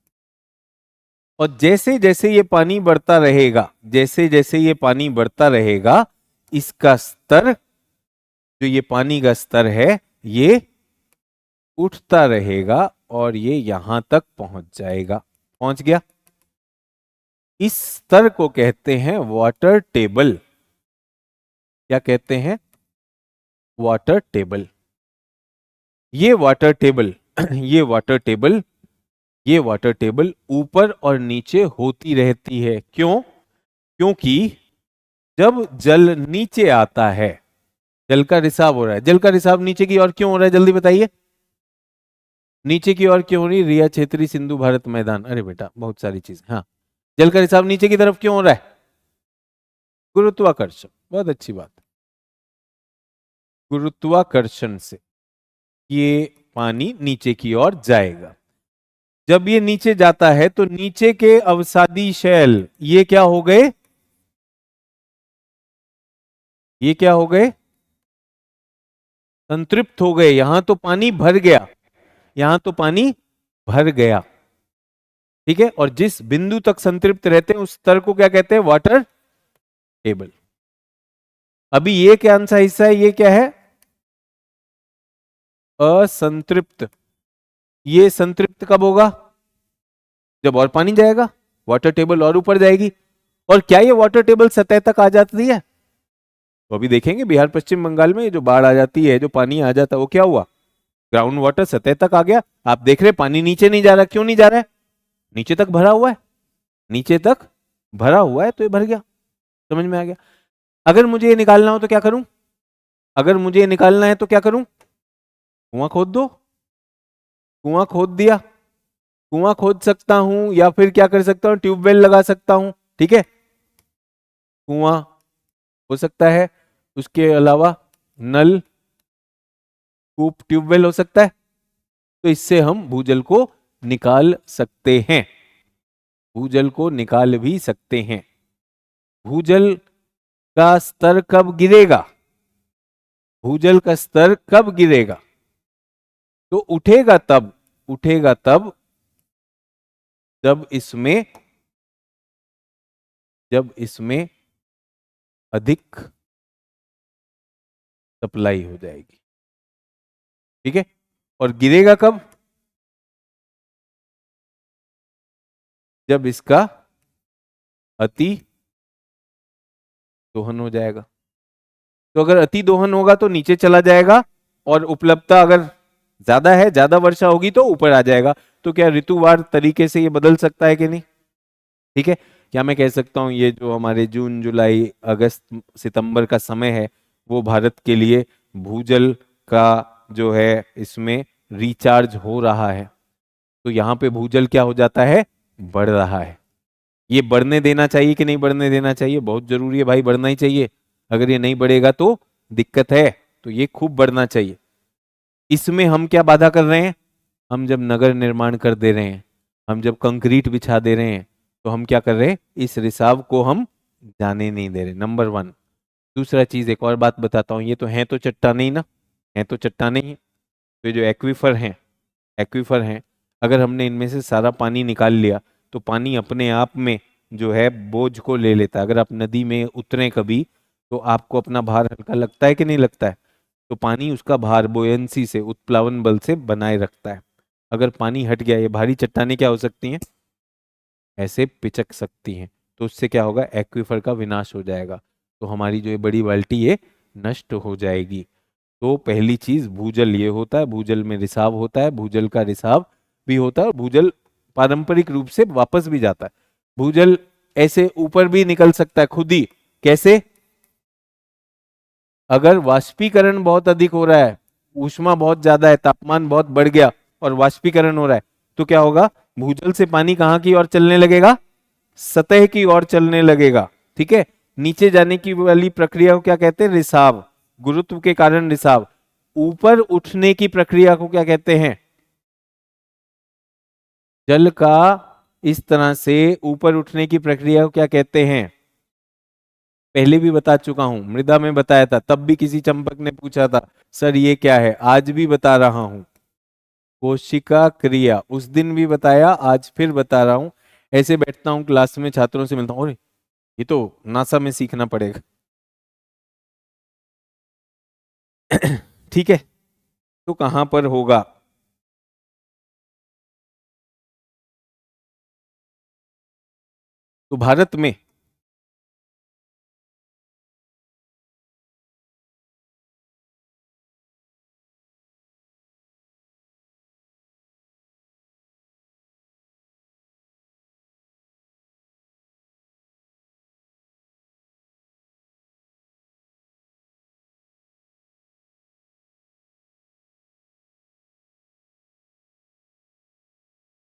और जैसे जैसे ये पानी बढ़ता रहेगा, जैसे जैसे ये पानी बढ़ता रहेगा, इसका स्तर, जो ये पानी का स्तर है, ये उठता रहेगा और ये यहां तक पहुंच जाएगा। पहुंच गया। इस स्तर को कहते हैं वाटर टेबल। क्या कहते हैं? Water table. ये वाटर टेबल ये वाटर टेबल, ये वाटर टेबल ऊपर और नीचे होती रहती है। क्यों? क्योंकि जब जल नीचे आता है, जल का रिसाव हो रहा है। जल का रिसाव नीचे की ओर क्यों हो रहा है, जल्दी बताइए। नीचे की ओर क्यों हो रही? रिया छेत्री सिंधु भारत मैदान, अरे बेटा बहुत सारी चीज। हाँ, जल का रिसाव नीचे की तरफ क्यों हो रहा है? गुरुत्वाकर्षण। बहुत अच्छी बात। गुरुत्वाकर्षण से ये पानी नीचे की ओर जाएगा। जब ये नीचे जाता है तो नीचे के अवसादी शैल ये क्या हो गए? ये क्या हो गए? संतृप्त हो गए। यहां तो पानी भर गया, यहां तो पानी भर गया। ठीक है। और जिस बिंदु तक संतृप्त रहते हैं उस स्तर को क्या कहते हैं? Water table. अभी ये क्या सा हिस्सा है? ये क्या है? असंतृप्त। ये संतृप्त कब होगा? जब और पानी जाएगा, वाटर टेबल और ऊपर जाएगी। और क्या ये वाटर टेबल सतह तक आ जाती है? तो अभी देखेंगे बिहार पश्चिम बंगाल में जो बाढ़ आ जाती है, जो पानी आ जाता है, वो क्या हुआ? ग्राउंड वाटर सतह तक आ गया। आप देख रहे पानी नीचे नहीं जा रहा। क्यों नहीं जा रहा है? नीचे तक भरा हुआ है। नीचे तक भरा हुआ है तो ये भर गया। समझ में आ गया? अगर मुझे ये निकालना हो तो क्या करूं? अगर मुझे ये निकालना है तो क्या करूं? कुआं खोद दो। कुआं खोद दिया। कुआं खोद सकता हूं, या फिर क्या कर सकता हूं? ट्यूबवेल लगा सकता हूं। ठीक है। कुआं हो सकता है, उसके अलावा नल, कूप, ट्यूबवेल हो सकता है। तो इससे हम भूजल को निकाल सकते हैं। भूजल को निकाल भी सकते हैं। भूजल का स्तर कब गिरेगा? भूजल का स्तर कब गिरेगा? तो उठेगा तब, उठेगा तब जब इसमें, जब इसमें अधिक सप्लाई हो जाएगी। ठीक है। और गिरेगा कब? जब इसका अति दोहन हो जाएगा। तो अगर अति दोहन होगा तो नीचे चला जाएगा, और उपलब्धता अगर ज्यादा है, ज्यादा वर्षा होगी तो ऊपर आ जाएगा। तो क्या ऋतुवार तरीके से ये बदल सकता है कि नहीं? ठीक है। क्या मैं कह सकता हूँ ये जो हमारे जून जुलाई अगस्त सितंबर का समय है, वो भारत के लिए भूजल का जो है इसमें रिचार्ज हो रहा है। तो यहाँ पे भूजल क्या हो जाता है, बढ़ रहा है। ये बढ़ने देना चाहिए कि नहीं बढ़ने देना चाहिए? बहुत जरूरी है भाई, बढ़ना ही चाहिए। अगर ये नहीं बढ़ेगा तो दिक्कत है। तो ये खूब बढ़ना चाहिए। इसमें हम क्या बाधा कर रहे हैं? हम जब नगर निर्माण कर दे रहे हैं, हम जब कंक्रीट बिछा दे रहे हैं, तो हम क्या कर रहे हैं, इस रिसाव को हम जाने नहीं दे रहे, नंबर वन। दूसरा चीज, एक और बात बताता हूँ, ये तो है तो चट्टाने ही ना, है तो चट्टाने ही। तो ये जो एक्वीफर हैं, एक्वीफर हैं, अगर हमने इनमें से सारा पानी निकाल लिया तो पानी अपने आप में जो है बोझ को ले लेता है। अगर आप नदी में उतरें कभी, तो आपको अपना भार हल्का लगता है कि नहीं लगता है? तो पानी उसका भार बोयंसी से, उत्प्लावन बल से बनाए रखता है। अगर पानी हट गया, ये भारी चट्टानें क्या हो सकती हैं, ऐसे पिचक सकती हैं। तो उससे क्या होगा, एक्वीफर का विनाश हो जाएगा। तो हमारी जो ये बड़ी बाल्टी ये नष्ट हो जाएगी। तो पहली चीज, भूजल ये होता है, भूजल में रिसाव होता है, भूजल का रिसाव भी होता है, और भूजल पारंपरिक रूप से वापस भी जाता है। भूजल ऐसे ऊपर भी निकल सकता है खुद ही। कैसे? अगर वाष्पीकरण बहुत अधिक हो रहा है, ऊष्मा बहुत ज्यादा है, तापमान बहुत बढ़ गया और वाष्पीकरण हो रहा है, तो क्या होगा, भूजल से पानी कहाँ की ओर चलने लगेगा, सतह की ओर चलने लगेगा। ठीक है। नीचे जाने की वाली प्रक्रिया को क्या कहते हैं, रिसाव। गुरुत्व के कारण रिसाव। ऊपर उठने की प्रक्रिया को क्या कहते हैं? जल का इस तरह से ऊपर उठने की प्रक्रिया को क्या कहते हैं? पहले भी बता चुका हूं, मृदा में बताया था, तब भी किसी चंपक ने पूछा था सर ये क्या है, आज भी बता रहा हूं। कोशिका क्रिया, उस दिन भी बताया, आज फिर बता रहा हूं। ऐसे बैठता हूं क्लास में, छात्रों से मिलता हूं, अरे ये तो नासा में सीखना पड़ेगा। ठीक है। तो कहां पर होगा? तो भारत में।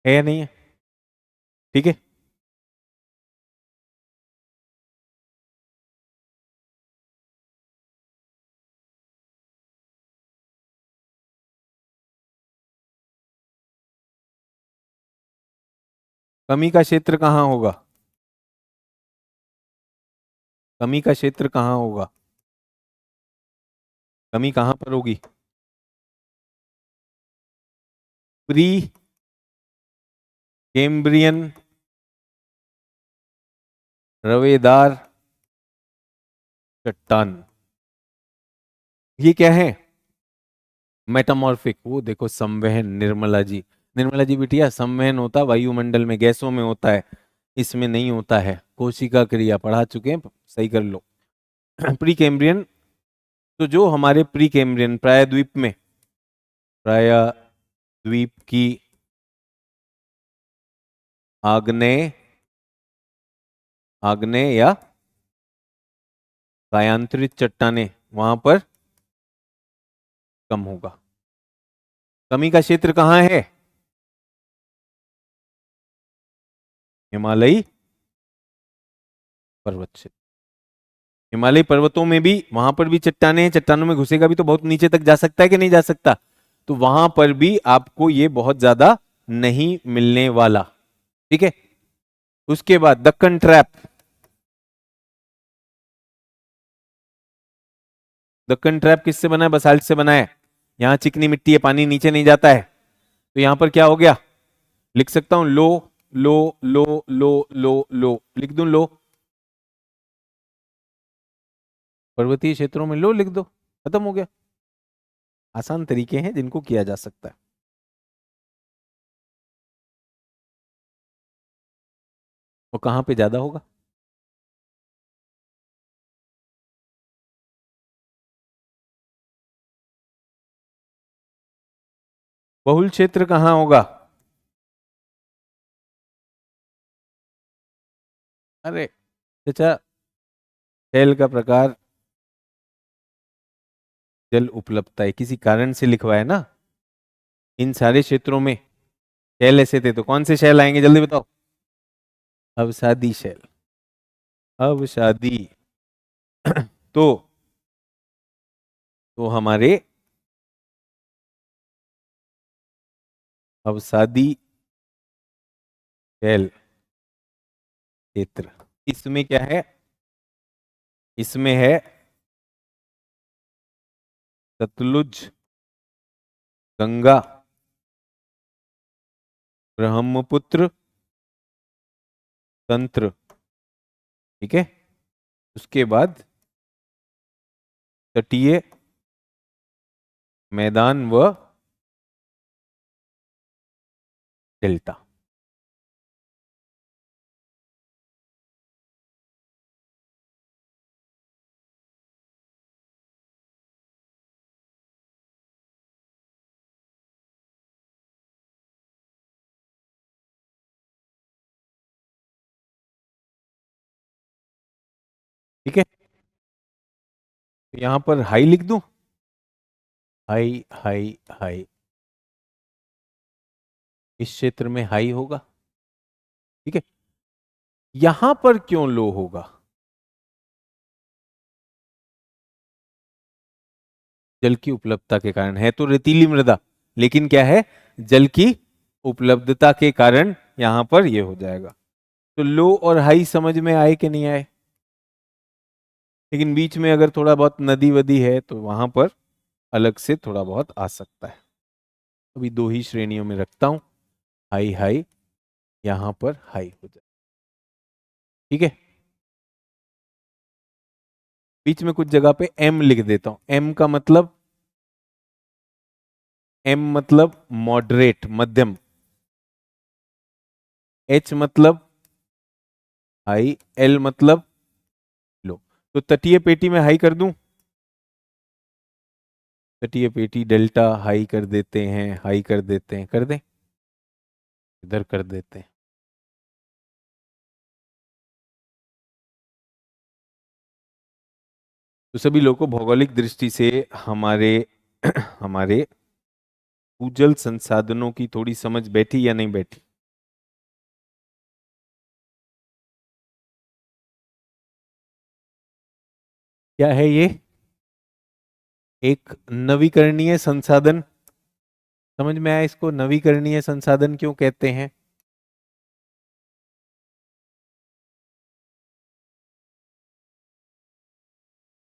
है या नहीं है? ठीक है। कमी का क्षेत्र कहाँ होगा? कमी का क्षेत्र कहाँ होगा? कमी कहाँ पर होगी? प्री कैम्ब्रियन रवेदार चट्टान। ये क्या है? मेटामॉर्फिक। वो देखो, संवहन, निर्मला जी, निर्मला जी बिटिया, संवहन होता है वायुमंडल में, गैसों में होता है, इसमें नहीं होता है। कोशिका क्रिया पढ़ा चुके हैं, सही कर लो। Pre Cambrian. तो जो हमारे प्री कैम्ब्रियन प्रायद्वीप में, प्रायद्वीप की आग्नेय, आग्नेय या कायांतरित चट्टाने, वहां पर कम होगा। कमी का क्षेत्र कहाँ है? हिमालयी पर्वत क्षेत्र। हिमालयी पर्वतों में भी, वहां पर भी चट्टाने हैं, चट्टानों में घुसेगा भी तो बहुत नीचे तक जा सकता है कि नहीं जा सकता? तो वहां पर भी आपको ये बहुत ज्यादा नहीं मिलने वाला। ठीक है। उसके बाद दक्कन ट्रैप। दक्कन ट्रैप किससे बना है? बसाल्ट से बना है। यहाँ चिकनी मिट्टी है, पानी नीचे नहीं जाता है। तो यहां पर क्या हो गया, लिख सकता हूं लो, लो, लो, लो, लो, लो, लिख दूं लो। पर्वतीय क्षेत्रों में लो लिख दो, खत्म हो गया। आसान तरीके हैं जिनको किया जा सकता है। और कहाँ पे ज्यादा होगा? बहुल क्षेत्र कहाँ होगा? अरे चाचा, शैल का प्रकार जल उपलब्धता है, किसी कारण से लिखवाया ना। इन सारे क्षेत्रों में शैल ऐसे थे, तो कौन से शैल आएंगे जल्दी बताओ? अवसादी शैल। अवसादी। तो हमारे अवसादी शैल क्षेत्र, इसमें क्या है? इसमें है सतलुज, गंगा, ब्रह्मपुत्र तंत्र। ठीक है। उसके बाद तटीय मैदान व डेल्टा। ठीक है। तो यहां पर हाई लिख दूं? हाई हाई हाई, इस क्षेत्र में हाई होगा। ठीक है। यहां पर क्यों लो होगा? जल की उपलब्धता के कारण। है तो रेतीली मृदा, लेकिन क्या है, जल की उपलब्धता के कारण यहां पर ये हो जाएगा। तो लो और हाई समझ में आए कि नहीं आए? लेकिन बीच में अगर थोड़ा बहुत नदी वदी है तो वहां पर अलग से थोड़ा बहुत आ सकता है। अभी दो ही श्रेणियों में रखता हूं, हाई हाई, यहां पर हाई हो जाए। ठीक है। बीच में कुछ जगह पे एम लिख देता हूं। एम का मतलब, एम मतलब मॉडरेट, मध्यम। एच मतलब हाई, एल मतलब लो। तो तटीय पेटी में हाई कर दूं? तटीय पेटी डेल्टा हाई कर देते हैं, हाई कर देते हैं, कर दें? इधर कर देते हैं। तो सभी लोगों को भौगोलिक दृष्टि से हमारे हमारे भूजल संसाधनों की थोड़ी समझ बैठी या नहीं बैठी? क्या है ये? एक नवीकरणीय संसाधन। समझ में आया इसको? नवीकरणीय संसाधन क्यों कहते हैं?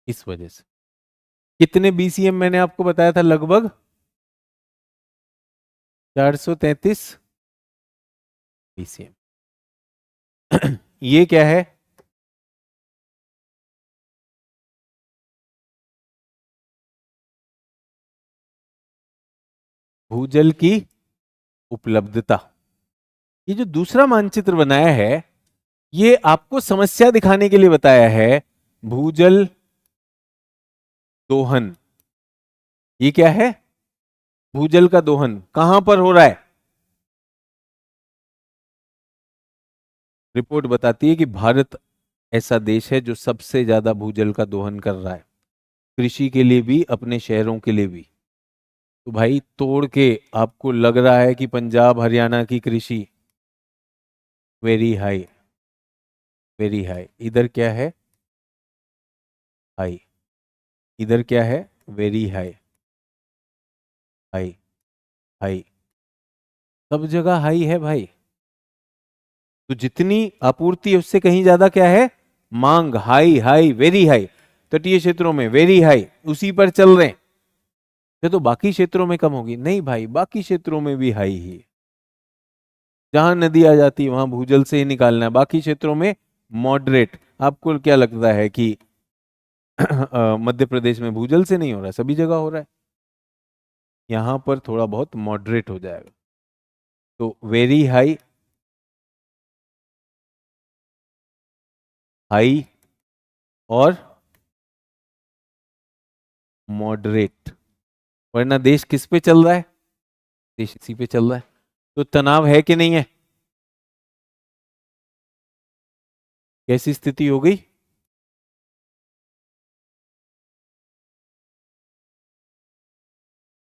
इस वजह से। कितने बीसीएम मैंने आपको बताया था? लगभग 433 बीसीएम। ये क्या है? भूजल की उपलब्धता। ये जो दूसरा मानचित्र बनाया है, ये आपको समस्या दिखाने के लिए बताया है। भूजल दोहन, ये क्या है? भूजल का दोहन कहां पर हो रहा है? रिपोर्ट बताती है कि भारत ऐसा देश है जो सबसे ज्यादा भूजल का दोहन कर रहा है, कृषि के लिए भी, अपने शहरों के लिए भी। तो भाई तोड़ के, आपको लग रहा है कि पंजाब हरियाणा की कृषि वेरी हाई, वेरी हाई। इधर क्या है? हाई। इधर क्या है? Very high, high, high. सब जगह हाई है भाई। तो जितनी आपूर्ति है उससे कहीं ज्यादा क्या है? मांग। High high very high. तटीय क्षेत्रों में वेरी हाई, उसी पर चल रहे हैं। ये तो बाकी क्षेत्रों में कम होगी? नहीं भाई, बाकी क्षेत्रों में भी हाई ही है। जहां नदी आ जाती है वहां भूजल से ही निकालना है। बाकी क्षेत्रों में मॉडरेट। आपको क्या लगता है कि मध्य प्रदेश में भूजल से नहीं हो रहा है? सभी जगह हो रहा है। यहां पर थोड़ा बहुत मॉडरेट हो जाएगा। तो वेरी हाई हाई और मॉडरेट। वरना देश किस पे चल रहा है? देश इसी पे चल रहा है। तो तनाव है कि नहीं है? कैसी स्थिति हो गई?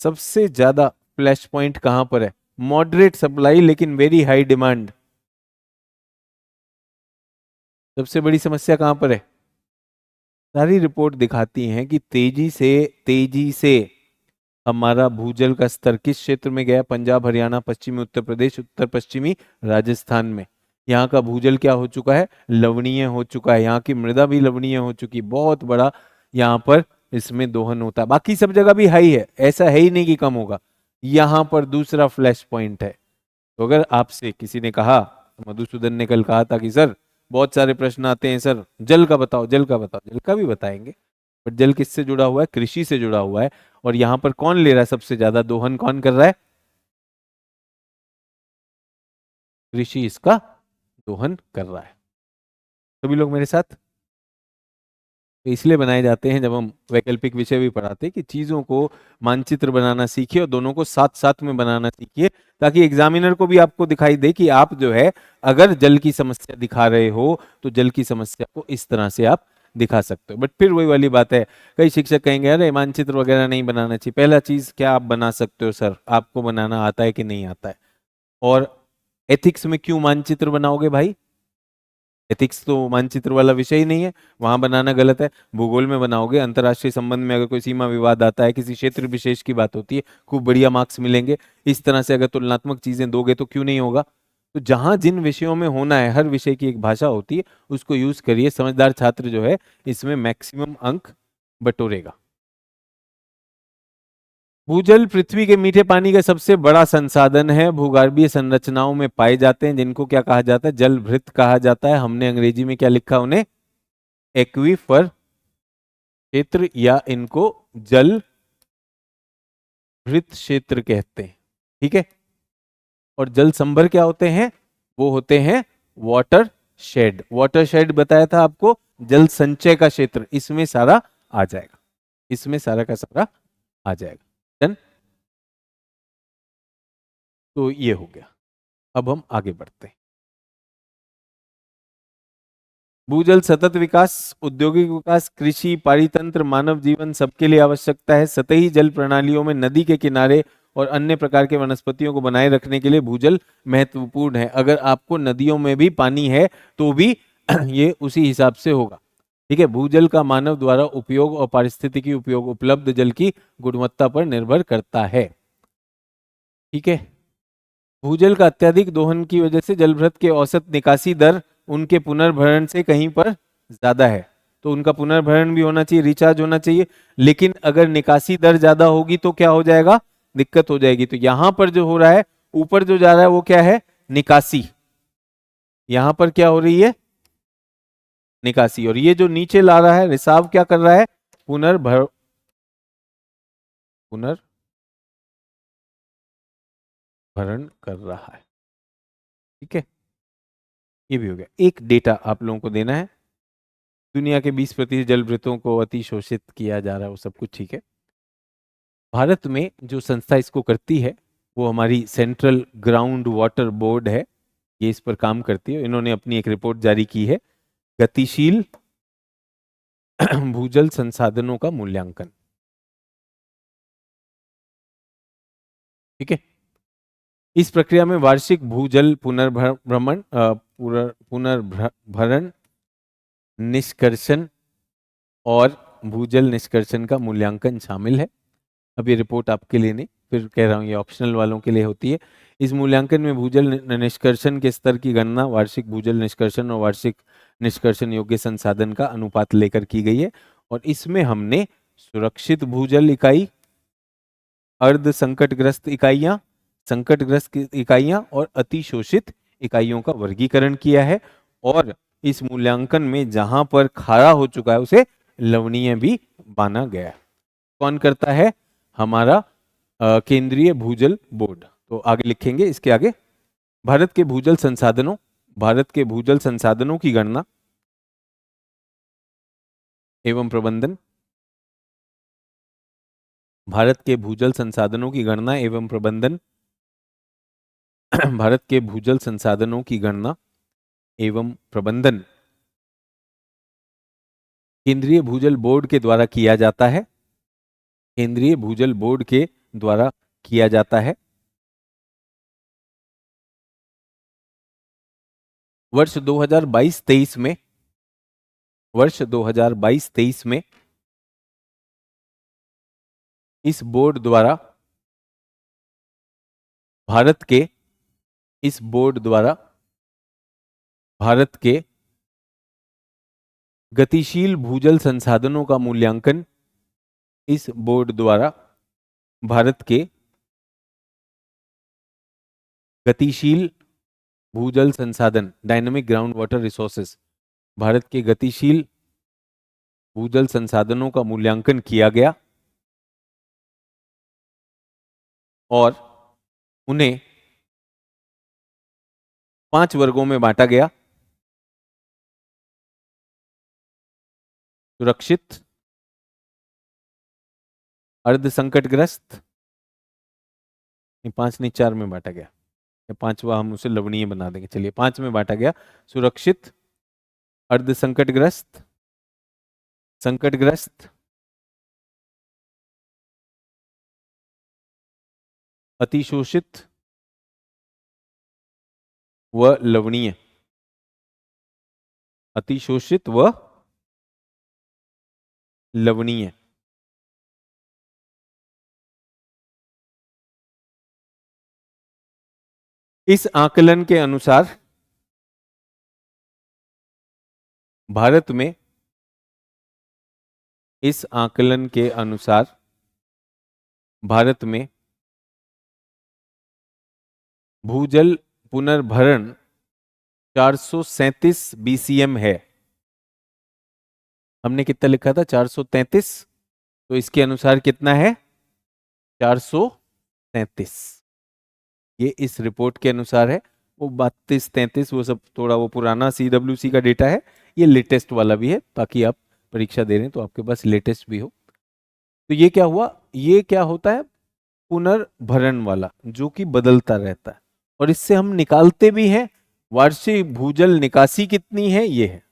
सबसे ज्यादा फ्लैश पॉइंट कहां पर है? मॉडरेट सप्लाई लेकिन वेरी हाई डिमांड। सबसे बड़ी समस्या कहां पर है? सारी रिपोर्ट दिखाती हैं कि तेजी से हमारा भूजल का स्तर किस क्षेत्र में गया? पंजाब, हरियाणा, पश्चिमी उत्तर प्रदेश, उत्तर पश्चिमी राजस्थान में। यहाँ का भूजल क्या हो चुका है? लवणीय हो चुका है। यहाँ की मृदा भी लवणीय हो चुकी, बहुत बड़ा यहाँ पर इसमें दोहन होता है। बाकी सब जगह भी हाई है, ऐसा है ही नहीं कि कम होगा। यहाँ पर दूसरा फ्लैश पॉइंट है। तो अगर आपसे किसी ने कहा, मधुसूदन ने कल कहा था कि सर बहुत सारे प्रश्न आते हैं सर, जल का बताओ, जल का बताओ, जल का भी बताएंगे। बट जल किससे जुड़ा हुआ है? कृषि से जुड़ा हुआ है। और यहां पर कौन ले रहा है सबसे ज्यादा दोहन? कौन कर रहा है? कृषि इसका दोहन कर रहा है। सभी लोग मेरे साथ? तो इसलिए बनाए जाते हैं, जब हम वैकल्पिक विषय भी पढ़ाते हैं, कि चीजों को मानचित्र बनाना सीखिए और दोनों को साथ साथ में बनाना सीखिए, ताकि एग्जामिनर को भी आपको दिखाई दे कि आप जो है अगर जल की समस्या दिखा रहे हो तो जल की समस्या को इस तरह से आप दिखा सकते हो। बट फिर वही वाली बात है, कई शिक्षक कहेंगे अरे मानचित्र वगैरह नहीं बनाना चाहिए। पहला चीज, क्या आप बना सकते हो सर? आपको बनाना आता है कि नहीं आता है? और एथिक्स में क्यों मानचित्र बनाओगे भाई? एथिक्स तो मानचित्र वाला विषय ही नहीं है, वहां बनाना गलत है। भूगोल में बनाओगे, अंतर्राष्ट्रीय संबंध में अगर कोई सीमा विवाद आता है, किसी क्षेत्र विशेष की बात होती है, खूब बढ़िया मार्क्स मिलेंगे। इस तरह से अगर तुलनात्मक चीजें दोगे तो क्यों नहीं होगा? तो जहां जिन विषयों में होना है, हर विषय की एक भाषा होती है, उसको यूज करिए। समझदार छात्र जो है इसमें मैक्सिमम अंक बटोरेगा। भूजल पृथ्वी के मीठे पानी का सबसे बड़ा संसाधन है। भूगर्भीय संरचनाओं में पाए जाते हैं, जिनको क्या कहा जाता है? जल भृत कहा जाता है। हमने अंग्रेजी में क्या लिखा उन्हें? एक्वीफर क्षेत्र, या इनको जल भृत क्षेत्र कहते हैं। ठीक है। और जल संभर क्या होते हैं? वो होते हैं वाटर शेड। वाटर शेड बताया था आपको, जल संचय का क्षेत्र, इसमें सारा आ जाएगा, इसमें सारा का सारा आ जाएगा। डन। तो ये हो गया। अब हम आगे बढ़ते हैं। भूजल सतत विकास, औद्योगिक विकास, कृषि, पारितंत्र, मानव जीवन सबके लिए आवश्यकता है। सतही जल प्रणालियों में नदी के किनारे और अन्य प्रकार के वनस्पतियों को बनाए रखने के लिए भूजल महत्वपूर्ण है। अगर आपको नदियों में भी पानी है तो भी ये उसी हिसाब से होगा। ठीक है। भूजल का मानव द्वारा उपयोग और पारिस्थितिकी उपयोग उपलब्ध जल की गुणवत्ता पर निर्भर करता है। ठीक है। भूजल का अत्यधिक दोहन की वजह से जलभृत के औसत निकासी दर उनके पुनर्भरण से कहीं पर ज्यादा है। तो उनका पुनर्भरण भी होना चाहिए, रिचार्ज होना चाहिए। लेकिन अगर निकासी दर ज्यादा होगी तो क्या हो जाएगा? दिक्कत हो जाएगी। तो यहां पर जो हो रहा है, ऊपर जो जा रहा है वो क्या है? निकासी। यहां पर क्या हो रही है? निकासी। और ये जो नीचे ला रहा है रिसाव, क्या कर रहा है? पुनर्भरण कर रहा है। ठीक है। ये भी हो गया। एक डेटा आप लोगों को देना है। दुनिया के 20% जलभृतों को अतिशोषित किया जा रहा है, वो सब कुछ ठीक है। भारत में जो संस्था इसको करती है वो हमारी सेंट्रल ग्राउंड वाटर बोर्ड है। ये इस पर काम करती है। इन्होंने अपनी एक रिपोर्ट जारी की है, गतिशील भूजल संसाधनों का मूल्यांकन। ठीक है। इस प्रक्रिया में वार्षिक भूजल पुनर्भरण निष्कर्षण और भूजल निष्कर्षण का मूल्यांकन शामिल है। अब ये रिपोर्ट आपके लिए नहीं, फिर कह रहा हूँ ये ऑप्शनल वालों के लिए होती है। इस मूल्यांकन में भूजल निष्कर्षण के स्तर की गणना वार्षिक भूजल निष्कर्षण और वार्षिक निष्कर्षण योग्य संसाधन का अनुपात लेकर की गई है। और इसमें हमने सुरक्षित भूजल इकाई, अर्ध संकटग्रस्त इकाइयां, संकटग्रस्त इकाइयां और अतिशोषित इकाइयों का वर्गीकरण किया है। और इस मूल्यांकन में जहां पर खारा हो चुका है उसे लवणीय भी माना गया है। कौन करता है? हमारा केंद्रीय भूजल बोर्ड। तो आगे लिखेंगे इसके आगे, भारत के भूजल संसाधनों की गणना एवं प्रबंधन, भारत के भूजल संसाधनों की गणना एवं प्रबंधन, भारत के भूजल संसाधनों की गणना एवं प्रबंधन केंद्रीय भूजल बोर्ड के द्वारा किया जाता है, केंद्रीय भूजल बोर्ड के द्वारा किया जाता है। वर्ष 2022-23 में, वर्ष 2022-23 में इस बोर्ड द्वारा भारत के, इस बोर्ड द्वारा भारत के गतिशील भूजल संसाधनों का मूल्यांकन, इस बोर्ड द्वारा भारत के गतिशील भूजल संसाधन, dynamic ground water resources, Bharat के गतिशील भूजल संसाधनों का मूल्यांकन किया गया और उन्हें 5 वर्गों में बांटा गया। सुरक्षित, अर्ध संकटग्रस्त, 5 नहीं 4 में बांटा गया, 5वां हम उसे लवणीय बना देंगे। चलिए 5 में बांटा गया। सुरक्षित, अर्ध संकटग्रस्त, संकटग्रस्त, अतिशोषित व लवणीय, अतिशोषित व लवणीय। इस आकलन के अनुसार भारत में, इस आकलन के अनुसार भारत में भूजल पुनर्भरण 437 बीसीएम है। हमने कितना लिखा था? 433। तो इसके अनुसार कितना है? 433। ये इस रिपोर्ट के अनुसार है। वो 32-33 वो सब थोड़ा वो पुराना CWC का डेटा है, ये लेटेस्ट वाला भी है, ताकि आप परीक्षा दे रहे हैं तो आपके पास लेटेस्ट भी हो। तो ये क्या हुआ? ये क्या होता है? पुनर्भरण वाला, जो कि बदलता रहता है और इससे हम निकालते भी हैं। वार्षिक भूजल निकासी कितनी है? ये है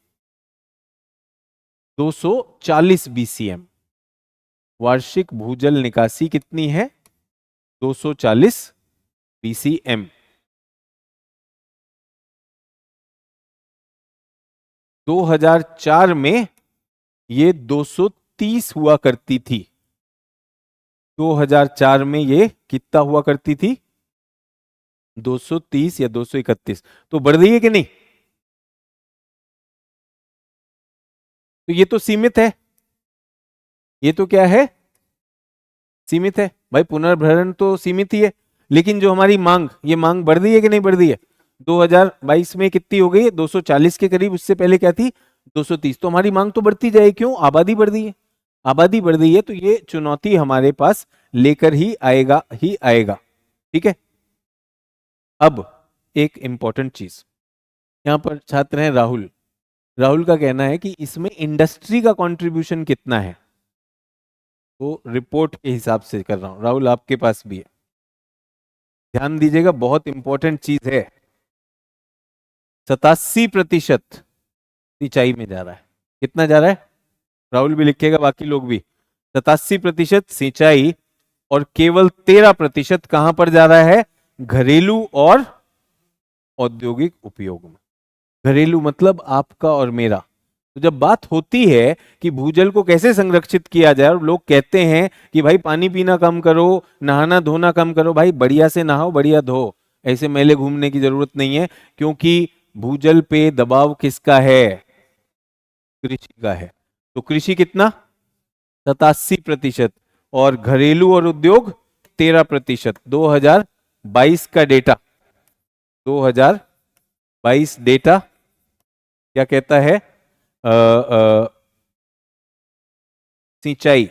240 बीसीएम। वार्षिक भूजल निकासी कितनी है? 240 बीसीएम। 2004 में ये 230 हुआ करती थी। 2004 में ये कितना हुआ करती थी? 230 या 231। तो बढ़ रही है कि नहीं? तो ये तो सीमित है, ये तो क्या है? सीमित है भाई। पुनर्भरण तो सीमित ही है, लेकिन जो हमारी मांग, ये मांग बढ़ रही है कि नहीं बढ़ रही है? 2022 में कितनी हो गई? 240 के करीब। उससे पहले क्या थी? 230। तो हमारी मांग तो बढ़ती जाए, क्यों? आबादी बढ़ रही है। आबादी बढ़ रही है तो ये चुनौती हमारे पास लेकर ही आएगा, ही आएगा। ठीक है। अब एक इंपॉर्टेंट चीज, यहां पर छात्र हैं राहुल। राहुल का कहना है कि इसमें इंडस्ट्री का कंट्रीब्यूशन कितना है। तो रिपोर्ट के हिसाब से कर रहा हूं। राहुल आपके पास भी है, ध्यान दीजिएगा, बहुत इंपॉर्टेंट चीज है। 87% सिंचाई में जा रहा है। कितना जा रहा है? राहुल भी लिखेगा, बाकी लोग भी। 87% सिंचाई और केवल 13% कहां पर जा रहा है? घरेलू और औद्योगिक उपयोग में। घरेलू मतलब आपका और मेरा। तो जब बात होती है कि भूजल को कैसे संरक्षित किया जाए, और लोग कहते हैं कि भाई पानी पीना कम करो, नहाना धोना कम करो, भाई बढ़िया से नहाओ, बढ़िया धो, ऐसे मेले घूमने की जरूरत नहीं है। क्योंकि भूजल पे दबाव किसका है? कृषि का है। तो कृषि कितना? 87%। और घरेलू और उद्योग 13%। 2022 का डेटा, 2022 डेटा क्या कहता है? सिंचाई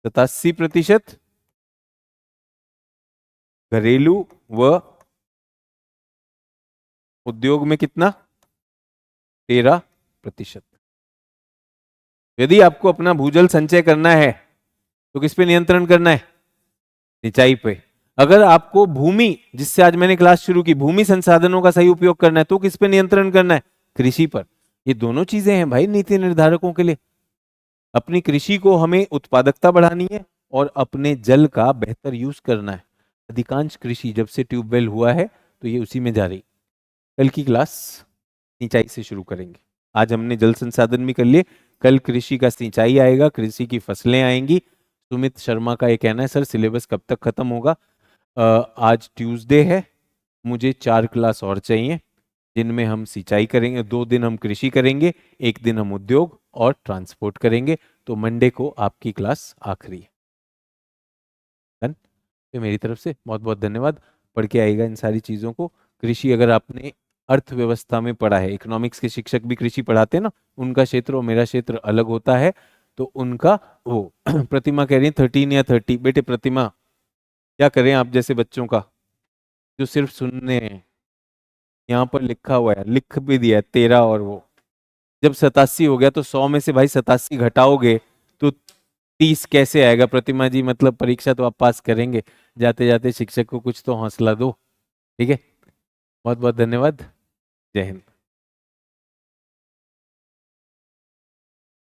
87%, घरेलू व उद्योग में कितना? 13%। यदि आपको अपना भूजल संचय करना है तो किस पे नियंत्रण करना है? सिंचाई पे। अगर आपको भूमि, जिससे आज मैंने क्लास शुरू की, भूमि संसाधनों का सही उपयोग करना है तो किस पे नियंत्रण करना है? कृषि पर। ये दोनों चीजें हैं भाई नीति निर्धारकों के लिए। अपनी कृषि को हमें उत्पादकता बढ़ानी है और अपने जल का बेहतर यूज करना है। अधिकांश कृषि जब से ट्यूबवेल हुआ है तो ये उसी में जा रही। कल की क्लास सिंचाई से शुरू करेंगे। आज हमने जल संसाधन भी कर लिए, कल कृषि का सिंचाई आएगा, कृषि की फसलें आएंगी। सुमित शर्मा का ये कहना है, सर सिलेबस कब तक खत्म होगा? आज ट्यूसडे है, मुझे 4 क्लास और चाहिए जिनमें हम सिंचाई करेंगे, 2 दिन हम कृषि करेंगे, 1 दिन हम उद्योग और ट्रांसपोर्ट करेंगे। तो मंडे को आपकी क्लास आखिरी है। डन? तो मेरी तरफ से बहुत बहुत धन्यवाद। पढ़ के आएगा इन सारी चीज़ों को। कृषि अगर आपने अर्थव्यवस्था में पढ़ा है, इकोनॉमिक्स के शिक्षक भी कृषि पढ़ाते हैं ना, उनका क्षेत्र और मेरा क्षेत्र अलग होता है। तो उनका वो प्रतिमा कह रही है 13 या 30। बेटे प्रतिमा, क्या करें आप जैसे बच्चों का जो सिर्फ सुनने हैं? यहाँ पर लिखा हुआ है, लिख भी दिया है 13, और वो जब 87 हो गया तो 100 में से भाई 87 घटाओगे तो 30 कैसे आएगा? प्रतिमा जी मतलब परीक्षा तो आप पास करेंगे। जाते जाते शिक्षक को कुछ तो हौसला दो। ठीक है, बहुत बहुत धन्यवाद। जय हिंद।